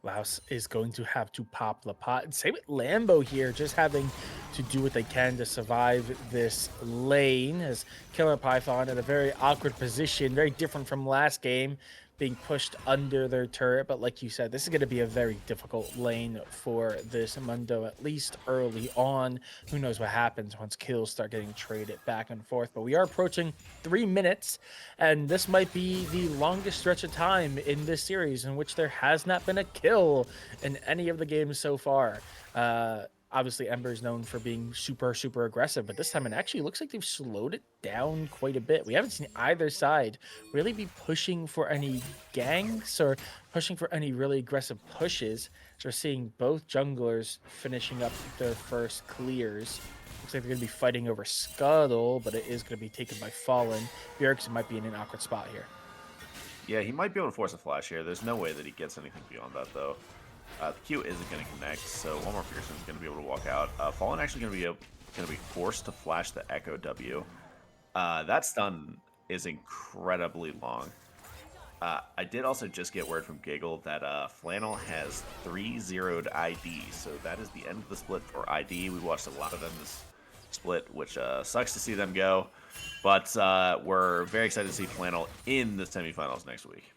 Laos is going to have to pop the pot. And same with Lambo here, just having to do what they can to survive this lane, as Killer Python in a very awkward position, very different from last game, being pushed under their turret. But like you said, this is going to be a very difficult lane for this Mundo, at least early on. Who knows what happens once kills start getting traded back and forth. But we are approaching 3 minutes, and this might be the longest stretch of time in this series in which there has not been a kill in any of the games so far. Obviously, Ember is known for being super, super aggressive, but this time it actually looks like they've slowed it down quite a bit. We haven't seen either side really be pushing for any ganks or pushing for any really aggressive pushes. So we're seeing both junglers finishing up their first clears. Looks like they're going to be fighting over Scuttle, but it is going to be taken by Fallen. Bjergsen might be in an awkward spot here. Yeah, he might be able to force a flash here. There's no way that he gets anything beyond that, though. The Q isn't going to connect, so one more Pearson is going to be able to walk out. Fallen actually going to be forced to flash the Echo W. That stun is incredibly long. I did also just get word from Giggle that Flannel has 3-0'd ID, so that is the end of the split for ID. We watched a lot of them this split, which sucks to see them go, but we're very excited to see Flannel in the semifinals next week.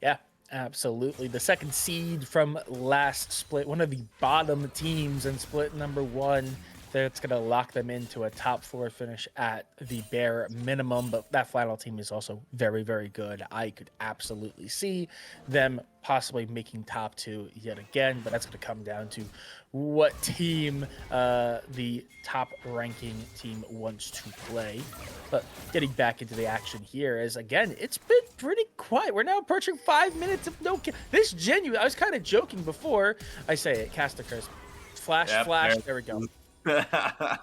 Yeah, absolutely. The second seed from last split, one of the bottom teams in split number 1. That's going to lock them into a top 4 finish at the bare minimum. But that final team is also very, very good. I could absolutely see them possibly making top 2 yet again. But that's going to come down to what team the top ranking team wants to play. But getting back into the action here is, again, it's been pretty quiet. We're now approaching 5 minutes of no kill. This genuine, I was kind of joking before I say it. Casticers. Flash, yep, flash. There we go.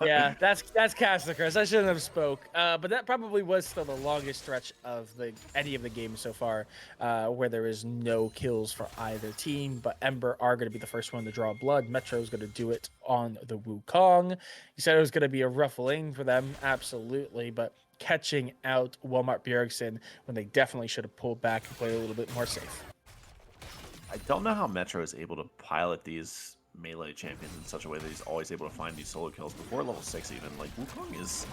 Yeah, that's Casticers. I shouldn't have spoke, but that probably was still the longest stretch of any of the games so far, where there is no kills for either team. But Ember are going to be the first one to draw blood. Metro is going to do it on the Wukong. You said it was going to be a rough lane for them, absolutely, but catching out Walmart Bjergsen when they definitely should have pulled back and played a little bit more safe. I don't know how Metro is able to pilot these melee champions in such a way that he's always able to find these solo kills before level 6 even. Like, Wukong is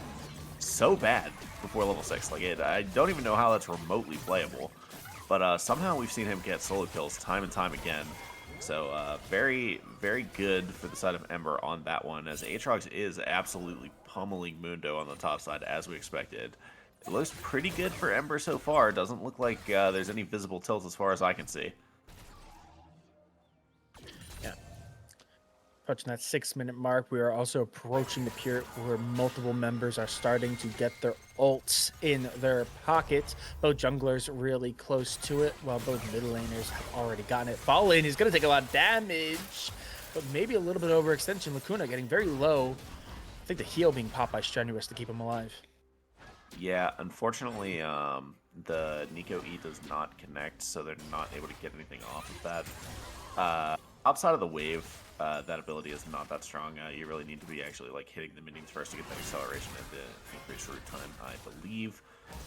so bad before level 6. Like, I don't even know how that's remotely playable. But somehow we've seen him get solo kills time and time again. So very, very good for the side of Ember on that one, as Aatrox is absolutely pummeling Mundo on the top side as we expected. It looks pretty good for Ember so far. It doesn't look like there's any visible tilt as far as I can see. Approaching that 6-minute mark, we are also approaching the period where multiple members are starting to get their ults in their pockets. Both junglers really close to it, while both mid laners have already gotten it. Fall lane is going to take a lot of damage, but maybe a little bit of overextension. Lacuna getting very low. I think the heal being popped by Strenuous to keep him alive. Yeah, unfortunately, the Nico E does not connect, so they're not able to get anything off of that. Outside of the wave, that ability is not that strong. You really need to be actually like hitting the minions first to get that acceleration at the increased root time, I believe.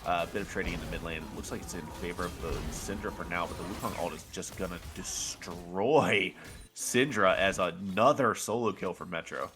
A bit of trading in the mid lane. It looks like it's in favor of the Syndra for now, but the Wukong ult is just gonna destroy Syndra as another solo kill for Metro.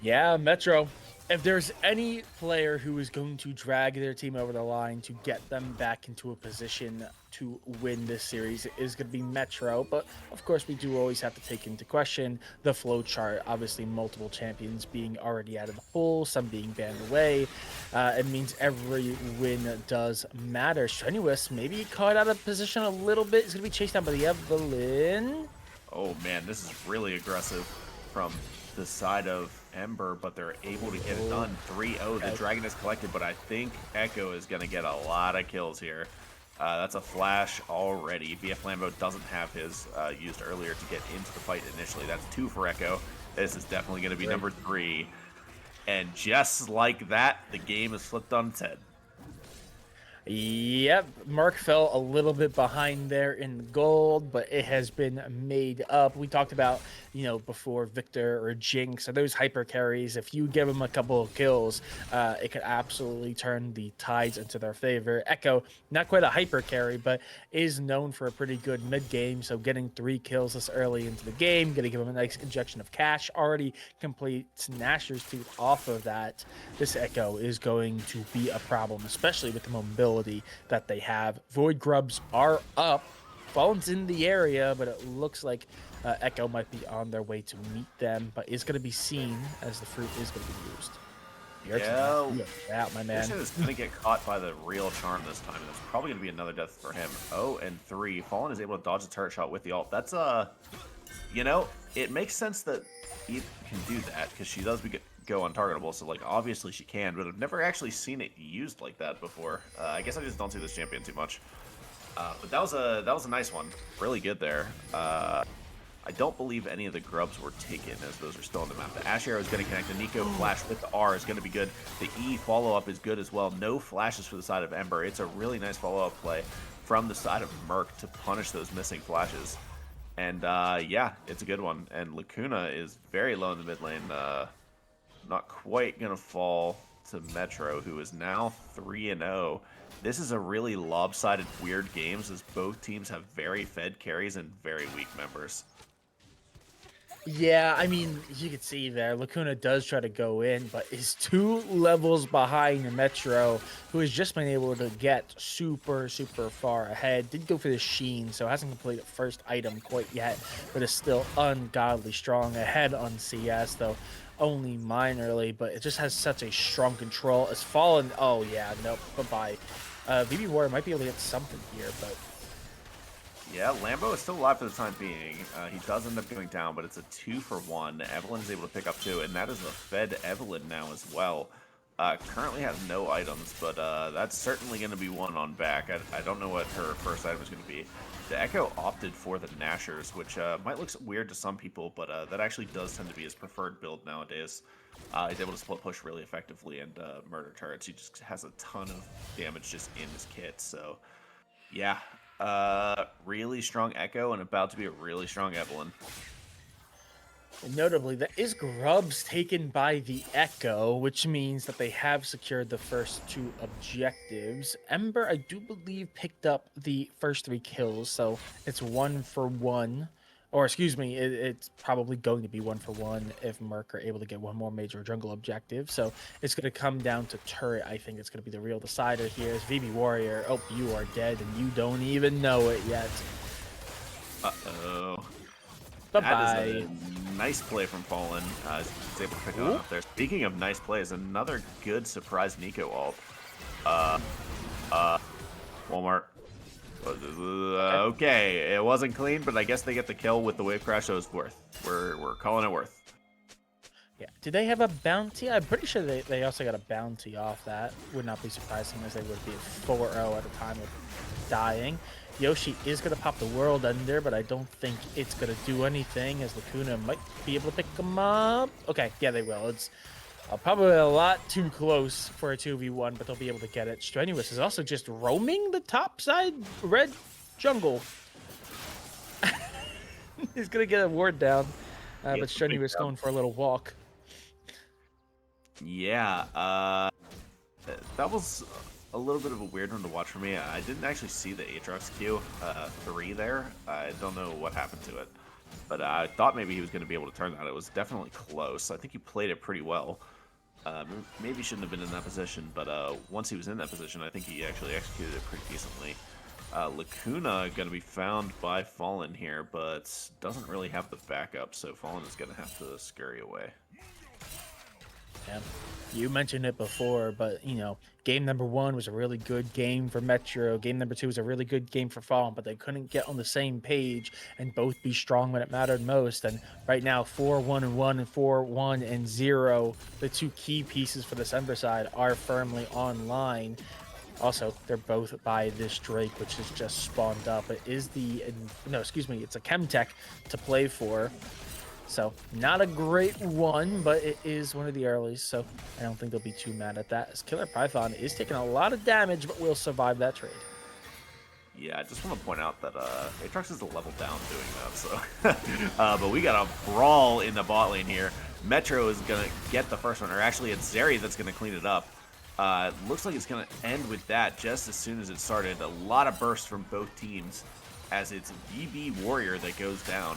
Yeah, Metro. If there's any player who is going to drag their team over the line to get them back into a position to win this series, it is going to be Metro. But of course, we do always have to take into question the flow chart. Obviously, multiple champions being already out of the pool, some being banned away. It means every win does matter. Strenuous maybe caught out of position a little bit. He's going to be chased down by the Evelyn. Oh man, this is really aggressive from the side of Ember, but they're able to get it done. 3-0. The Dragon is collected, but I think Echo is going to get a lot of kills here. That's a flash already. BF Lambo doesn't have his used earlier to get into the fight initially. That's 2 for Echo. This is definitely going to be number 3. And just like that, the game is flipped on its head. Yep, Murk fell a little bit behind there in the gold, but it has been made up. We talked about, before Victor or Jinx or those hyper carries. If you give them a couple of kills, it could absolutely turn the tides into their favor. Echo, not quite a hyper carry, but is known for a pretty good mid game. So getting 3 kills this early into the game, going to give him a nice injection of cash. Already completes Nasher's Tooth off of that. This Echo is going to be a problem, especially with the mobility that they have. Void Grubs are up. Fallen's in the area, but it looks like Echo might be on their way to meet them, but is going to be seen as the fruit is going to be used. Yeah, my man. This is going to get caught by the real charm this time. That's probably going to be another death for him. 0-3. Fallen is able to dodge the turret shot with the ult. That's it makes sense that Eve can do that because she does go untargetable, so like obviously she can, but I've never actually seen it used like that before. I guess I just don't see this champion too much. But that was a nice one, really good there. I don't believe any of the grubs were taken, as those are still on the map. The Ash Arrow is going to connect. The Nico flash with the R is going to be good. The E follow-up is good as well. No flashes for the side of Ember. It's a really nice follow-up play from the side of Murk to punish those missing flashes. And yeah, it's a good one. And Lacuna is very low in the mid lane. Not quite going to fall to Metro, who is now 3-0. This is a really lopsided, weird game, as both teams have very fed carries and very weak members. Yeah, I mean, you can see there, Lacuna does try to go in, but is 2 levels behind Metro, who has just been able to get super far ahead. Did go for the Sheen, so hasn't completed first item quite yet, but is still ungodly strong ahead on CS, though only minorly, but it just has such a strong control. It's fallen. Oh, yeah, nope, bye-bye. VB Warrior might be able to get something here, but... Yeah, Lambo is still alive for the time being. He does end up going down, but it's a 2-for-1. Evelyn is able to pick up 2, and that is a fed Evelyn now as well. Currently has no items, but that's certainly going to be one on back. I don't know what her first item is going to be. The Echo opted for the Nashers, which might look weird to some people, but that actually does tend to be his preferred build nowadays. He's able to split push really effectively and murder turrets. He just has a ton of damage just in his kit, so yeah. Really strong Echo and about to be a really strong Evelyn. And notably, that is grubs taken by the Echo, which means that they have secured the first 2 objectives. Ember, I do believe, picked up the first 3 kills, so it's 1-for-1. Or, excuse me, it's probably going to be 1-for-1 if Murk are able to get one more major jungle objective. So it's going to come down to turret. I think it's going to be the real decider here. As VB Warrior, oh, you are dead and you don't even know it yet. Uh-oh. Bye-bye. That is a nice play from Fallen. He's able to pick it up there. Speaking of nice plays, another good surprise Nico ult. Walmart. Okay, it wasn't clean, but I guess they get the kill with the wave crash, so it's worth. We're calling it worth. Yeah. Do they have a bounty? I'm pretty sure they also got a bounty off that. Would not be surprising, as they would be at 4-0 at the time of dying. Yoshi is going to pop the World Ender, but I don't think it's going to do anything, as Lacuna might be able to pick them up. Okay, yeah, they will. It's probably a lot too close for a 2v1, but they'll be able to get it. Strenuous is also just roaming the top side red jungle. He's going to get a ward down, but Strenuous going for a little walk. Yeah, that was a little bit of a weird one to watch for me. I didn't actually see the Aatrox Q 3 there. I don't know what happened to it, but I thought maybe he was going to be able to turn that. It was definitely close. I think he played it pretty well. Maybe shouldn't have been in that position, but once he was in that position, I think he actually executed it pretty decently. Lacuna going to be found by Fallen here, but doesn't really have the backup, so Fallen is going to have to scurry away. Yeah. You mentioned it before, but game number one was a really good game for Metro. Game number two was a really good game for Fallen, but they couldn't get on the same page and both be strong when it mattered most. And right now, 4-1-1 and 4-1-0, the two key pieces for the Ember side are firmly online. Also, they're both by this Drake, which has just spawned up. It is no, excuse me, it's a Chemtech to play for. So not a great one, but it is one of the earlies, so I don't think they'll be too mad at that. As Killer Python is taking a lot of damage, but will survive that trade. Yeah, I just want to point out that Aatrox is a level down doing that, so... but we got a brawl in the bot lane here. Metro is going to get the first one, or actually it's Zeri that's going to clean it up. Looks like it's going to end with that just as soon as it started. A lot of bursts from both teams as it's VB Warrior that goes down.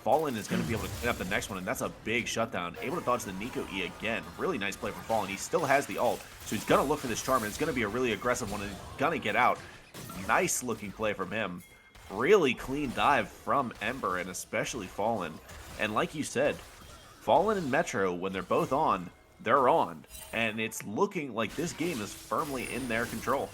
Fallen is going to be able to clean up the next one, and that's a big shutdown. Able to dodge the Nico E again. Really nice play from Fallen. He still has the ult, so he's going to look for this charm, and it's going to be a really aggressive one, and he's going to get out. Nice looking play from him. Really clean dive from Ember, and especially Fallen. And like you said, Fallen and Metro, when they're both on, they're on. And it's looking like this game is firmly in their control.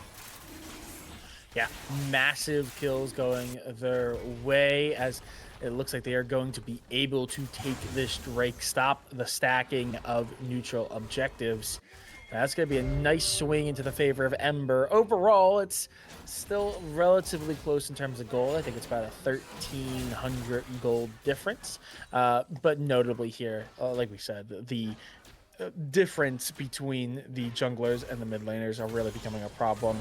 Yeah, massive kills going their way as it looks like they are going to be able to take this Drake, stop the stacking of neutral objectives. That's going to be a nice swing into the favor of Ember. Overall, it's still relatively close in terms of gold. I think it's about a 1,300 gold difference. But notably here, like we said, the difference between the junglers and the mid laners are really becoming a problem.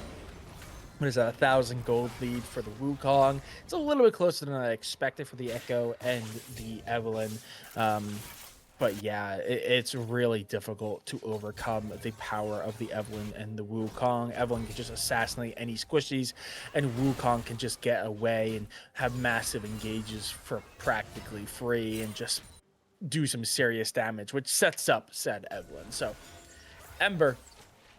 There's a 1,000 gold lead for the Wukong. It's a little bit closer than I expected for the Echo and the Evelyn. But yeah, it's really difficult to overcome the power of the Evelyn and the Wukong. Evelyn can just assassinate any squishies, and Wukong can just get away and have massive engages for practically free and just do some serious damage, which sets up said Evelyn. So Ember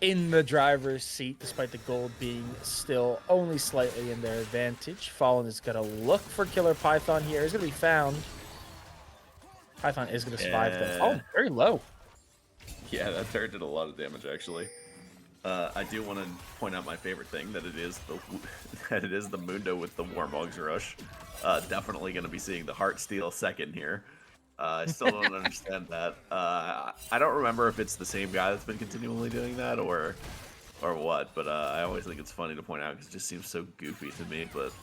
in the driver's seat, despite the gold being still only slightly in their advantage. Fallen is going to look for Killer Python here. He's going to be found. Python is going to survive though. Oh, very low. Yeah, that turret did a lot of damage actually. I do want to point out my favorite thing, that it is the Mundo with the Warmog's Rush. Definitely going to be seeing the Heartsteel second here. I still don't understand that. I don't remember if it's the same guy that's been continually doing that or what, but I always think it's funny to point out because it just seems so goofy to me, but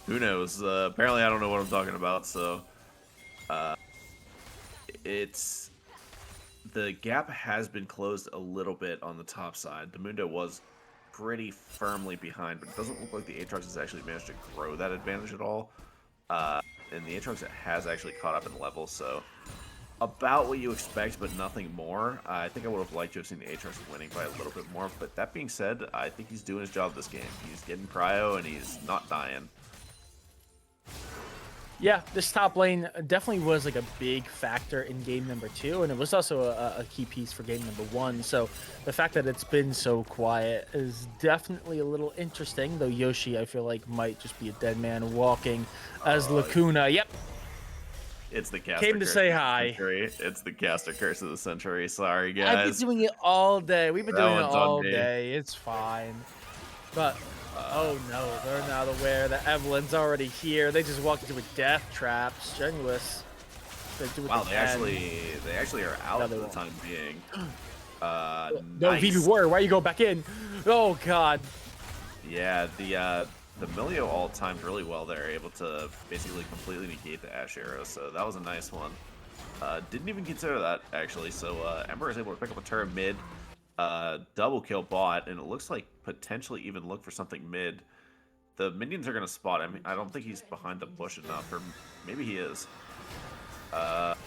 who knows? Apparently I don't know what I'm talking about, so the gap has been closed a little bit on the top side. The Mundo was pretty firmly behind, but it doesn't look like the Aatrox has actually managed to grow that advantage at all. And the Aatrox has actually caught up in level, so about what you expect, but nothing more. I think I would have liked to have seen the Aatrox winning by a little bit more, but that being said, I think he's doing his job this game. He's getting prio, and he's not dying. Yeah, this top lane definitely was like a big factor in game number 2, and it was also a key piece for game number 1. So the fact that it's been so quiet is definitely a little interesting, though Yoshi, I feel like, might just be a dead man walking as Lacuna. Yep. It's the caster Came to say hi. It's the caster curse of the century. Sorry, guys. I've been doing it all day. We've been doing it all day. It's fine. But oh no, they're not aware that Evelyn's already here. They just walked into a death trap. Strenuous. Wow, they actually are out for the time being. No, nice. VB Warrior, why you go back in? Oh god. Yeah, the Milio ult timed really well there, able to basically completely negate the Ash arrow, so that was a nice one. Didn't even consider that actually, so Ember is able to pick up a turret mid. Double kill bot, and it looks like potentially even look for something mid. The minions are going to spot him. I don't think he's behind the bush enough, or maybe he is. Fallen?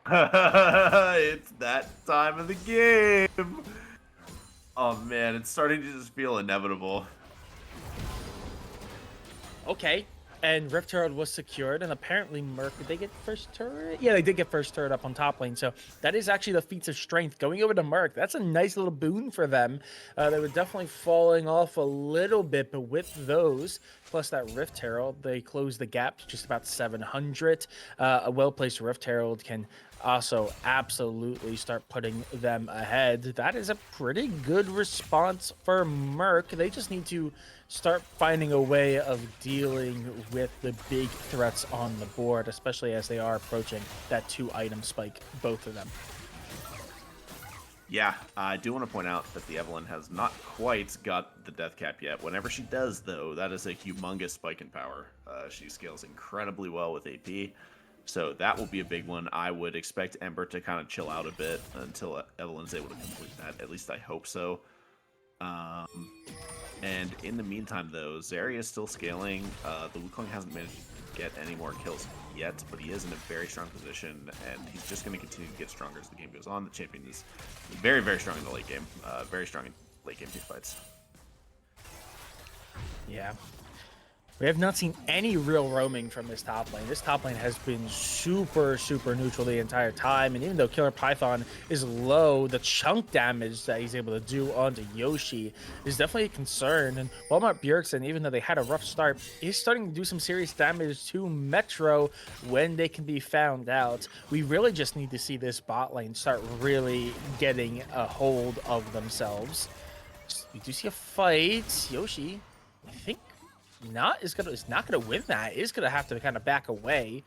It's that time of the game. Oh man, it's starting to just feel inevitable. Okay. And Rift Herald was secured, and apparently Murk, did they get first turret? Yeah, they did get first turret up on top lane, so that is actually the feats of strength. Going over to Murk, that's a nice little boon for them. They were definitely falling off a little bit, but with those, plus that Rift Herald, they closed the gap to just about 700. A well-placed Rift Herald can also absolutely start putting them ahead. That is a pretty good response for Murk. They just need to start finding a way of dealing with the big threats on the board, especially as they are approaching that 2-item spike, both of them. Yeah, I do want to point out that the Evelyn has not quite got the death cap yet. Whenever she does, though, that is a humongous spike in power. She scales incredibly well with AP, so that will be a big one. I would expect Ember to kind of chill out a bit until Evelyn's able to complete that. At least I hope so. And in the meantime, though, Zarya is still scaling. The Wukong hasn't managed to get any more kills yet, but he is in a very strong position, and he's just going to continue to get stronger as the game goes on. The champion is very, very strong in the late game. Very strong in late game team fights. Yeah. We have not seen any real roaming from this top lane. This top lane has been super, super neutral the entire time. And even though Killer Python is low, the chunk damage that he's able to do onto Yoshi is definitely a concern. And Walmart Bjergsen, even though they had a rough start, is starting to do some serious damage to Metro when they can be found out. We really just need to see this bot lane start really getting a hold of themselves. We do see a fight. Yoshi, I think, is not gonna win that. Is gonna have to kind of back away.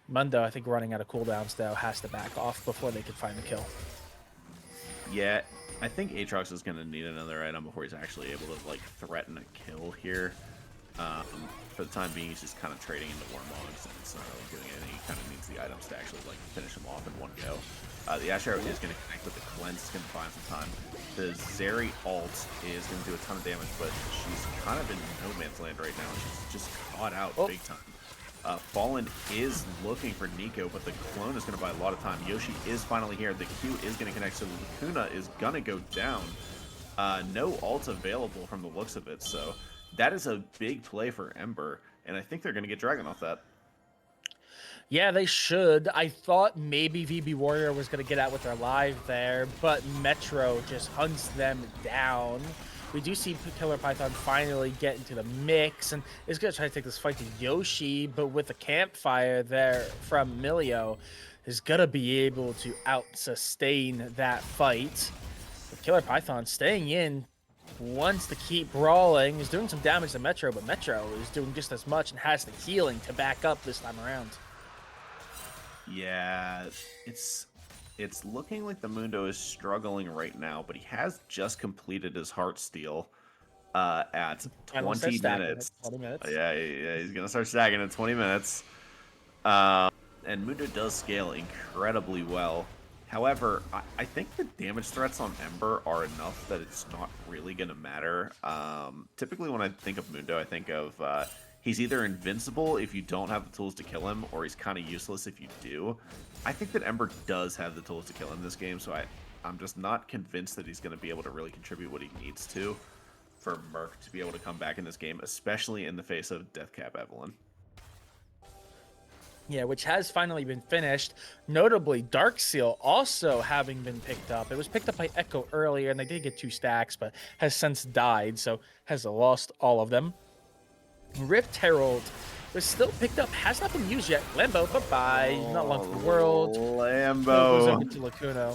Mundo, I think, running out of cooldowns though, has to back off before they can find the kill. Yeah, I think Aatrox is going to need another item before he's actually able to like threaten a kill here. For the time being, he's just kind of trading into Warmogs, and it's not really doing anything. He kind of needs the items to actually like finish him off in one go. The Ash Arrow is going to connect with the Cleanse. It's going to find some time. The Zeri ult is going to do a ton of damage, but she's kind of in no man's land right now. She's just caught out big time. Fallen is looking for Nico, but the clone is going to buy a lot of time. Yoshi is finally here. The Q is going to connect, so Lacuna is going to go down. No ult available from the looks of it, so that is a big play for Ember, and I think they're going to get Dragon off that. Yeah, they should. I thought maybe VB Warrior was going to get out with their live there, but Metro just hunts them down. We do see Killer Python finally get into the mix, and is going to try to take this fight to Yoshi, but with the campfire there from Milio, is going to be able to out-sustain that fight. But Killer Python staying in, wants to keep brawling, is doing some damage to Metro, but Metro is doing just as much and has the healing to back up this time around. Yeah, it's looking like the Mundo is struggling right now, but he has just completed his Heartsteel at 20 minutes. 20 minutes. Yeah, he's gonna start stacking in 20 minutes. And Mundo does scale incredibly well. However, I think the damage threats on Ember are enough that it's not really gonna matter. Typically, when I think of Mundo, I think of he's either invincible if you don't have the tools to kill him, or he's kind of useless if you do. I think that Ember does have the tools to kill him this game, so I'm just not convinced that he's going to be able to really contribute what he needs to for Murk to be able to come back in this game, especially in the face of Deathcap Evelyn. Yeah, which has finally been finished. Notably, Darkseal also having been picked up. It was picked up by Echo earlier, and they did get 2 stacks, but has since died, so has lost all of them. Rift Herald was still picked up, has not been used yet. Lambo, bye-bye. Not long for the world. Lambo. Goes over to Lacuna.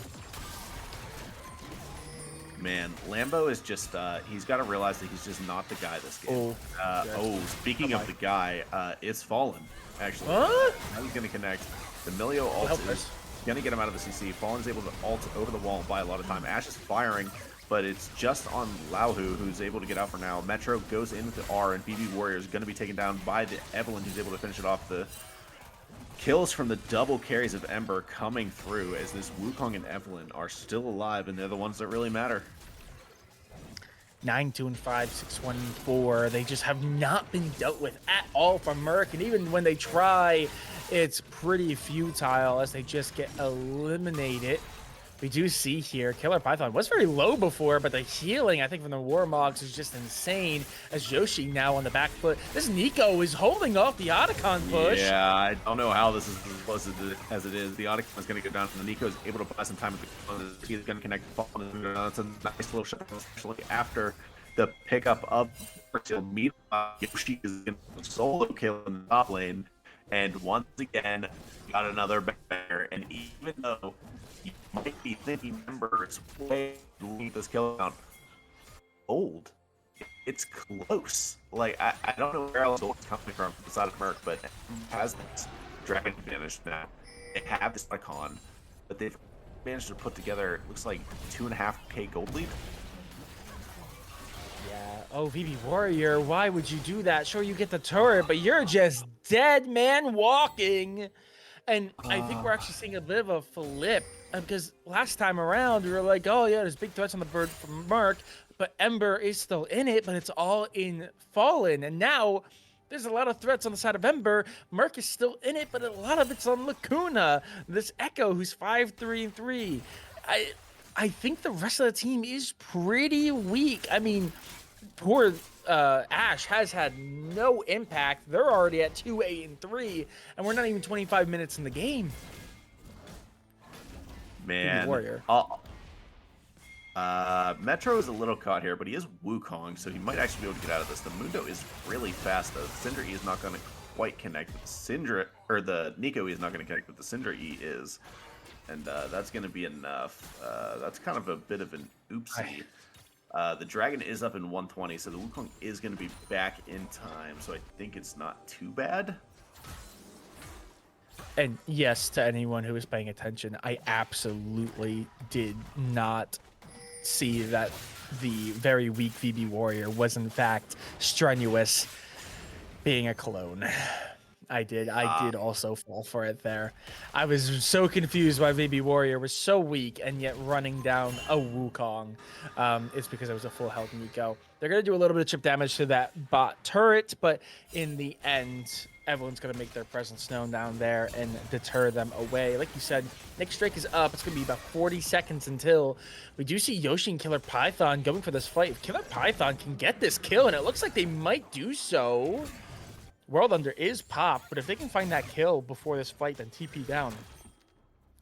Man, Lambo is just, he's got to realize that he's just not the guy this game. Speaking of the guy, it's Fallen, actually. Huh? Now he's going to connect. The Milio ult is going to get him out of the CC. Fallen's able to ult over the wall and buy a lot of time. Ash is firing, but it's just on Lauhu, who's able to get out for now. Metro goes into R, and BB Warrior is going to be taken down by the Evelyn, who's able to finish it off. The kills from the double carries of Ember coming through as this Wukong and Evelyn are still alive, and they're the ones that really matter. 9-2 and 5, 6-1 and 4. They just have not been dealt with at all from Murk, and even when they try, it's pretty futile as they just get eliminated. We do see here, Killer Python was very low before, but the healing, I think, from the Warmogs is just insane, as Yoshi now on the back foot. This Nico is holding off the Otacon push. Yeah, I don't know how this is as close as it is. The Otacon is going to go down, and the Nico is able to buy some time with the He's going to connect. That's a nice little shot, especially after the pickup of Yoshi is going to solo kill in the top lane. And once again, got another bear. And even though you might be thinking Ember is way lead this kill count old, it's close. Like, I don't know where else it's coming from the side of Murk, but Ember has this dragon advantage now. They have this icon, but they've managed to put together, it looks like 2.5k gold lead. Yeah. Oh, VB Warrior, why would you do that? Sure, you get the turret, but you're just dead man walking. And I think we're actually seeing a bit of a flip because last time around we were like, oh yeah, there's big threats on the bird from Murk, but Ember is still in it, but it's all in Fallen. And now there's a lot of threats on the side of Ember. Murk is still in it, but a lot of it's on Lacuna, this Echo who's 5-3-3. I think the rest of the team is pretty weak. I mean, poor Ash has had no impact. They're already at 2-8-3, and we're not even 25 minutes in the game. Man, Warrior. Metro is a little caught here, but he is Wukong, so he might actually be able to get out of this. The Mundo is really fast, though. The Syndra E is not going to quite connect with the Syndra, or the Nico E is not going to connect with the Syndra E is. And that's going to be enough. That's kind of a bit of an oopsie. The Dragon is up in 120, so the Wukong is going to be back in time, so I think it's not too bad. And yes, to anyone who was paying attention, I absolutely did not see that the very weak VB Warrior was in fact strenuous being a clone. I did also fall for it there. I was so confused why VB Warrior was so weak and yet running down a Wukong. It's because it was a full health Nico. They're going to do a little bit of chip damage to that bot turret, but in the end, everyone's going to make their presence known down there and deter them away. Like you said, next strike is up. It's going to be about 40 seconds until we do see Yoshi and Killer Python going for this fight. If Killer Python can get this kill, and it looks like they might do so, World Under is popped, but if they can find that kill before this fight, then TP down.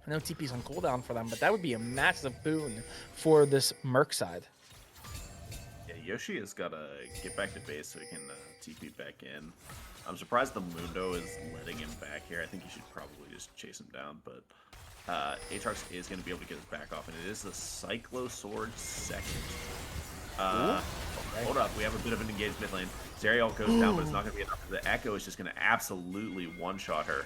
I know TP's on cooldown for them, but that would be a massive boon for this Murk side. Yeah, Yoshi has got to get back to base so he can TP back in. I'm surprised the Mundo is letting him back here. I think he should probably just chase him down, but Aatrox is going to be able to get his back off, and it is the Cyclo Sword second. Hold up, we have a bit of an engaged mid lane. Zerial goes down, but it's not going to be enough. The Echo is just going to absolutely one-shot her.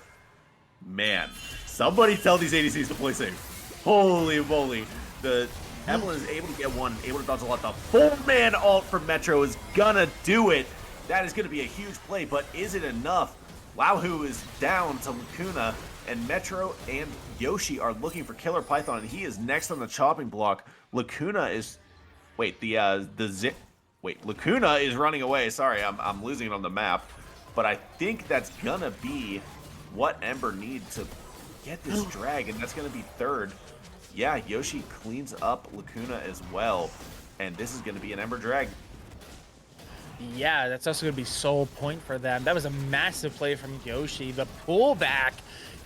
Man, somebody tell these ADCs to play safe. Holy moly. The Evelyn is able to get one, able to dodge a lot. The full-man ult from Metro is going to do it. That is going to be a huge play, but is it enough? Wowhoo is down to Lacuna, and Metro and Yoshi are looking for Killer Python, and he is next on the chopping block. Lacuna is... Wait, Lacuna is running away. Sorry, I'm losing it on the map. But I think that's going to be what Ember needs to get this drag, and that's going to be third. Yeah, Yoshi cleans up Lacuna as well, and this is going to be an Ember drag. Yeah, that's also going to be sole point for them. That was a massive play from Yoshi. The pullback.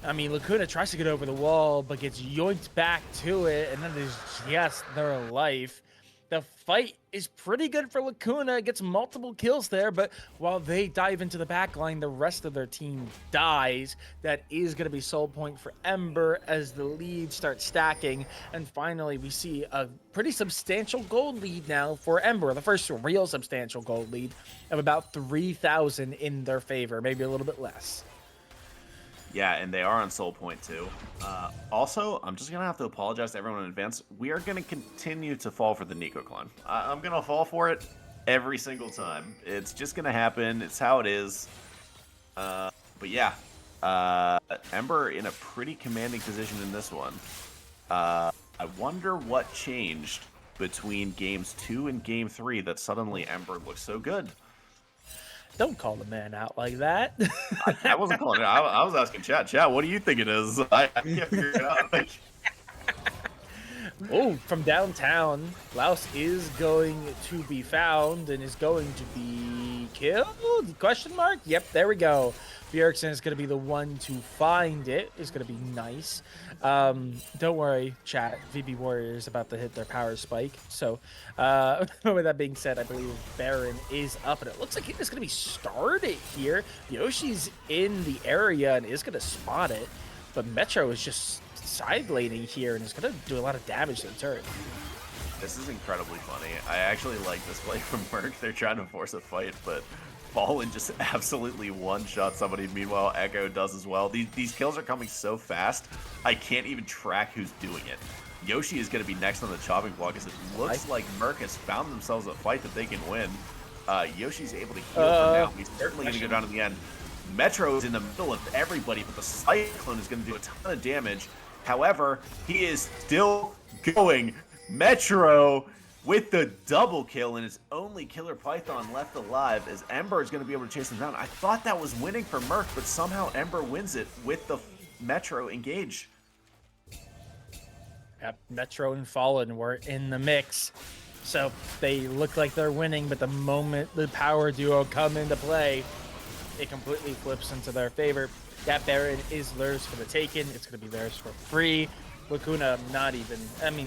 I mean, Lacuna tries to get over the wall, but gets yoinked back to it, and then there's just their life. The fight is pretty good for Lacuna. Gets multiple kills there, but while they dive into the back line, the rest of their team dies. That is going to be sole point for Ember as the lead starts stacking. And finally, we see a pretty substantial gold lead now for Ember. The first real substantial gold lead of about 3,000 in their favor, maybe a little bit less. Yeah, and they are on soul point too. Also, I'm just going to have to apologize to everyone in advance. We are going to continue to fall for the Nico climb. I'm going to fall for it every single time. It's just going to happen. It's how it is. But yeah, Ember in a pretty commanding position in this one. I wonder what changed between games 2 and game 3 that suddenly Ember looks so good. Don't call the man out like that. I wasn't calling it. I was asking chat. Chat, what do you think it is? I can't figure it out. Oh, from downtown, Laos is going to be found and is going to be killed? Question mark? Yep, there we go. Bjergsen is going to be the one to find it. It's going to be nice. Don't worry, chat. VB Warrior is about to hit their power spike. So with that being said, I believe Baron is up, and it looks like it's going to be started here. Yoshi's in the area and is going to spot it, but Metro is just side laning here and is going to do a lot of damage to the turret. This is incredibly funny. I actually like this play from Murk. They're trying to force a fight, but Fallen just absolutely one-shot somebody. Meanwhile, Echo does as well. These kills are coming so fast, I can't even track who's doing it. Yoshi is going to be next on the chopping block as it looks like Murk has found themselves a fight that they can win. Yoshi's able to heal for now. He's certainly going to go down in the end. Metro is in the middle of everybody, but the Cyclone is going to do a ton of damage. However, he is still going. Metro with the double kill and his only Killer Python left alive as Ember is going to be able to chase him down. I thought that was winning for Murk, but somehow Ember wins it with the Metro engage. Yep, Metro and Fallen were in the mix. So they look like they're winning, but the moment the power duo come into play, it completely flips into their favor. That Baron is theirs for the taking. It's going to be theirs for free. Lacuna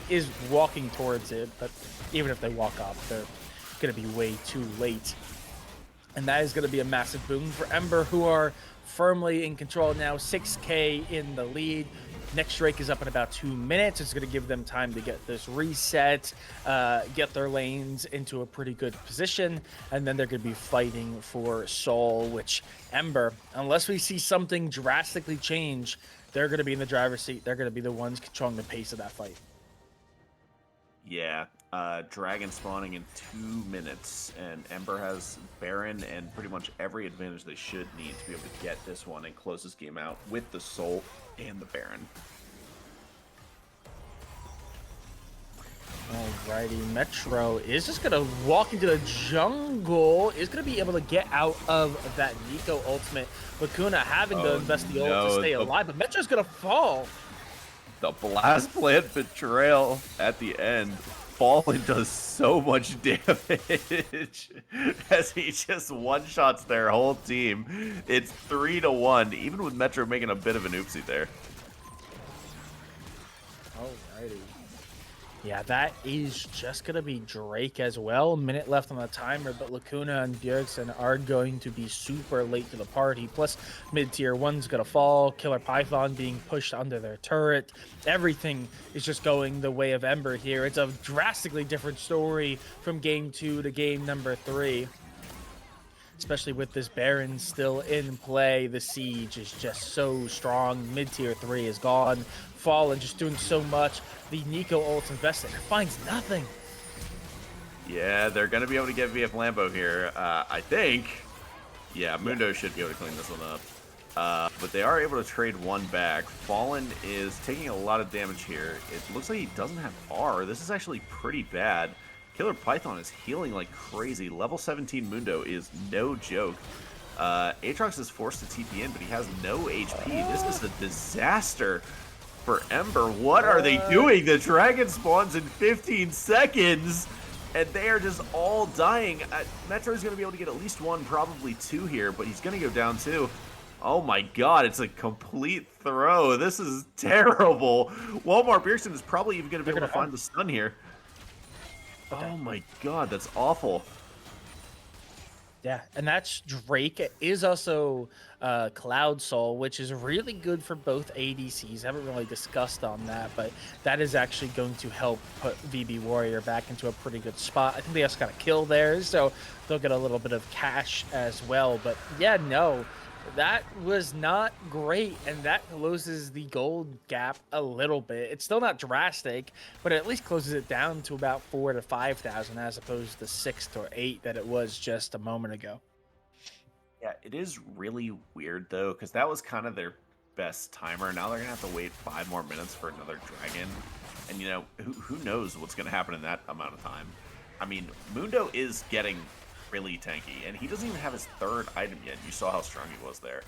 is walking towards it, but even if they walk up, they're going to be way too late. And that is going to be a massive boon for Ember, who are firmly in control now, 6K in the lead. Next Drake is up in about 2 minutes. It's going to give them time to get this reset, get their lanes into a pretty good position, and then they're going to be fighting for Soul, which Ember, unless we see something drastically change, they're going to be in the driver's seat. They're going to be the ones controlling the pace of that fight. Yeah, Dragon spawning in 2 minutes, and Ember has Baron and pretty much every advantage they should need to be able to get this one and close this game out with the Soul and the Baron. Alrighty, Metro is just going to walk into the jungle, is going to be able to get out of that Nico ultimate. Lacuna having to invest the ult to stay alive, but Metro's going to fall. The Blast Plant Betrayal at the end. Fallen does so much damage as he just one-shots their whole team. It's 3-1, even with Metro making a bit of an oopsie there. Alrighty. Yeah, that is just going to be Drake as well. A minute left on the timer, but Lacuna and Bjergsen are going to be super late to the party. Plus, mid-tier 1's going to fall. Killer Python being pushed under their turret. Everything is just going the way of Ember here. It's a drastically different story from game 2 to game number 3. Especially with this Baron still in play. The siege is just so strong. Mid-tier 3 is gone. Fallen just doing so much. The Nico ult invested finds nothing. Yeah, they're going to be able to get VF Lambo here, I think. Yeah, Mundo should be able to clean this one up. But they are able to trade one back. Fallen is taking a lot of damage here. It looks like he doesn't have R. This is actually pretty bad. Killer Python is healing like crazy. Level 17 Mundo is no joke. Aatrox is forced to TP in, but he has no HP. This is a disaster for Ember. What are they doing? The dragon spawns in 15 seconds, and they are just all dying. Metro's going to be able to get at least one, probably two here, but he's going to go down too. Oh my god, it's a complete throw. This is terrible. Walmart Bjergsen is probably even going to be able to find the stun here. Oh my god, that's awful. Yeah, and that's Drake. It is also Cloud Soul, which is really good for both ADCs. Haven't really discussed on that, but that is actually going to help put VB Warrior back into a pretty good spot. I think they also got a kill there, so they'll get a little bit of cash as well. But yeah, no, that was not great, and that closes the gold gap a little bit. It's still not drastic, but it at least closes it down to about 4,000 to 5,000 as opposed to 6,000 to 8,000 that it was just a moment ago. Yeah, it is really weird though, because that was kind of their best timer. Now they're gonna have to wait 5 more minutes for another dragon, and you know who knows what's gonna happen in that amount of time. I mean, Mundo is getting really tanky, and he doesn't even have his third item yet. You saw how strong he was there.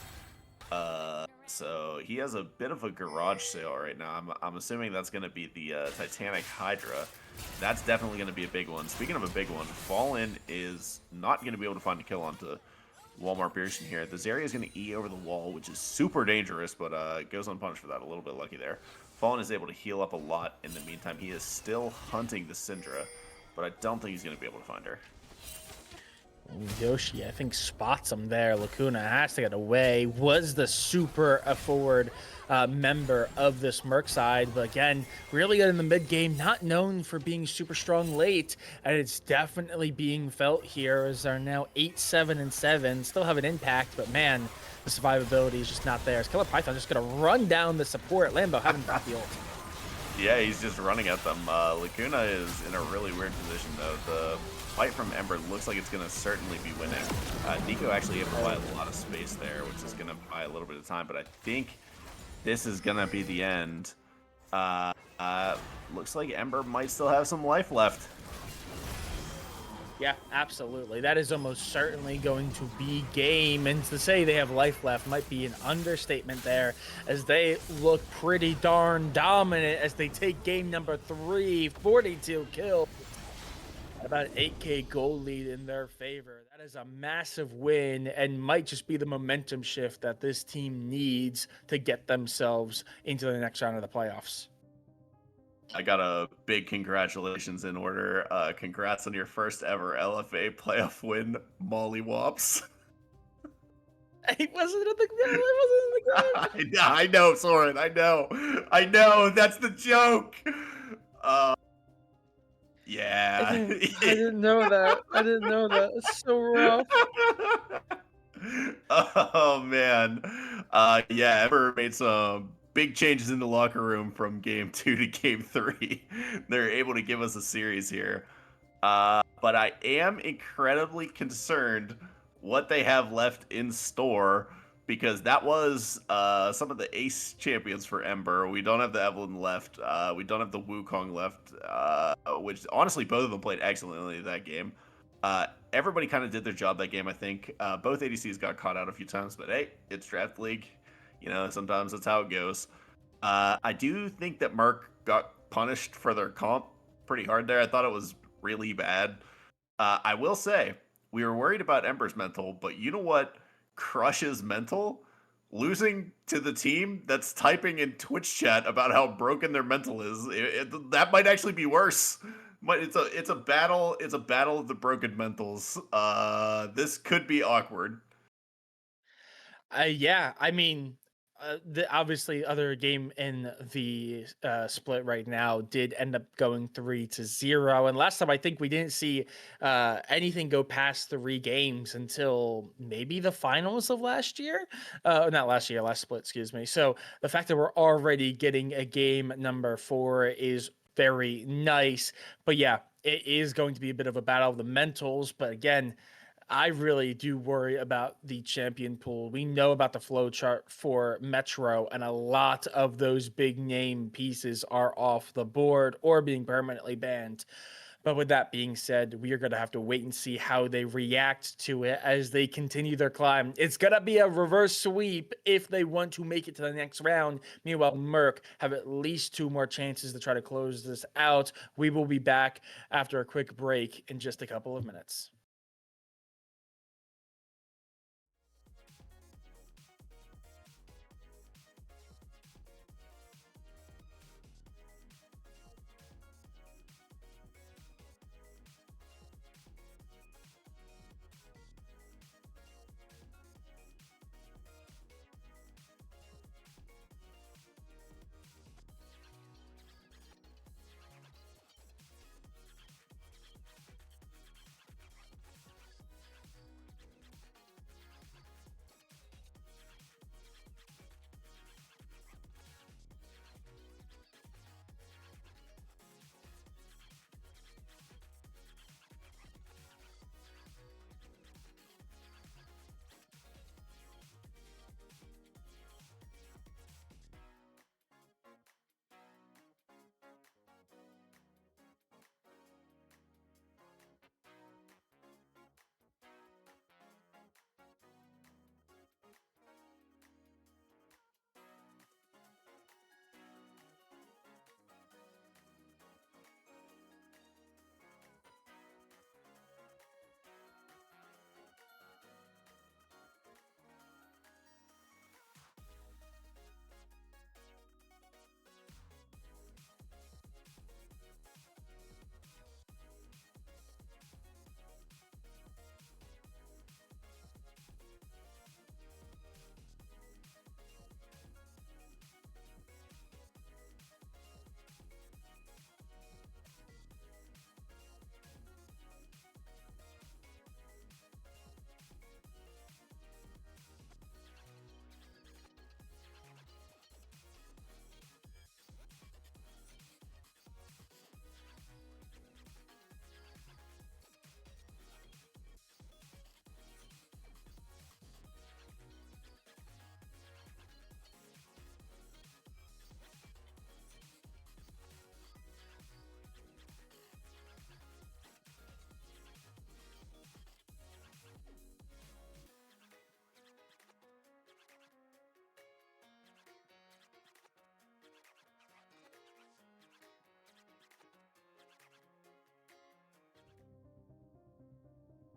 So he has a bit of a garage sale right now. I'm assuming that's going to be the Titanic Hydra. That's definitely going to be a big one. Speaking of a big one, Fallen is not going to be able to find a kill onto Walmart Pearson here. The Zarya is going to E over the wall, which is super dangerous, but goes unpunished for that. A little bit lucky there. Fallen is able to heal up a lot in the meantime. He is still hunting the Syndra, but I don't think he's going to be able to find her. Yoshi, I think, spots him there. Lacuna has to get away. Was the super forward member of this Murk side, but again, really good in the mid game. Not known for being super strong late, and it's definitely being felt here as they're now 8-7-7. Still have an impact, but man, the survivability is just not there. As Killer Python just gonna run down the support. Lambo having got the ult. Yeah, he's just running at them. Lacuna is in a really weird position, though. The fight from Ember looks like it's going to certainly be winning. Nico actually able to buy a lot of space there, which is going to buy a little bit of time, but I think this is going to be the end. Looks like Ember might still have some life left. Yeah, absolutely. That is almost certainly going to be game. And to say they have life left might be an understatement there, as they look pretty darn dominant as they take game number 3, 42 kills. About an 8K gold lead in their favor. That is a massive win and might just be the momentum shift that this team needs to get themselves into the next round of the playoffs. I got a big congratulations in order. Congrats on your first ever LFA playoff win, Mollywops. He wasn't in the game. I know, Soren. I know. That's the joke. Yeah. I didn't know that. I didn't know that. It's so rough. Oh man. Yeah, Ember made some big changes in the locker room from game 2 to game 3. They're able to give us a series here. But I am incredibly concerned what they have left in store, because that was some of the ace champions for Ember. We don't have the Evelyn left. We don't have the Wukong left, which honestly both of them played excellently that game. Everybody kind of did their job that game, I think. Both ADCs got caught out a few times, but hey, it's Draft League. You know, sometimes that's how it goes. I do think that Murk got punished for their comp pretty hard there. I thought it was really bad. I will say, we were worried about Ember's mental, but you know what crushes mental? Losing to the team that's typing in Twitch chat about how broken their mental is. That might actually be worse. But it's a battle. It's a battle of the broken mentals. This could be awkward. Yeah, I mean, the obviously other game in the split right now did end up going 3-0, and last time I think we didn't see anything go past 3 games until maybe the finals of last year. Not last year, last split, excuse me. So the fact that we're already getting a game number 4 is very nice. But yeah, it is going to be a bit of a battle of the mentals. But again, I really do worry about the champion pool. We know about the flow chart for Metro, and a lot of those big name pieces are off the board or being permanently banned. But with that being said, we are going to have to wait and see how they react to it as they continue their climb. It's going to be a reverse sweep if they want to make it to the next round. Meanwhile, Murk have at least 2 more chances to try to close this out. We will be back after a quick break in just a couple of minutes.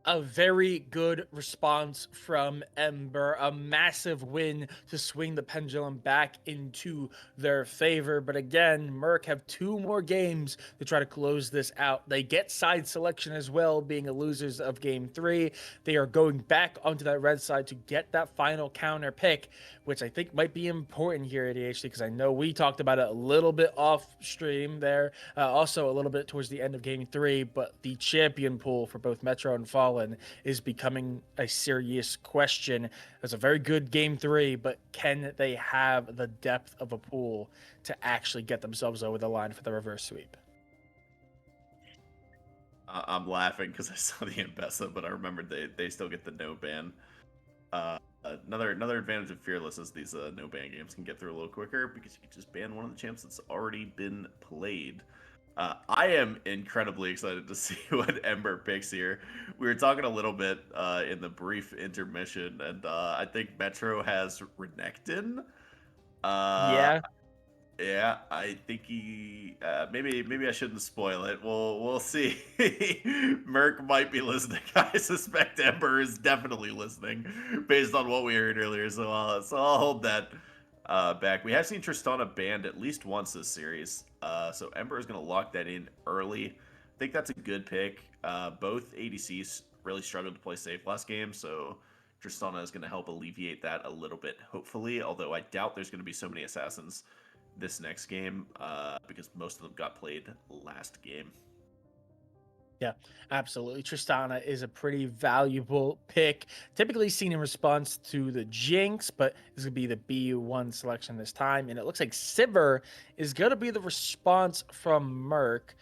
A very good response from Ember, a massive win to swing the pendulum back into their favor. But again, Murk have two more games to try to close this out. They get side selection as well, being the losers of game 3. They are going back onto that red side to get that final counter pick, which I think might be important here at ADHD, because I know we talked about it a little bit off stream there, also a little bit towards the end of game 3, but the champion pool for both Metro and Fallen is becoming a serious question. It's a very good game 3, but can they have the depth of a pool to actually get themselves over the line for the reverse sweep? I'm laughing because I saw the Ambessa, but I remembered they still get the no ban. Another advantage of Fearless is these no ban games can get through a little quicker because you can just ban one of the champs that's already been played. I am incredibly excited to see what Ember picks here. We were talking a little bit in the brief intermission, and I think Metro has Renekton. Uh, Yeah, yeah, I think he maybe I shouldn't spoil it. We'll see. Murk might be listening. I suspect Ember is definitely listening based on what we heard earlier. So I'll hold that back. We have seen Tristana banned at least once this series. So Ember is going to lock that in early. I think that's a good pick. Both ADCs really struggled to play safe last game, so Tristana is going to help alleviate that a little bit, hopefully. Although I doubt there's going to be so many assassins this next game because most of them got played last game. yeah, absolutely. Tristana is a pretty valuable pick, typically seen in response to the Jinx, but this could be the B1 selection this time. And it looks like Sivir is going to be the response from Merc.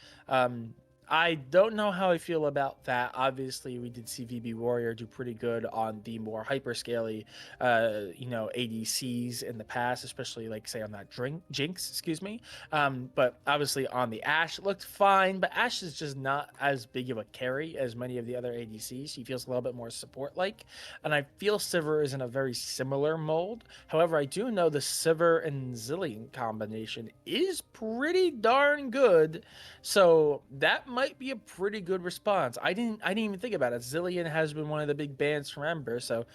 I don't know how I feel about that. Obviously, we did see VB Warrior do pretty good on the more hyperscaly, ADCs in the past, especially like say on that Jinx, excuse me. But obviously on the Ashe, it looked fine, but Ashe is just not as big of a carry as many of the other ADCs. She feels a little bit more support-like, and I feel Sivir is in a very similar mold. However, I do know the Sivir and Zillion combination is pretty darn good, so that might be a pretty good response. I didn't even think about it. Zillion has been one of the big bans from Ember, so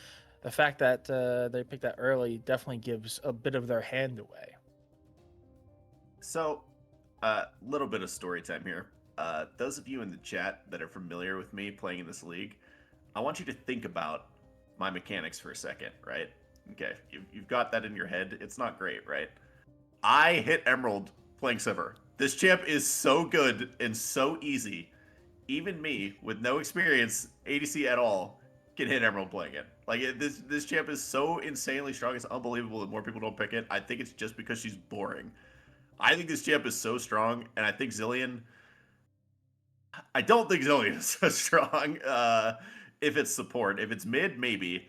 the fact that they picked that early definitely gives a bit of their hand away. So, a little bit of story time here. Those of you in the chat that are familiar with me playing in this league, I want you to think about my mechanics for a second, right? Okay, you've got that in your head. It's not great, right? I hit Emerald playing Sivir. This champ is so good and so easy. Even me, with no experience, ADC at all, can hit Emerald playing it. Like this champ is so insanely strong. It's unbelievable that more people don't pick it. I think it's just because she's boring. I think this champ is so strong, and I think Zillion. I don't think Zillion is so strong. If it's support, if it's mid, maybe.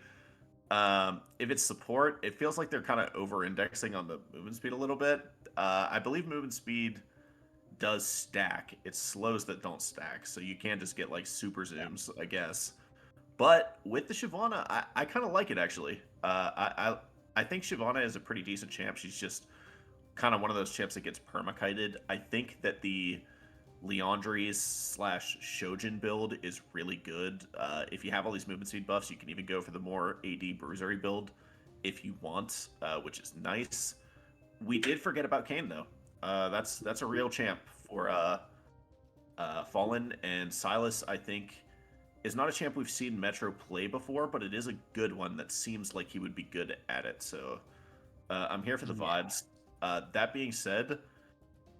If it's support, it feels like they're kind of over-indexing on the movement speed a little bit. I believe movement speed does stack. It's slows that don't stack, so you can just get like super zooms, I guess. But with the Shyvana, I kind of like it actually. I think Shyvana is a pretty decent champ. She's just kind of one of those champs that gets permakited. I think that the Leandri's slash Shojin build is really good. If you have all these movement speed buffs, you can even go for the more AD Bruisery build if you want, which is nice. We did forget about Kane though. That's a real champ for Fallen, and Silas. I think is not a champ we've seen Metro play before, but it is a good one that seems like he would be good at it. So I'm here for the vibes. That being said,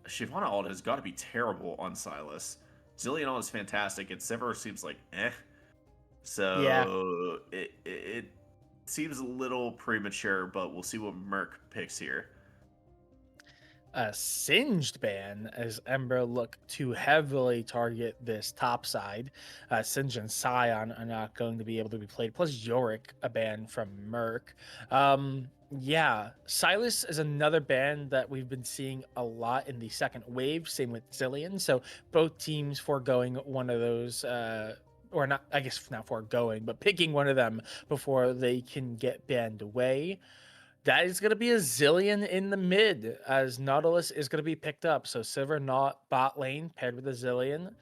Shyvana ult has got to be terrible on Silas. Zillion ult is fantastic, and Sivir seems like eh. Yeah, So it seems a little premature, but we'll see what Merc picks here. a singed ban as Ember look to heavily target this top side. Singe and Scion are not going to be able to be played. Plus Yorick, a ban from Merc. Yeah, Silas is another ban that we've been seeing a lot in the second wave. Same with Zillion. So both teams foregoing one of those. Or not, I guess not foregoing, but picking one of them before they can get banned away. That is going to be a Zillion in the mid as Nautilus is going to be picked up. So Sivir not bot lane paired with a Zillion.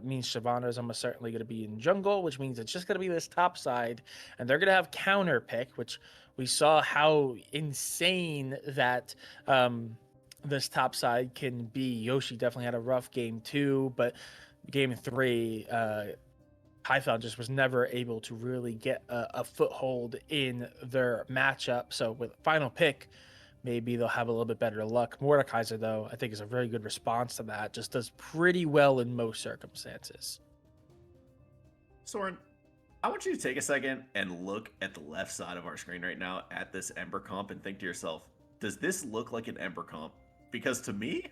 means Shyvana is almost certainly going to be in jungle, which means it's just going to be this top side, and they're going to have counter pick, which we saw how insane that this top side can be. Yoshi definitely had a rough game too, but game three, Python just was never able to really get a foothold in their matchup. So with final pick, maybe they'll have a little bit better luck. Mordekaiser, though, I think is a very good response to that. Just does pretty well in most circumstances. Soren, I want you to take a second and look at the left side of our screen right now at this Ember comp and think to yourself, does this look like an Ember comp? Because to me,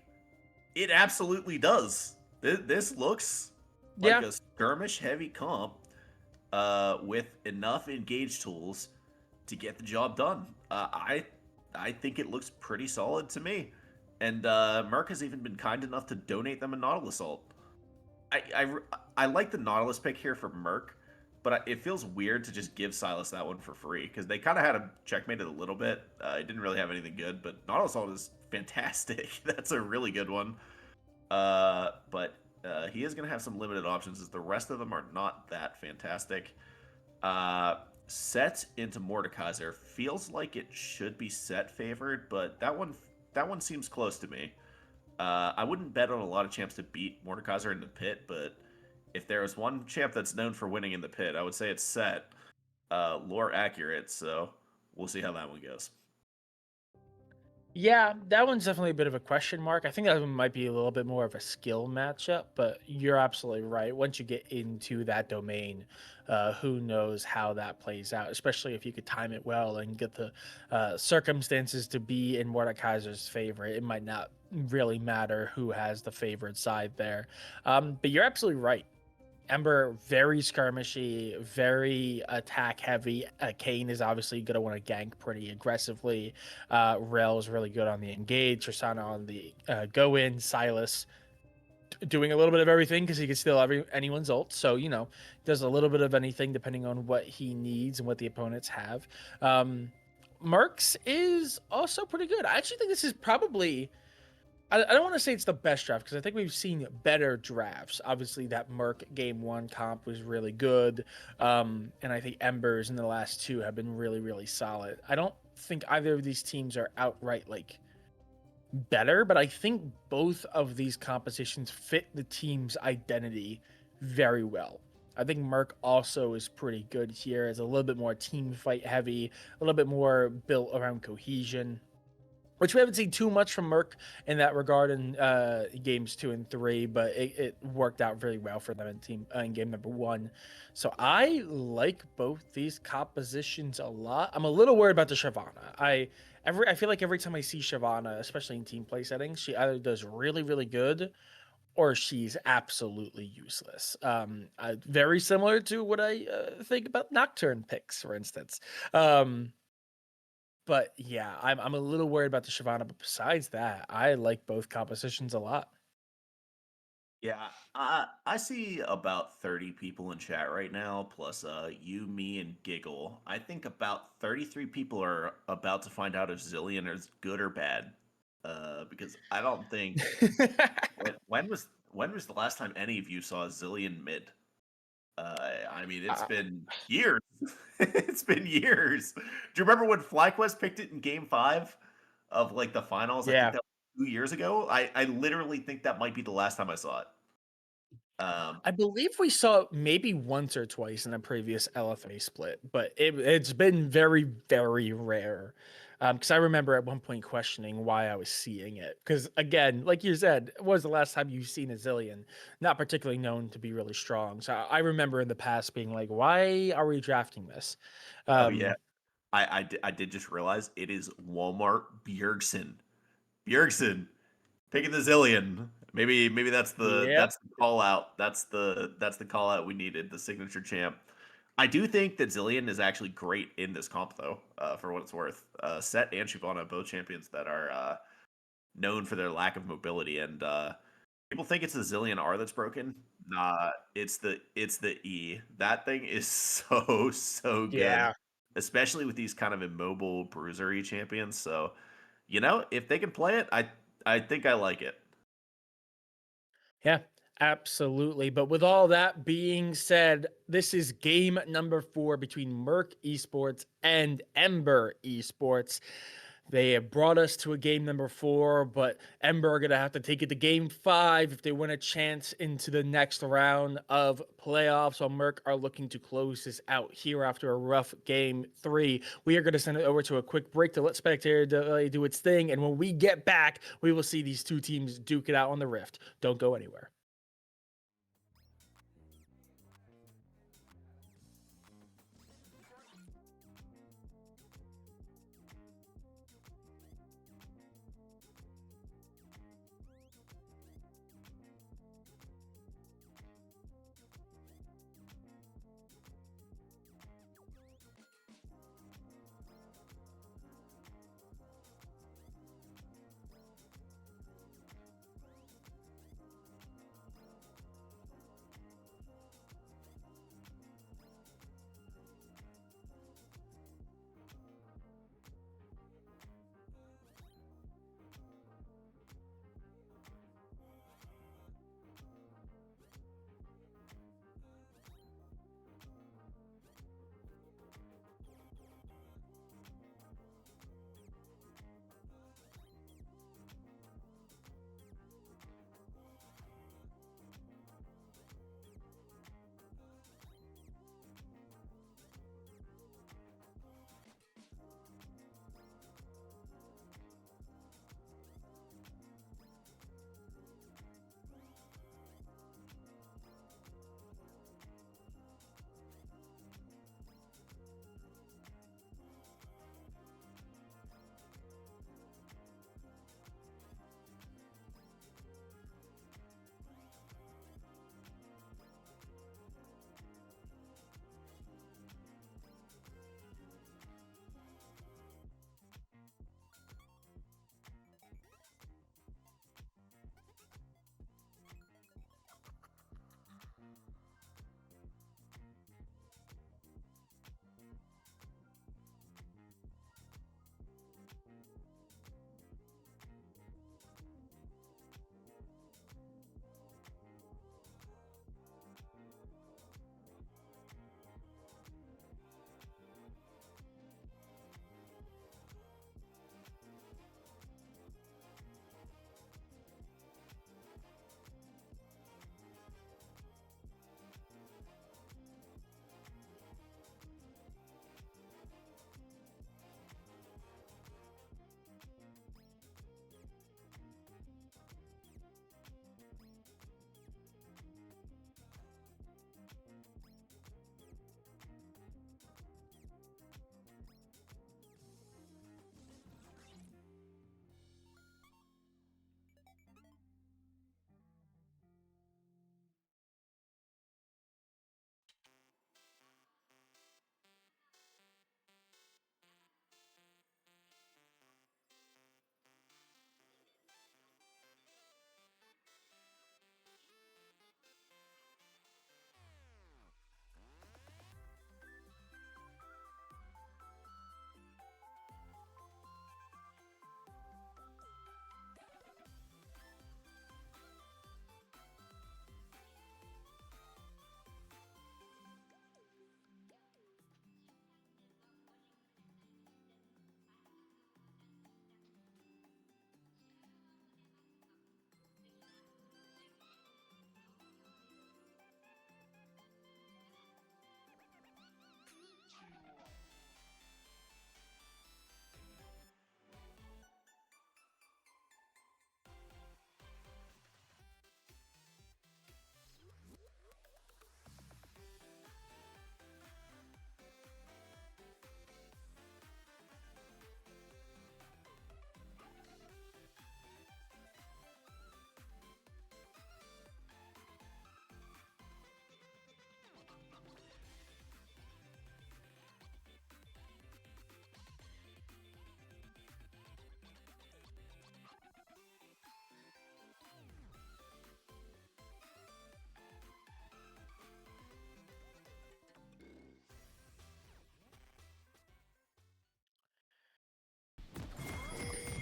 it absolutely does. This looks like Yeah, a skirmish heavy comp with enough engage tools to get the job done. I think it looks pretty solid to me. And Murk has even been kind enough to donate them a Nautilus ult. I like the Nautilus pick here for Murk, but it feels weird to just give Silas that one for free because they kind of had him checkmated a little bit. It didn't really have anything good, but Nautilus ult is fantastic. That's a really good one. But he is going to have some limited options as the rest of them are not that fantastic. Set into Mordekaiser feels like it should be set favored, but that one seems close to me. I wouldn't bet on a lot of champs to beat Mordekaiser in the pit, but if there is one champ that's known for winning in the pit, I would say it's Set. Lore accurate, so we'll see how that one goes. yeah, that one's definitely a bit of a question mark. I think that one might be a little bit more of a skill matchup, but you're absolutely right. Once you get into that domain, who knows how that plays out, especially if you could time it well and get the circumstances to be in Mordekaiser's favor. It might not really matter who has the favored side there. But you're absolutely right. Ember, very skirmishy, very attack heavy. Kane is obviously going to want to gank pretty aggressively. Rel is really good on the engage. Tristana on the go in. Silas doing a little bit of everything because he can steal anyone's ult. So, does a little bit of anything depending on what he needs and what the opponents have. Murk's is also pretty good. I actually think this is probably I don't want to say it's the best draft because I think we've seen better drafts. Obviously, that Murk game one comp was really good. And I think Embers in the last two have been really, really solid. I don't think either of these teams are outright like better, but I think both of these compositions fit the team's identity very well. I think Merc also is pretty good here. It's a little bit more team fight heavy, a little bit more built around cohesion, which we haven't seen too much from Merck in that regard in games 2 and 3, but it worked out very well for them in game number 1. So I like both these compositions a lot. I'm a little worried about the Shyvana. I feel like every time I see Shyvana, especially in team play settings, she either does really really good or she's absolutely useless. Very similar to what I think about Nocturne picks, for instance. But yeah, I'm a little worried about the Shyvana, but besides that, I like both compositions a lot. Yeah, I see about 30 people in chat right now, plus you, me, and Giggle. I think about 33 people are about to find out if Zillion is good or bad. Because I don't think when was the last time any of you saw Zillion mid? I mean, it's Uh, been years. It's been years. Do you remember when FlyQuest picked it in Game 5 of like the finals? I think yeah, that was 2 years ago. I literally think that might be the last time I saw it. Um, I believe we saw it maybe once or twice in a previous LFA split, but it's been very, very rare. Because I remember at one point questioning why I was seeing it. Because again, like you said, it was the last time you've seen a Zillion, not particularly known to be really strong. So I remember in the past being like, why are we drafting this? oh yeah, Um, I did just realize it is Walmart Bjergsen. Bjergsen picking the Zillion. Maybe that's the yep. that's the call out. That's the call out we needed. The signature champ. I do think that Zillion is actually great in this comp, though, for what it's worth. Set and Shyvana, both champions that are known for their lack of mobility, and people think it's the Zillion R that's broken. Nah, it's the E. That thing is so good, Yeah. especially with these kind of immobile bruisery champions. So, if they can play it, I think I like it. Yeah. Absolutely. But with all that being said, this is game number 4 between Murk Esports and Ember Esports. They have brought us to a game number 4, but Ember are going to have to take it to game 5 if they win a chance into the next round of playoffs. While Murk are looking to close this out here after a rough game 3. We are going to send it over to a quick break to let Spectator do its thing. And when we get back, we will see these two teams duke it out on the Rift. Don't go anywhere.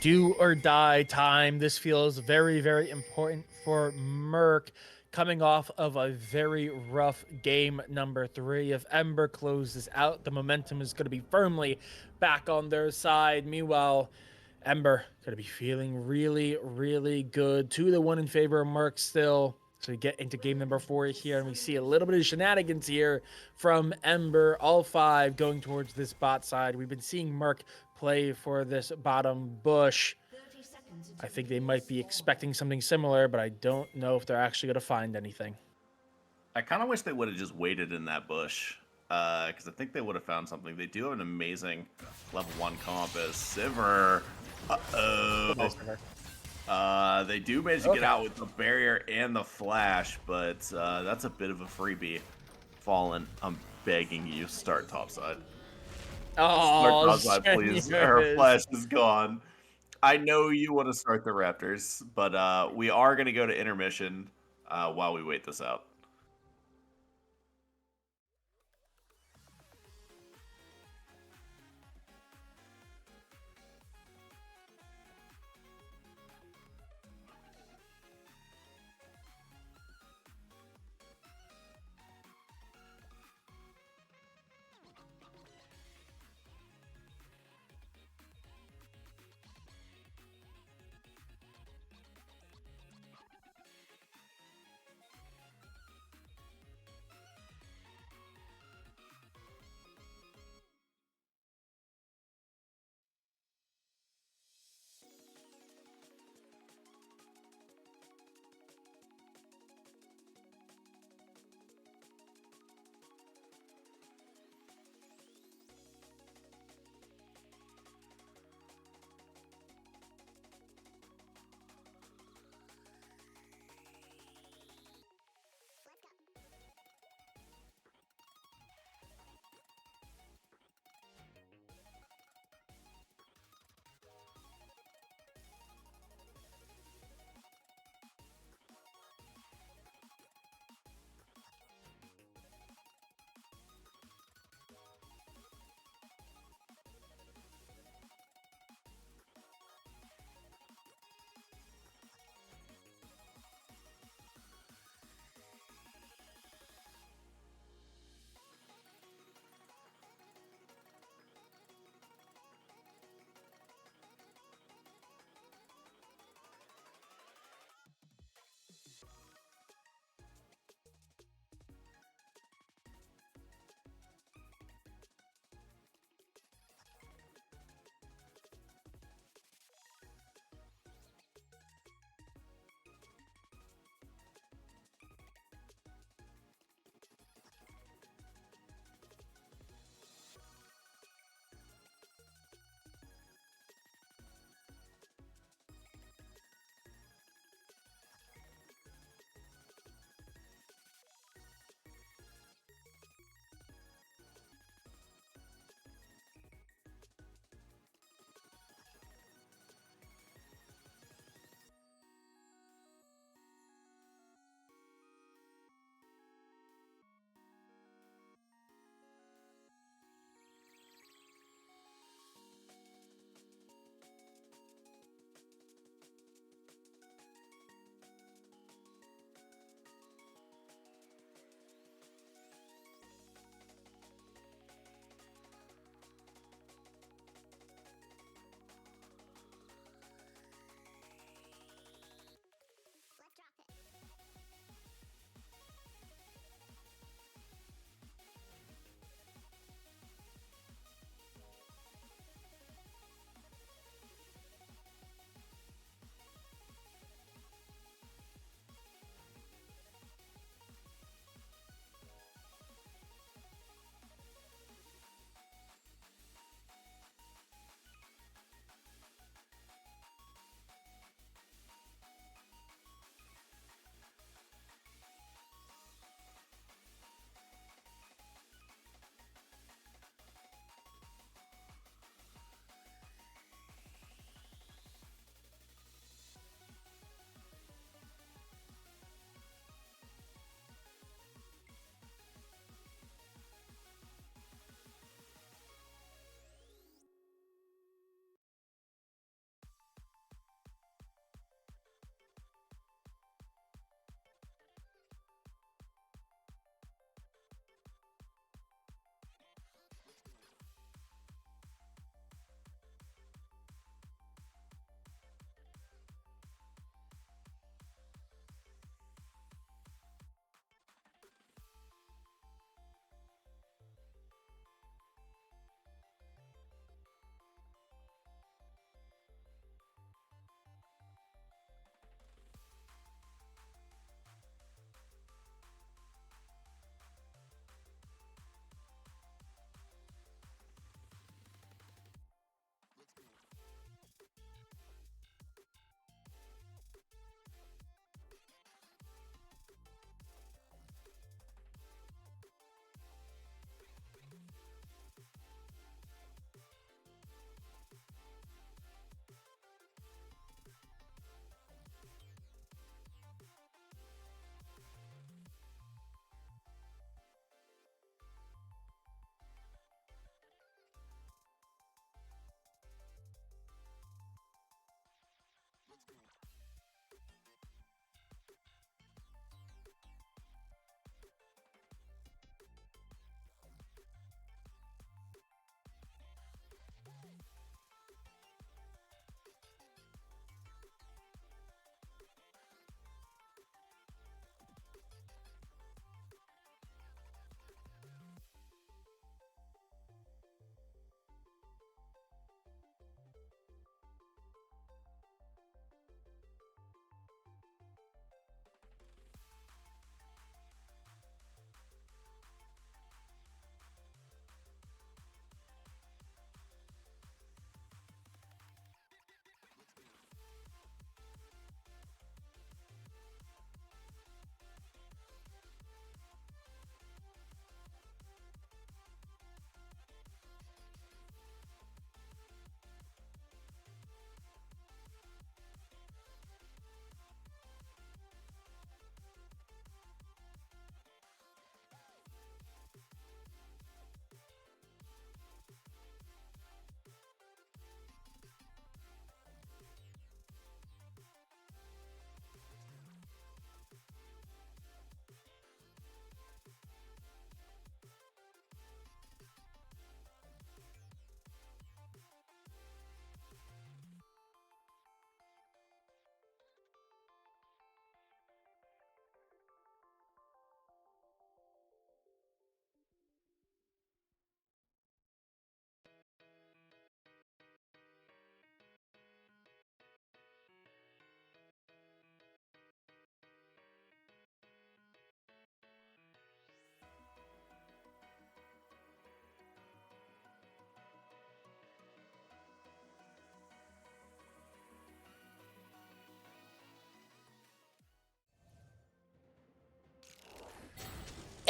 Do or die time. This feels very, very important for Murk. coming off of a very rough game number 3. If Ember closes out, the momentum is going to be firmly back on their side. Meanwhile, Ember going to be feeling really, really good. 2-1 in favor of Murk still. So we get into game number 4 here, and we see a little bit of shenanigans here from Ember. All 5 going towards this bot side. We've been seeing Murk play for this bottom bush. I think they might be expecting something similar, but I don't know if they're actually going to find anything. I kind of wish they would have just waited in that bush, because I think they would have found something. They do have an amazing level 1 comp as Sivir. They do manage to get out with the barrier and the flash, but that's a bit of a freebie. Fallen, I'm begging you, start topside. Oh, start topside, please. Her flash is gone. I know you want to start the Raptors, but we are going to go to intermission while we wait this out.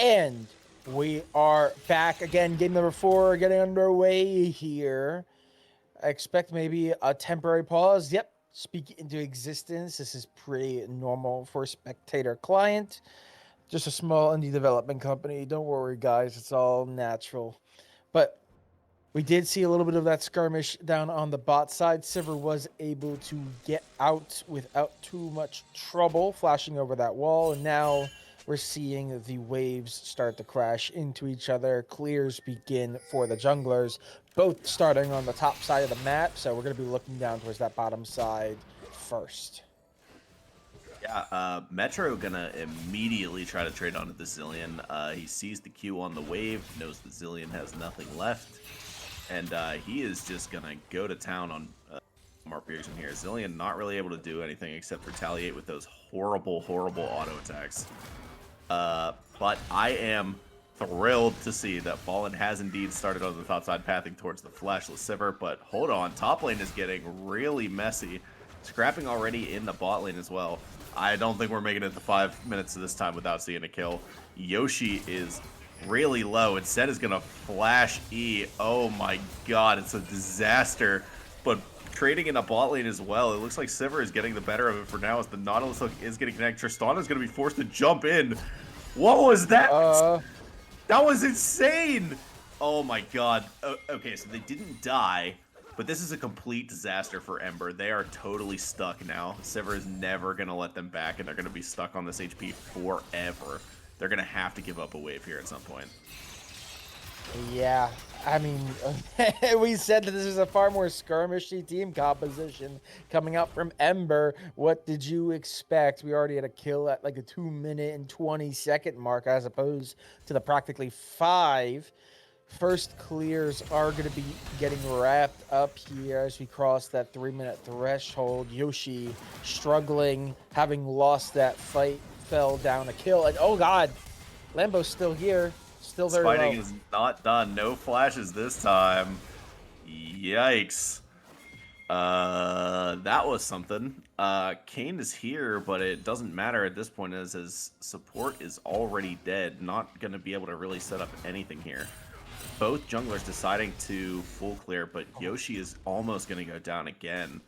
And we are back again. Game number 4 getting underway here. I expect maybe a temporary pause. Yep, speak into existence. This is pretty normal for spectator client. Just a small indie development company. Don't worry, guys. It's all natural. But we did see a little bit of that skirmish down on the bot side. Sivir was able to get out without too much trouble, flashing over that wall. And now we're seeing the waves start to crash into each other. Clears begin for the junglers, both starting on the top side of the map. So we're going to be looking down towards that bottom side first. Yeah, Metro gonna immediately try to trade onto the Zillion. He sees the Q on the wave, knows the Zillion has nothing left, and he is just gonna go to town on Mark Pearson here. Zillion not really able to do anything except retaliate with those horrible, horrible auto attacks. But I am thrilled to see that Fallen has indeed started on the top side, pathing towards the Flashless Sivir. But hold on, top lane is getting really messy. Scrapping already in the bot lane as well. I don't think we're making it to 5 minutes this time without seeing a kill. Yoshi is really low. Instead is going to flash E. Oh my god, it's a disaster. But trading in a bot lane as well. It looks like Sivir is getting the better of it for now as the Nautilus hook is getting connected. Tristana is going to be forced to jump in. What was that? That was insane! Oh my god. Okay, so they didn't die. But this is a complete disaster for Ember. They are totally stuck now. Sivir is never going to let them back, and they're going to be stuck on this HP forever. They're going to have to give up a wave here at some point. Yeah, I mean, we said that this is a far more skirmishy team composition coming out from Ember. What did you expect? We already had a kill at like the 2-minute and 20-second mark as opposed to the practically 5. First clears are going to be getting wrapped up here as we cross that 3-minute threshold. Yoshi struggling, having lost that fight, fell down a kill. And oh god, Lambo's still here. Still very low. Fighting is not done. No flashes this time. Yikes. That was something. Kane is here, but it doesn't matter at this point as his support is already dead. Not going to be able to really set up anything here. Both junglers deciding to full clear, but Yoshi is almost going to go down again.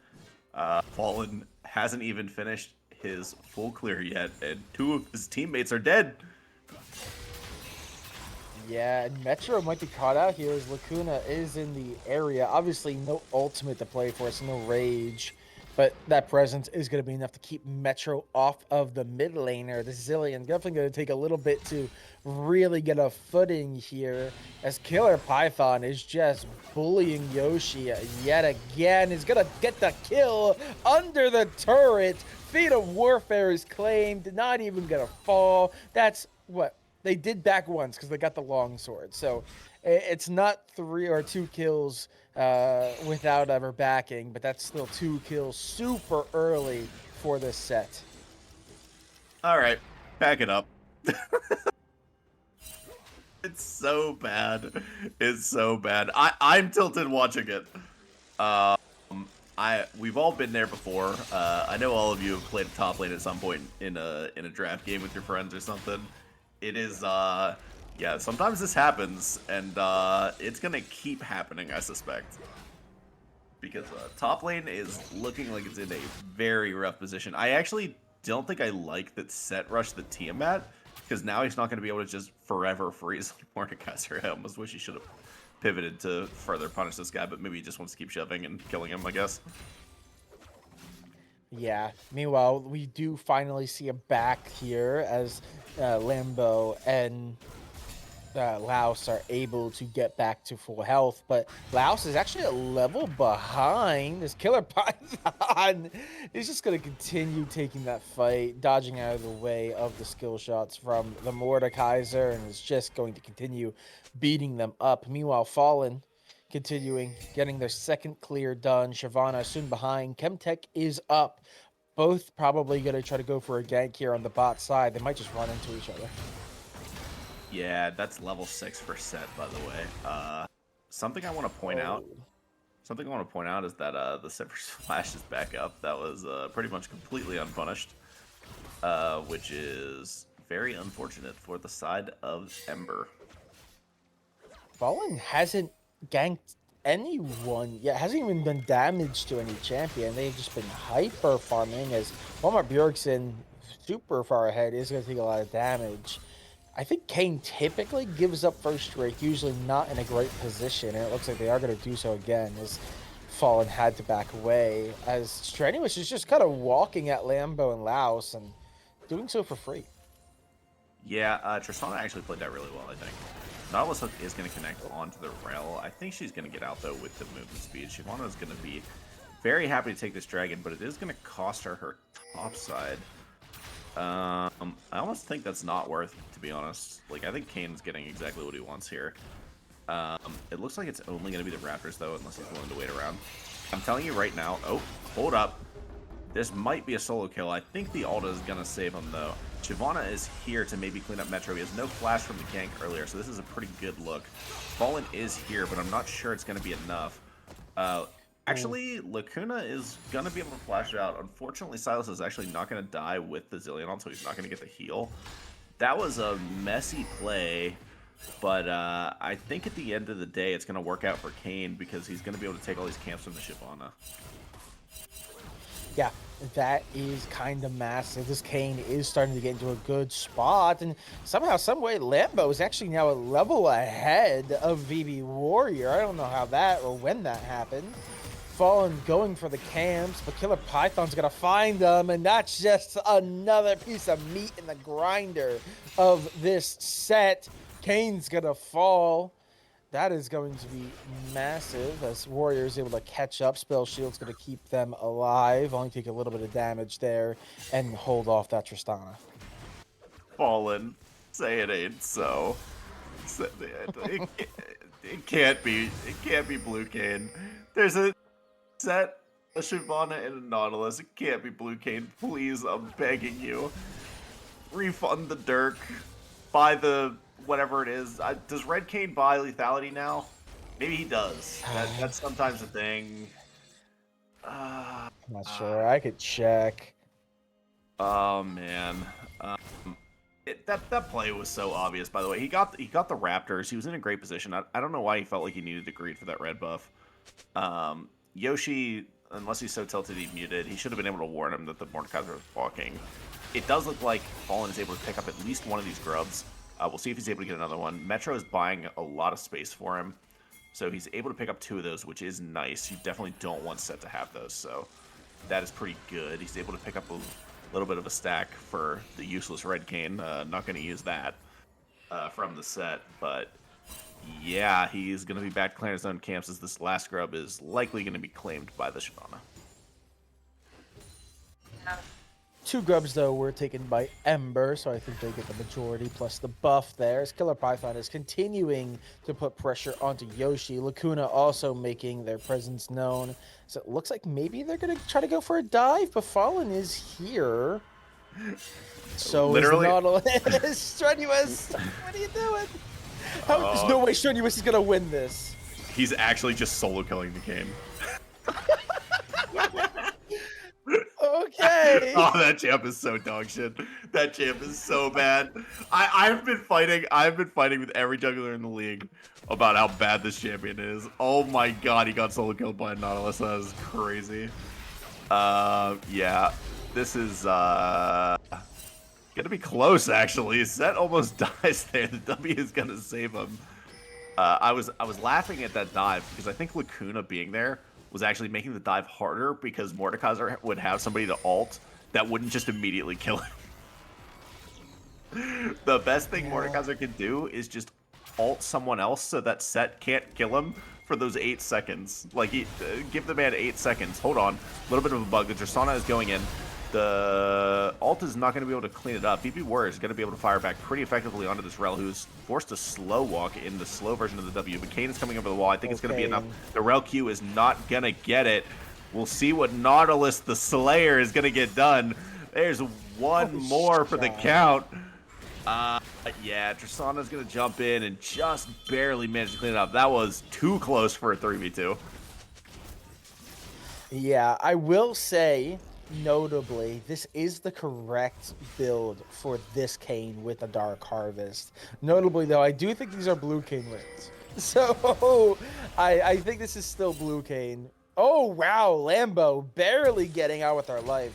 Fallen hasn't even finished his full clear yet, and 2 of his teammates are dead. Yeah, and Metro might be caught out here as Lacuna is in the area. Obviously, no ultimate to play for, so no rage. But that presence is going to be enough to keep Metro off of the mid laner. The Zillion definitely going to take a little bit to really get a footing here as Killer Python is just bullying Yoshi yet again. Is going to get the kill under the turret. Feat of Warfare is claimed, not even going to fall. That's what they did back once because they got the long sword. So it's not 3 or 2 kills without ever backing, but that's still 2 kills super early for this set. All right, back it up. It's so bad. It's so bad. I'm tilted watching it. We've all been there before. I know all of you have played a top lane at some point in a draft game with your friends or something. It is yeah, sometimes this happens, and it's gonna keep happening, I suspect. Because top lane is looking like it's in a very rough position. I actually don't think I like that Set rushed the Tiamat, because now he's not going to be able to just forever freeze Mordekaiser. I almost wish he should have pivoted to further punish this guy, but maybe he just wants to keep shoving and killing him, I guess. Yeah, meanwhile, we do finally see him back here as Lambo and Laos are able to get back to full health, but Laos is actually a level behind. This Killer Python is just going to continue taking that fight, dodging out of the way of the skill shots from the Mordekaiser, and is just going to continue beating them up. Meanwhile, Fallen continuing, getting their second clear done. Shyvana soon behind. Chemtech is up. Both probably going to try to go for a gank here on the bot side. They might just run into each other. Yeah, that's level 6 for Set, by the way. Something I want to point out. Something I want to point out is that the Sivir Splash is back up. That was pretty much completely unpunished, which is Very unfortunate for the side of Ember. Fallen hasn't ganked anyone yet. Hasn't even done damage to any champion. They've just been hyper farming as Walmart Bjorksen super far ahead is going to take a lot of damage. I think Kane typically gives up first rake, usually not in a great position, and it looks like they are going to do so again as Fallen had to back away, as Strenuous is just kind of walking at Lambo and Laos and doing so for free. Yeah, Tristana actually played that really well, I think. Nautilus Hook is going to connect onto the rail. I think she's going to get out, though, with the movement speed. Shyvana is going to be very happy to take this dragon, but it is going to cost her top side. I almost think that's not worth it, to be honest. Like, I think Kane's getting exactly what he wants here. It looks like it's only going to be the Raptors, though, unless he's willing to wait around. I'm telling you right now. Oh, hold up. This might be a solo kill. I think the Alda is going to save him, though. Shyvana is here to maybe clean up Metro. He has no flash from the gank earlier, so this is a pretty good look. Fallen is here, but I'm not sure it's going to be enough. Actually, Lacuna is going to be able to flash it out. Unfortunately, Silas is actually not going to die with the Zillion on, so he's not going to get the heal. That was a messy play, but I think at the end of the day, it's going to work out for Kane because he's going to be able to take all these camps from the Shyvana. Yeah, that is kind of massive. This Kane is starting to get into a good spot, and somehow, someway, Lambo is actually now a level ahead of VB Warrior. I don't know how that or when that happened. Fallen going for the camps, but Killer Python's gonna find them, and that's just another piece of meat in the grinder of this set. Kane's gonna fall. That is going to be massive as Warrior is able to catch up. Spell Shield's going to keep them alive. Only take a little bit of damage there and hold off that Tristana. Fallen. Say it ain't so. It can't be. It can't be Blue Kane. There's a set, a Shyvana, and a Nautilus. It can't be Blue Kane. Please, I'm begging you. Refund the Dirk. Buy the... whatever it is. Does Red Kane buy lethality now? Maybe he does. That's sometimes a thing. I'm not sure. I could check. Oh man, that play was so obvious. By the way, he got the Raptors. He was in a great position. I don't know why he felt like he needed to greed for that red buff. Yoshi, unless he's so tilted he muted, he should have been able to warn him that the Mordekaiser was walking. It does look like Fallen is able to pick up at least one of these grubs. We'll see if he's able to get another one. Metro is buying a lot of space for him, so he's able to pick up 2 of those, which is nice. You definitely don't want Set to have those, so that is pretty good. He's able to pick up a little bit of a stack for the useless Red Kane. Not going to use that from the set, but yeah, he's going to be back clearing his own camps as this last grub is likely going to be claimed by the Shyvana. 2 grubs, though, were taken by Ember, so I think they get the majority plus the buff there. As Killer Python is continuing to put pressure onto Yoshi. Lacuna also making their presence known. So it looks like maybe they're going to try to go for a dive, but Fallen is here. So literally, is Nautilus. Strenuous, what are you doing? There's no way Strenuous is going to win this. He's actually just solo killing the Kane. Okay. Oh, that champ is so dog shit. That champ is so bad. I've been fighting with every jungler in the league about how bad this champion is. Oh my god, he got solo killed by a Nautilus. That is crazy. Yeah. This is gonna be close actually. Set almost dies there. The W is gonna save him. I was laughing at that dive because I think Lacuna being there was actually making the dive harder because Mordekaiser would have somebody to ult that wouldn't just immediately kill him. The best thing Mordekaiser can do is just ult someone else so that Set can't kill him for those 8 seconds. Like, give the man 8 seconds. Hold on. A little bit of a bug. The Tristana is going in. The ult is not going to be able to clean it up. VP Warrior is going to be able to fire back pretty effectively onto this Rel, who's forced to slow walk in the slow version of the W. But Kane is coming over the wall. I think it's going to be enough. The Rel Q is not going to get it. We'll see what Nautilus the Slayer is going to get done. There's one more for the count. Yeah, Tristana's going to jump in and just barely manage to clean it up. That was too close for a 3v2. Yeah, I will say notably, this is the correct build for this Kayn with a Dark Harvest. Notably, though, I do think these are blue Kayn wins. So I think this is still blue Kayn. Oh, wow. Lambo barely getting out with our life.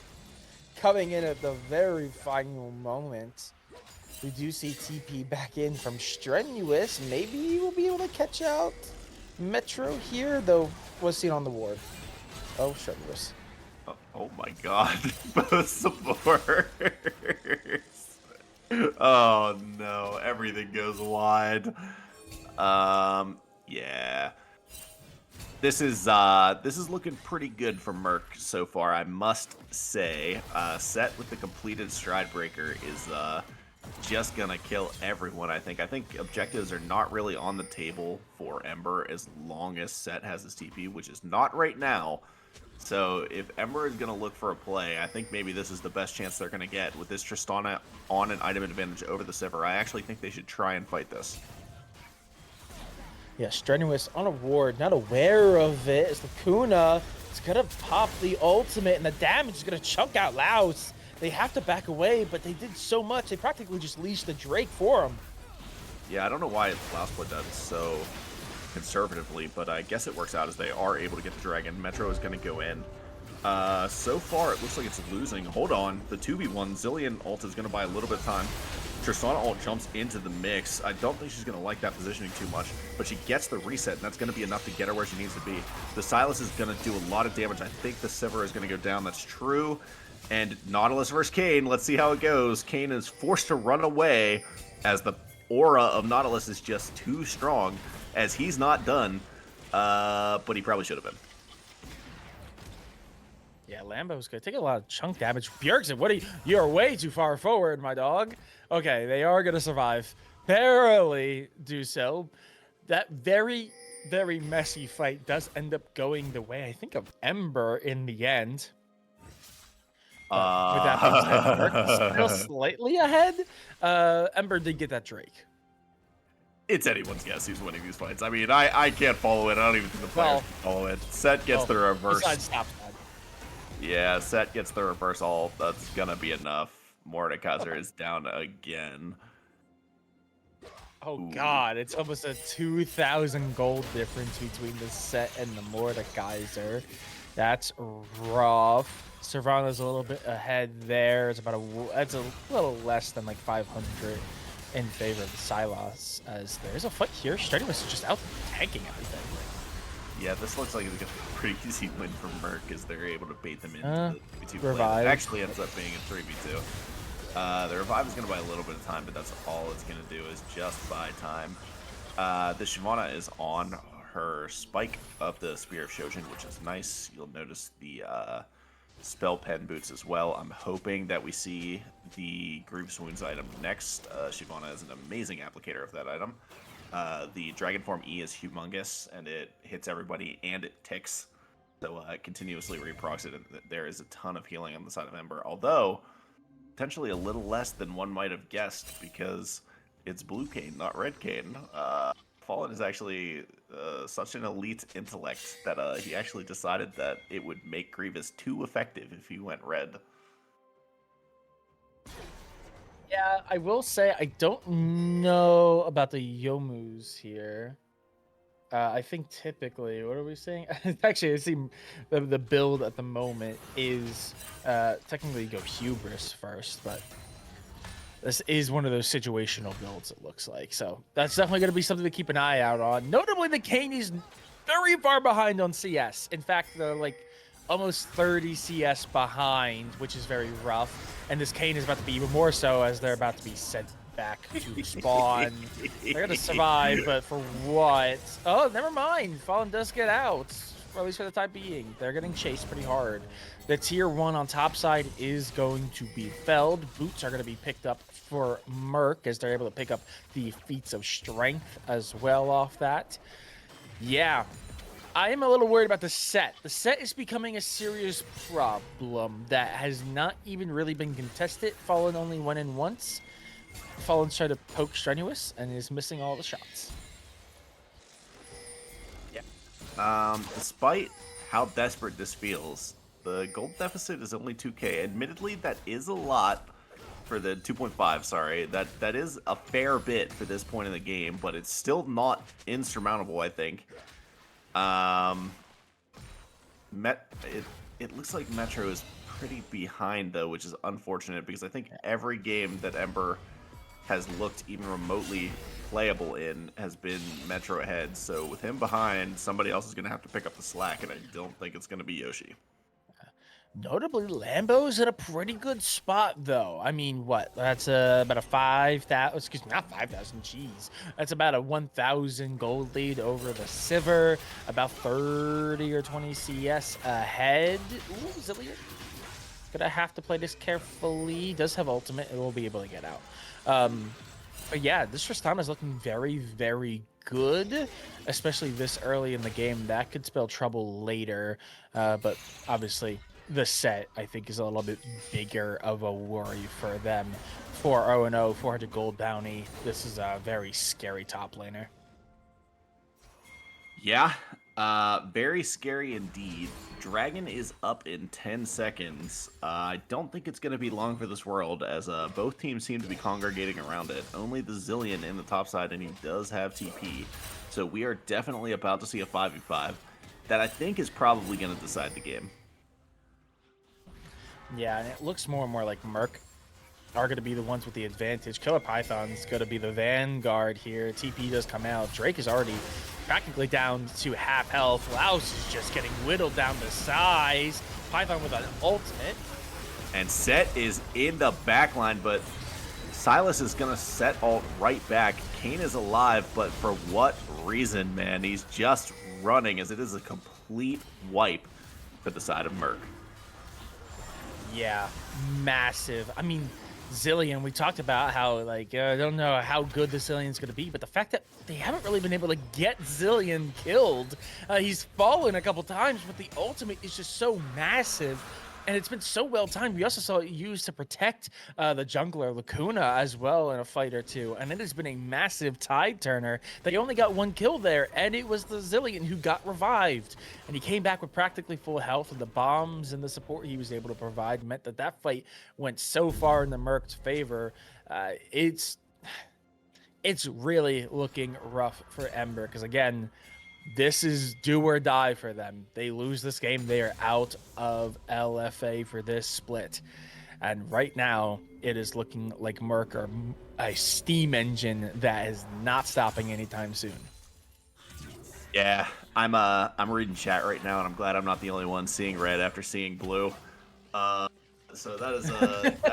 Coming in at the very final moment. We do see TP back in from Strenuous. Maybe we'll be able to catch out Metro here, though was seen on the ward. Oh, Strenuous. Oh my god, both supporters. Oh no, everything goes wide. Yeah. This is looking pretty good for Murk so far, I must say. Set with the completed Stride Breaker is just gonna kill everyone, I think. I think objectives are not really on the table for Ember as long as Set has his TP, which is not right now. So if Ember is going to look for a play, I think maybe this is the best chance they're going to get. With this Tristana on an item advantage over the Sivir, I actually think they should try and fight this. Yeah, Strenuous on a ward, not aware of it, as the Kuna is going to pop the ultimate, and the damage is going to chunk out Laos. They have to back away, but they did so much, they practically just leashed the Drake for him. Yeah, I don't know why Laos played that so conservatively, but I guess it works out as they are able to get the dragon. Metro is going to go in. So far, it looks like it's losing. Hold on. The 2v1, Zillion ult is going to buy a little bit of time. Tristana ult jumps into the mix. I don't think she's going to like that positioning too much, but she gets the reset, and that's going to be enough to get her where she needs to be. The Sylas is going to do a lot of damage. I think the Sivir is going to go down. That's true. And Nautilus versus Kayn. Let's see how it goes. Kayn is forced to run away as the aura of Nautilus is just too strong, as he's not done, but he probably should have been. Yeah, Lambo's gonna take a lot of chunk damage. Bjergsen, what are you're way too far forward, my dog. Okay, they are gonna survive. Barely do so. That very, very messy fight does end up going the way, I think, of Ember in the end. But with that being said, Murk is still slightly ahead. Ember did get that Drake. It's anyone's guess who's winning these fights. I mean, I can't follow it. I don't even think the players can follow it. Set gets the reverse. Yeah, Set gets the reverse ult. That's going to be enough. Mordekaiser is down again. Oh, God. It's almost a 2,000 gold difference between the Set and the Mordekaiser. That's rough. Servana's a little bit ahead there. It's about that's a little less than like 500 in favor of the Sylas, as there's a fight here. Strenuous is just out tanking everything. Yeah, this looks like it's going to be a pretty easy win for Murk as they're able to bait them into the 2v2 play. It actually ends up being a 3v2. The revive is going to buy a little bit of time, but that's all it's going to do is just buy time. The Shyvana is on her spike of the Spear of Shojin, which is nice. You'll notice the spell pen boots as well. I'm hoping that we see the Groove's Wounds item next. Shyvana is an amazing applicator of that item. The Dragon Form E is humongous, and it hits everybody, and it ticks. So it continuously reprocs it, and there is a ton of healing on the side of Ember. Although, potentially a little less than one might have guessed, because it's blue Kayn, not red Kayn. Fallen is actually such an elite intellect that he actually decided that it would make Grievous too effective if he went red. Yeah, I will say I don't know about the Yomus here. I think typically, what are we saying? Actually, I see the build at the moment is technically go Hubris first, but this is one of those situational builds, it looks like. So that's definitely going to be something to keep an eye out on. Notably, the Kayn is very far behind on CS. In fact, they're like almost 30 CS behind, which is very rough. And this Kayn is about to be even more so, as they're about to be sent back to spawn. They're going to survive, but for what? Oh, never mind. Fallen does get out, or at least for the time being. They're getting chased pretty hard. The tier 1 on top side is going to be felled. Boots are going to be picked up for Murk, as they're able to pick up the feats of strength as well off that. Yeah, I am a little worried about the Set. The Set is becoming a serious problem that has not even really been contested. Fallen only went in once. Fallen's trying to poke Strenuous and is missing all the shots. Yeah. Despite how desperate this feels, The gold deficit is only 2K. Admittedly, that is a lot for the 2.5, sorry. That is a fair bit for this point in the game, but it's still not insurmountable, I think. It looks like Metro is pretty behind, though, which is unfortunate because I think every game that Ember has looked even remotely playable in has been Metro ahead. So with him behind, somebody else is going to have to pick up the slack, and I don't think it's going to be Yoshi. Notably, Lambo's at a pretty good spot, though. I mean, what? That's about a 5,000, excuse me, not 5,000, jeez. That's about a 1,000 gold lead over the Sivir, about 30 or 20 CS ahead. Ooh, Zillion. Gonna have to play this carefully. Does have ultimate, it will be able to get out. But yeah, this Tristana is looking very, very good, especially this early in the game. That could spell trouble later, but obviously the set, I think, is a little bit bigger of a worry for them. 4-0-0, 400 gold bounty. This is a very scary top laner. Yeah, very scary indeed. Dragon is up in 10 seconds. I don't think it's going to be long for this world, as both teams seem to be congregating around it. Only the Zillion in the top side, and he does have TP. So we are definitely about to see a 5v5 that I think is probably going to decide the game. Yeah, and it looks more and more like Murk are going to be the ones with the advantage. Killer Python's going to be the vanguard here. TP does come out. Drake is already practically down to half health. Laos is just getting whittled down to size. Python with an ultimate. And Set is in the backline, but Silas is going to set ult right back. Kane is alive, but for what reason, man? He's just running, as it is a complete wipe for the side of Murk. Yeah, massive. I mean, Zillion, we talked about how, like, I don't know how good the Zillion's going to be, but the fact that they haven't really been able to get Zillion killed, he's fallen a couple times, but the ultimate is just so massive, and it's been so well timed. We also saw it used to protect the jungler Lacuna as well in a fight or two, and it has been a massive tide turner. They only got one kill there, and it was the Zillion who got revived, and he came back with practically full health, and the bombs and the support he was able to provide meant that that fight went so far in the Murk's favor. It's really looking rough for Ember, because again, this is do or die for them. They lose this game, they are out of LFA for this split. And right now, it is looking like Murk are a steam engine that is not stopping anytime soon. Yeah, I'm reading chat right now, and I'm glad I'm not the only one seeing red after seeing blue. So that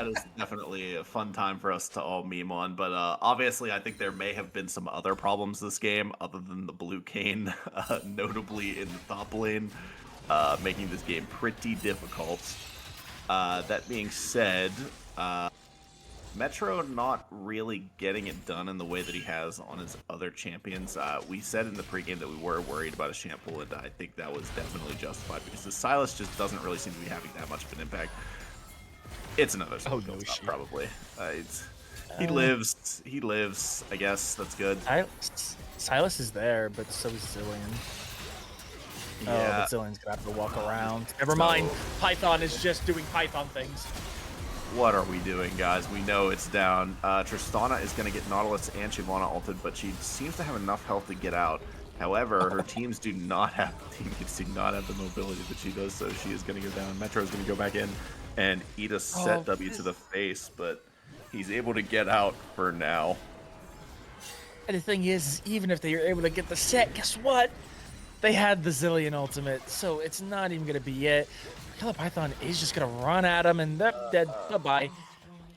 is definitely a fun time for us to all meme on. But obviously, I think there may have been some other problems this game other than the blue Kane, notably in the top lane, making this game pretty difficult. That being said, Metro not really getting it done in the way that he has on his other champions. We said in the pregame that we were worried about a Shampoo, and I think that was definitely justified because the Silas just doesn't really seem to be having that much of an impact. It's another probably. He lives. He lives. I guess that's good. Silas is there, but so is Zillion. Yeah. Oh, but Zillion's gonna have to walk around. Never mind. Python is just doing Python things. What are we doing, guys? We know it's down. Tristana is going to get Nautilus and Shyvana ulted, but she seems to have enough health to get out. However, her teammates do not have the mobility that she does, so she is going to go down. Metro is going to go back in and eat a set W to the face, but he's able to get out for now. And the thing is, even if they were able to get the set, guess what? They had the Zillion ultimate, so it's not even going to be it. Killer Python is just going to run at him, and they're dead. Bye-bye.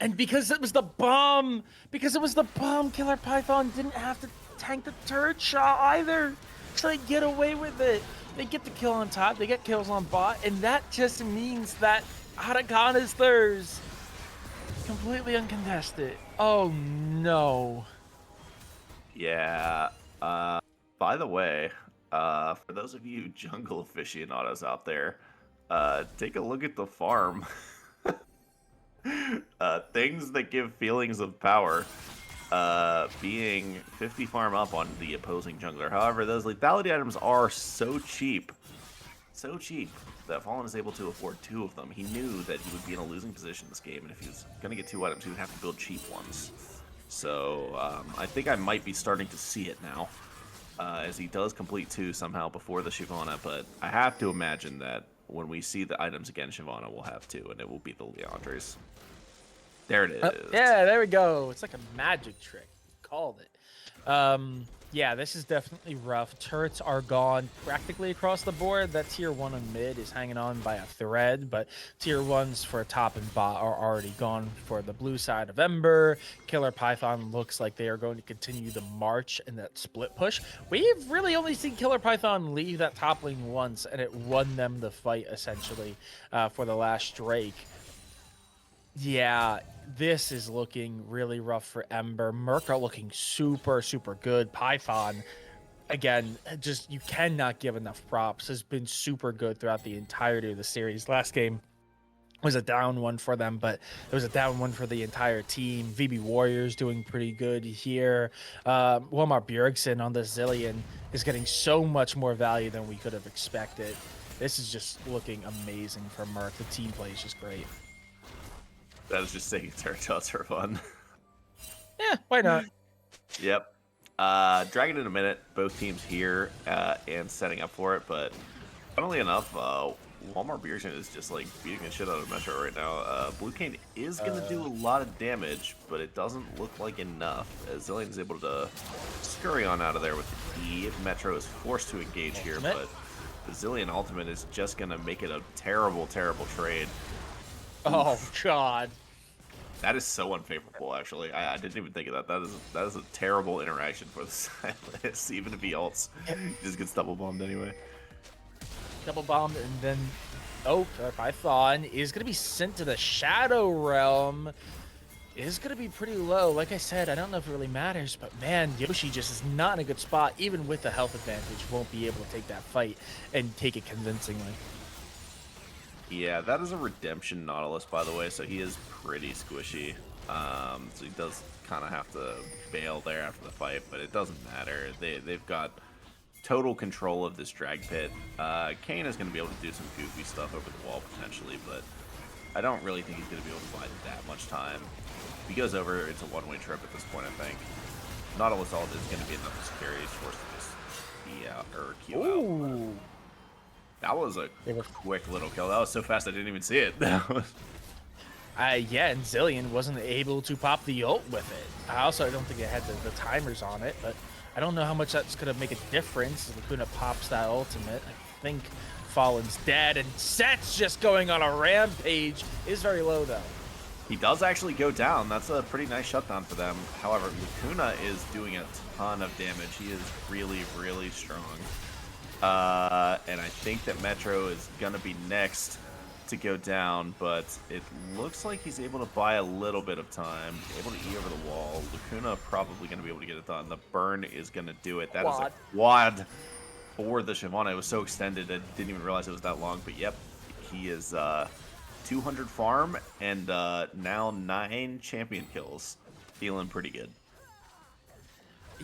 And because it was the bomb, Killer Python didn't have to tank the turret shot either. So they get away with it. They get the kill on top, they get kills on bot, and that just means that Huracan is theirs. Completely uncontested. Oh, no. Yeah. By the way, for those of you jungle aficionados out there, take a look at the farm. Things that give feelings of power. Being 50 farm up on the opposing jungler. However, those lethality items are so cheap so cheap that Fallen is able to afford 2 of them. He knew that he would be in a losing position this game, and if he was going to get 2 items, he would have to build cheap ones. So I think I might be starting to see it now, as he does complete 2 somehow before the Shyvana, but I have to imagine that when we see the items again, Shyvana will have 2, and it will be the Leandres. There it is. Yeah, there we go. It's like a magic trick. Called it. Yeah, this is definitely rough. Turrets are gone practically across the board. That tier 1 and mid is hanging on by a thread, but tier 1s for top and bot are already gone for the blue side of Ember. Killer Python looks like they are going to continue the march and that split push. We've really only seen Killer Python leave that top lane once, and it won them the fight, essentially, for the last Drake. Yeah, this is looking really rough for Ember. Murk are looking super, super good. Python, again, just you cannot give enough props. Has been super good throughout the entirety of the series. Last game was a down one for them, but it was a down one for the entire team. VB Warriors doing pretty good here. Walmart Bjergsen on the Zillion is getting so much more value than we could have expected. This is just looking amazing for Murk. The team play is just great. That is just saying turret shots are fun. Yeah, why not? Yep. Dragon in a minute, both teams here and setting up for it, but funnily enough, Walmart Bjergsen is just like beating the shit out of Metro right now. Blue Cane is going to do a lot of damage, but it doesn't look like enough, as Zillion is able to scurry on out of there with the E. Metro is forced to engage here, but the Zillion ultimate is just going to make it a terrible, terrible trade. Oh God, that is so unfavorable. Actually, I didn't even think of that. That is a terrible interaction for the Silas. Even if he ults, he just gets double bombed anyway. Double bombed, and then Python is gonna be sent to the Shadow Realm. Is gonna be pretty low. Like I said, I don't know if it really matters, but man, Yoshi just is not in a good spot. Even with the health advantage, won't be able to take that fight and take it convincingly. Yeah, that is a redemption Nautilus, by the way, so he is pretty squishy. So he does kind of have to bail there after the fight, but it doesn't matter. They've got total control of this drag pit. Kane is going to be able to do some goofy stuff over the wall, potentially, but I don't really think he's going to be able to buy that much time. If he goes over, it's a one-way trip at this point, I think. Nautilus ult is going to be enough to scary. He's forced to just be out, or Q out. That was a quick little kill. That was so fast I didn't even see it. Yeah, and Zillion wasn't able to pop the ult with it. I don't think it had the timers on it, but I don't know how much that's going to make a difference. Lacuna pops that ultimate. I think Fallen's dead, and Set's just going on a rampage. Is very low, though. He does actually go down. That's a pretty nice shutdown for them. However, Lacuna is doing a ton of damage. He is really, really strong. And I think that Metro is going to be next to go down, but it looks like he's able to buy a little bit of time, able to E over the wall. Lacuna probably going to be able to get it done. The burn is going to do it. That is a quad for the Shyvana. It was so extended, I didn't even realize it was that long, but yep, he is 200 farm and now 9 champion kills. Feeling pretty good.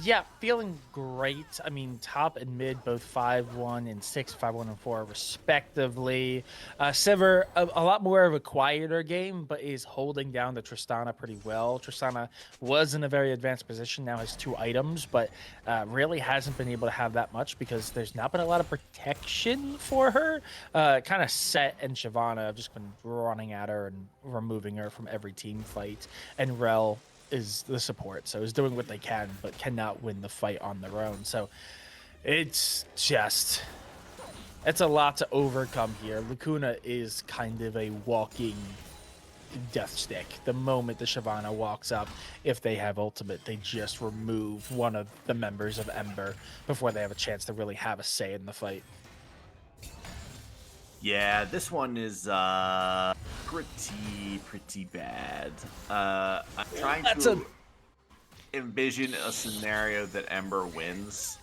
Yeah, feeling great. I mean, top and mid, both 5-1 and 6, 5-1 and 4, respectively. Sivir, a lot more of a quieter game, but is holding down the Tristana pretty well. Tristana was in a very advanced position, now has 2 items, but really hasn't been able to have that much because there's not been a lot of protection for her. Kind of Set and Shyvana have just been running at her and removing her from every team fight. And Rel is the support, so is doing what they can, but cannot win the fight on their own. So it's a lot to overcome here. Lacuna is kind of a walking death stick. The moment the Shyvana walks up, if they have ultimate, they just remove one of the members of Ember before they have a chance to really have a say in the fight. Yeah, this one is pretty bad. I'm trying to envision a scenario that Ember wins.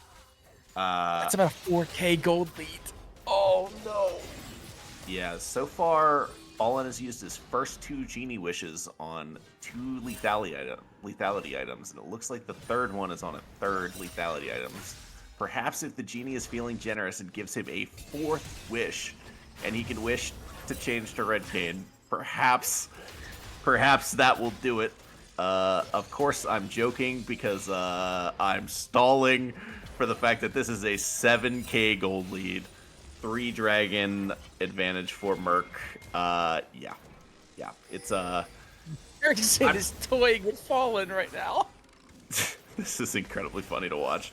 That's about a 4K gold lead. Oh no. Yeah, so far, Fallen has used his first 2 Genie Wishes on 2 lethality items, and it looks like the third one is on a 3rd lethality items. perhaps if the genie is feeling generous and gives him a 4th wish, and he can wish to change to Red Cane, perhaps that will do it. Of course, I'm joking because I'm stalling for the fact that this is a 7k gold lead, 3 dragon advantage for Murk. Yeah, it's Ferguson is toying with Fallen right now. this is incredibly funny to watch.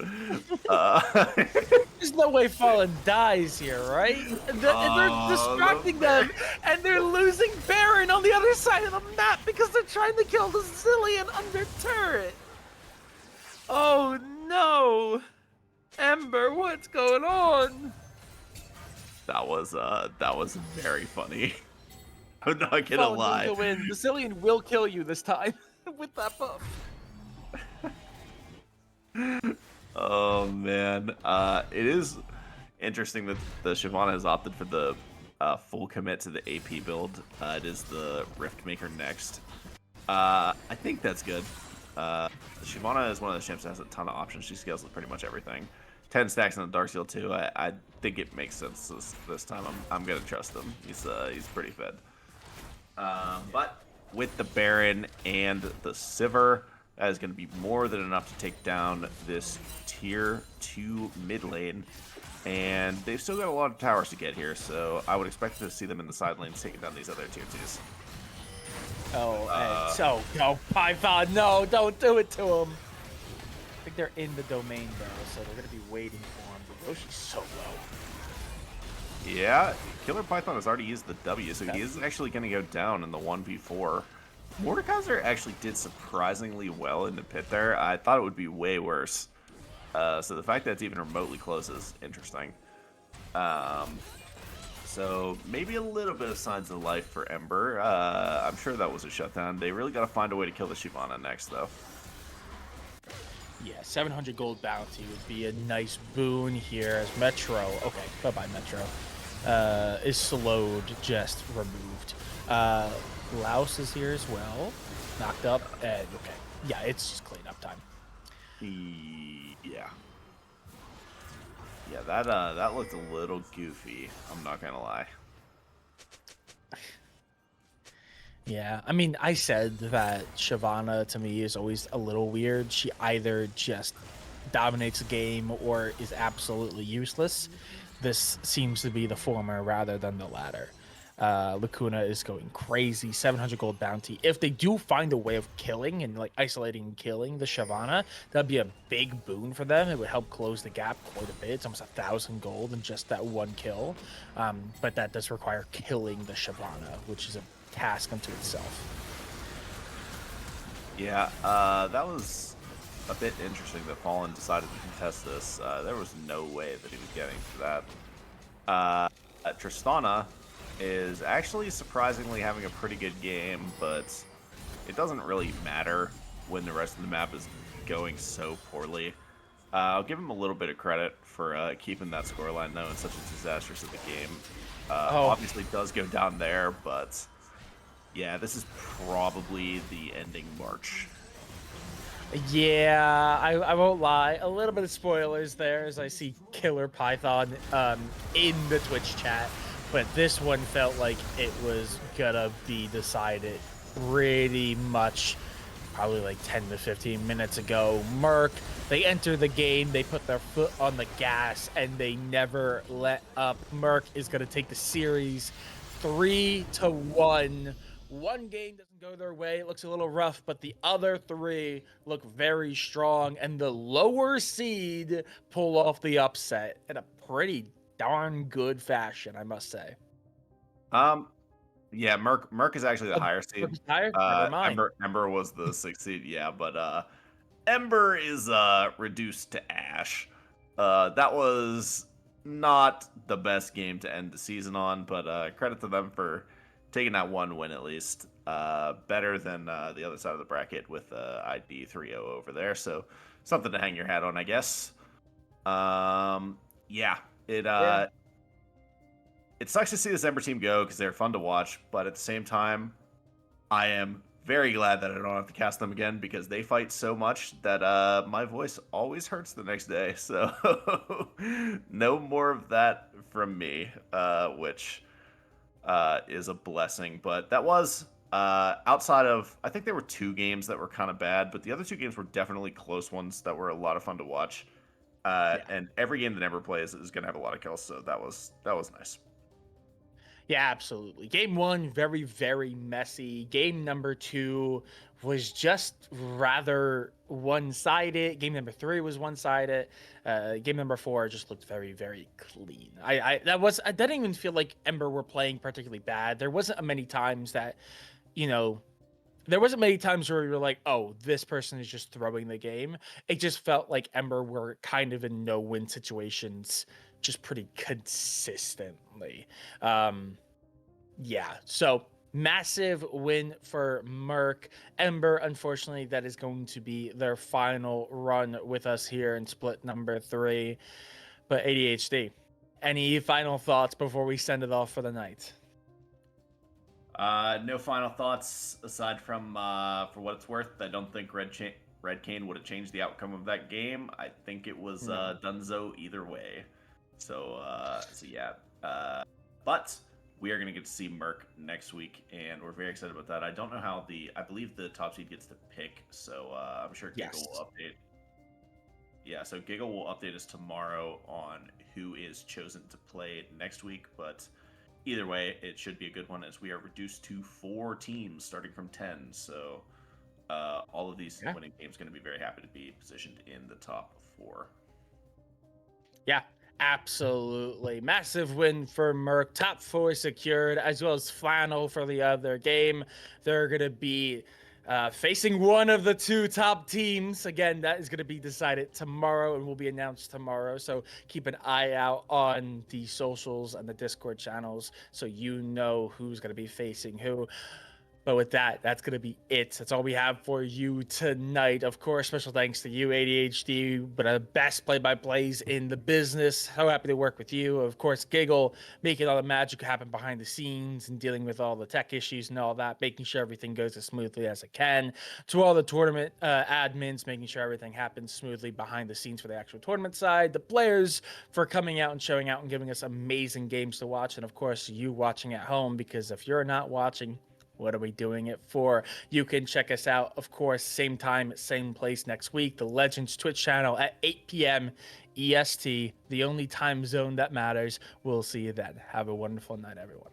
There's no way Fallen dies here, right? And they're distracting them, and they're losing Baron on the other side of the map because they're trying to kill the Zillion under turret. Oh no! Ember, what's going on? That was very funny. I'm not gonna Fallen lie. going to win. The Zillion will kill you this time with that buff. Oh man, it is interesting that the Shyvana has opted for the full commit to the AP build. It is the Rift Maker next. I think that's good. Shyvana is one of the champs that has a ton of options. She scales with pretty much everything. 10 stacks on the Dark Seal too. I think it makes sense this time. I'm gonna trust him. He's pretty fed. But with the Baron and the Sivir, that is going to be more than enough to take down this tier 2 mid lane. And they've still got a lot of towers to get here, so I would expect to see them in the side lanes taking down these other tier 2s. Oh, go Python! No, don't do it to him. I think they're in the domain though, so they're gonna be waiting for him. But Roshi's so low. Yeah, Killer Python has already used the W, so he is actually going to go down in the 1v4. Mordekaiser actually did surprisingly well in the pit there. I thought it would be way worse. So the fact that it's even remotely close is interesting. So maybe a little bit of signs of life for Ember. I'm sure that was a shutdown. They really got to find a way to kill the Shyvana next, though. Yeah, 700 gold bounty would be a nice boon here as Metro. Okay, bye-bye Metro. Is slowed, just removed. Laos is here as well. Knocked up, and okay. Yeah, it's just cleanup time. Yeah. Yeah, that looked a little goofy. I'm not gonna lie. Yeah, I mean, I said that Shyvana to me is always a little weird. She either just dominates the game or is absolutely useless. This seems to be the former rather than the latter. Lacuna is going crazy, 700 gold bounty. If they do find a way of killing and like isolating and killing the Shyvana, that'd be a big boon for them. It would help close the gap quite a bit. It's almost 1,000 gold in just that one kill. But that does require killing the Shyvana, which is a task unto itself. Yeah, that was a bit interesting that Fallen decided to contest this. There was no way that he was getting to that. Tristana is actually surprisingly having a pretty good game, but it doesn't really matter when the rest of the map is going so poorly. I'll give him a little bit of credit for keeping that scoreline though in such a disastrous of a game. Obviously does go down there, but yeah, this is probably the ending march. Yeah, I won't lie. A little bit of spoilers there as I see Killer Python in the Twitch chat. But this one felt like it was gonna be decided pretty much probably like 10 to 15 minutes ago. Murk, they enter the game, they put their foot on the gas, and they never let up. Murk is gonna take the series 3-1. One game doesn't go their way. It looks a little rough, but the other 3 look very strong, and the lower seed pull off the upset in a pretty darn good fashion, I must say. Yeah, Murk is actually the higher seed. Never mind. Ember was the 6th seed, yeah, but Ember is reduced to Ash. That was not the best game to end the season on, but credit to them for taking that one win at least. Better than the other side of the bracket with ID 3-0 over there, so something to hang your hat on, I guess. Yeah, it sucks to see this Ember team go because they're fun to watch, but at the same time, I am very glad that I don't have to cast them again because they fight so much that my voice always hurts the next day. So no more of that from me, which is a blessing. But that was outside of, I think there were 2 games that were kind of bad, but the other 2 games were definitely close ones that were a lot of fun to watch. Yeah. And every game that Ember plays is going to have a lot of kills, so that was nice. Yeah, absolutely. Game one, very, very messy. Game number two was just rather one-sided. Game number three was one-sided. Game number four just looked very, very clean. I didn't even feel like Ember were playing particularly bad. There wasn't many times that, you know, there wasn't many times where you were like, oh, this person is just throwing the game. It just felt like Ember were kind of in no-win situations, just pretty consistently. Um, yeah, so massive win for Murk. Ember, unfortunately, that is going to be their final run with us here in split number 3. But ADHD, any final thoughts before we send it off for the night? No final thoughts aside from, for what it's worth, I don't think Red Cane would have changed the outcome of that game. I think it was No. Dunzo either way. So yeah. But we are going to get to see Merc next week, and we're very excited about that. I don't know how I believe the top seed gets to pick, so I'm sure Giggle Yes. will update. Yeah, so Giggle will update us tomorrow on who is chosen to play next week, but either way, it should be a good one as we are reduced to 4 teams starting from 10. So all of these Yeah. winning teams going to be very happy to be positioned in the top 4. Yeah, absolutely. Massive win for Merc. Top 4 secured, as well as Flannel for the other game. They're going to be facing one of the 2 top teams. Again, that is going to be decided tomorrow and will be announced tomorrow. So keep an eye out on the socials and the Discord channels so you know who's going to be facing who. But with that, that's going to be it. That's all we have for you tonight. Of course, special thanks to you, ADHD, but the best play-by-plays in the business. So happy to work with you. Of course, Giggle, making all the magic happen behind the scenes and dealing with all the tech issues and all that, making sure everything goes as smoothly as it can. To all the tournament admins, making sure everything happens smoothly behind the scenes for the actual tournament side. The players for coming out and showing out and giving us amazing games to watch. And of course, you watching at home, because if you're not watching, what are we doing it for? You can check us out, of course, same time, same place next week. The Legends Twitch channel at 8 p.m. EST, the only time zone that matters. We'll see you then. Have a wonderful night, everyone.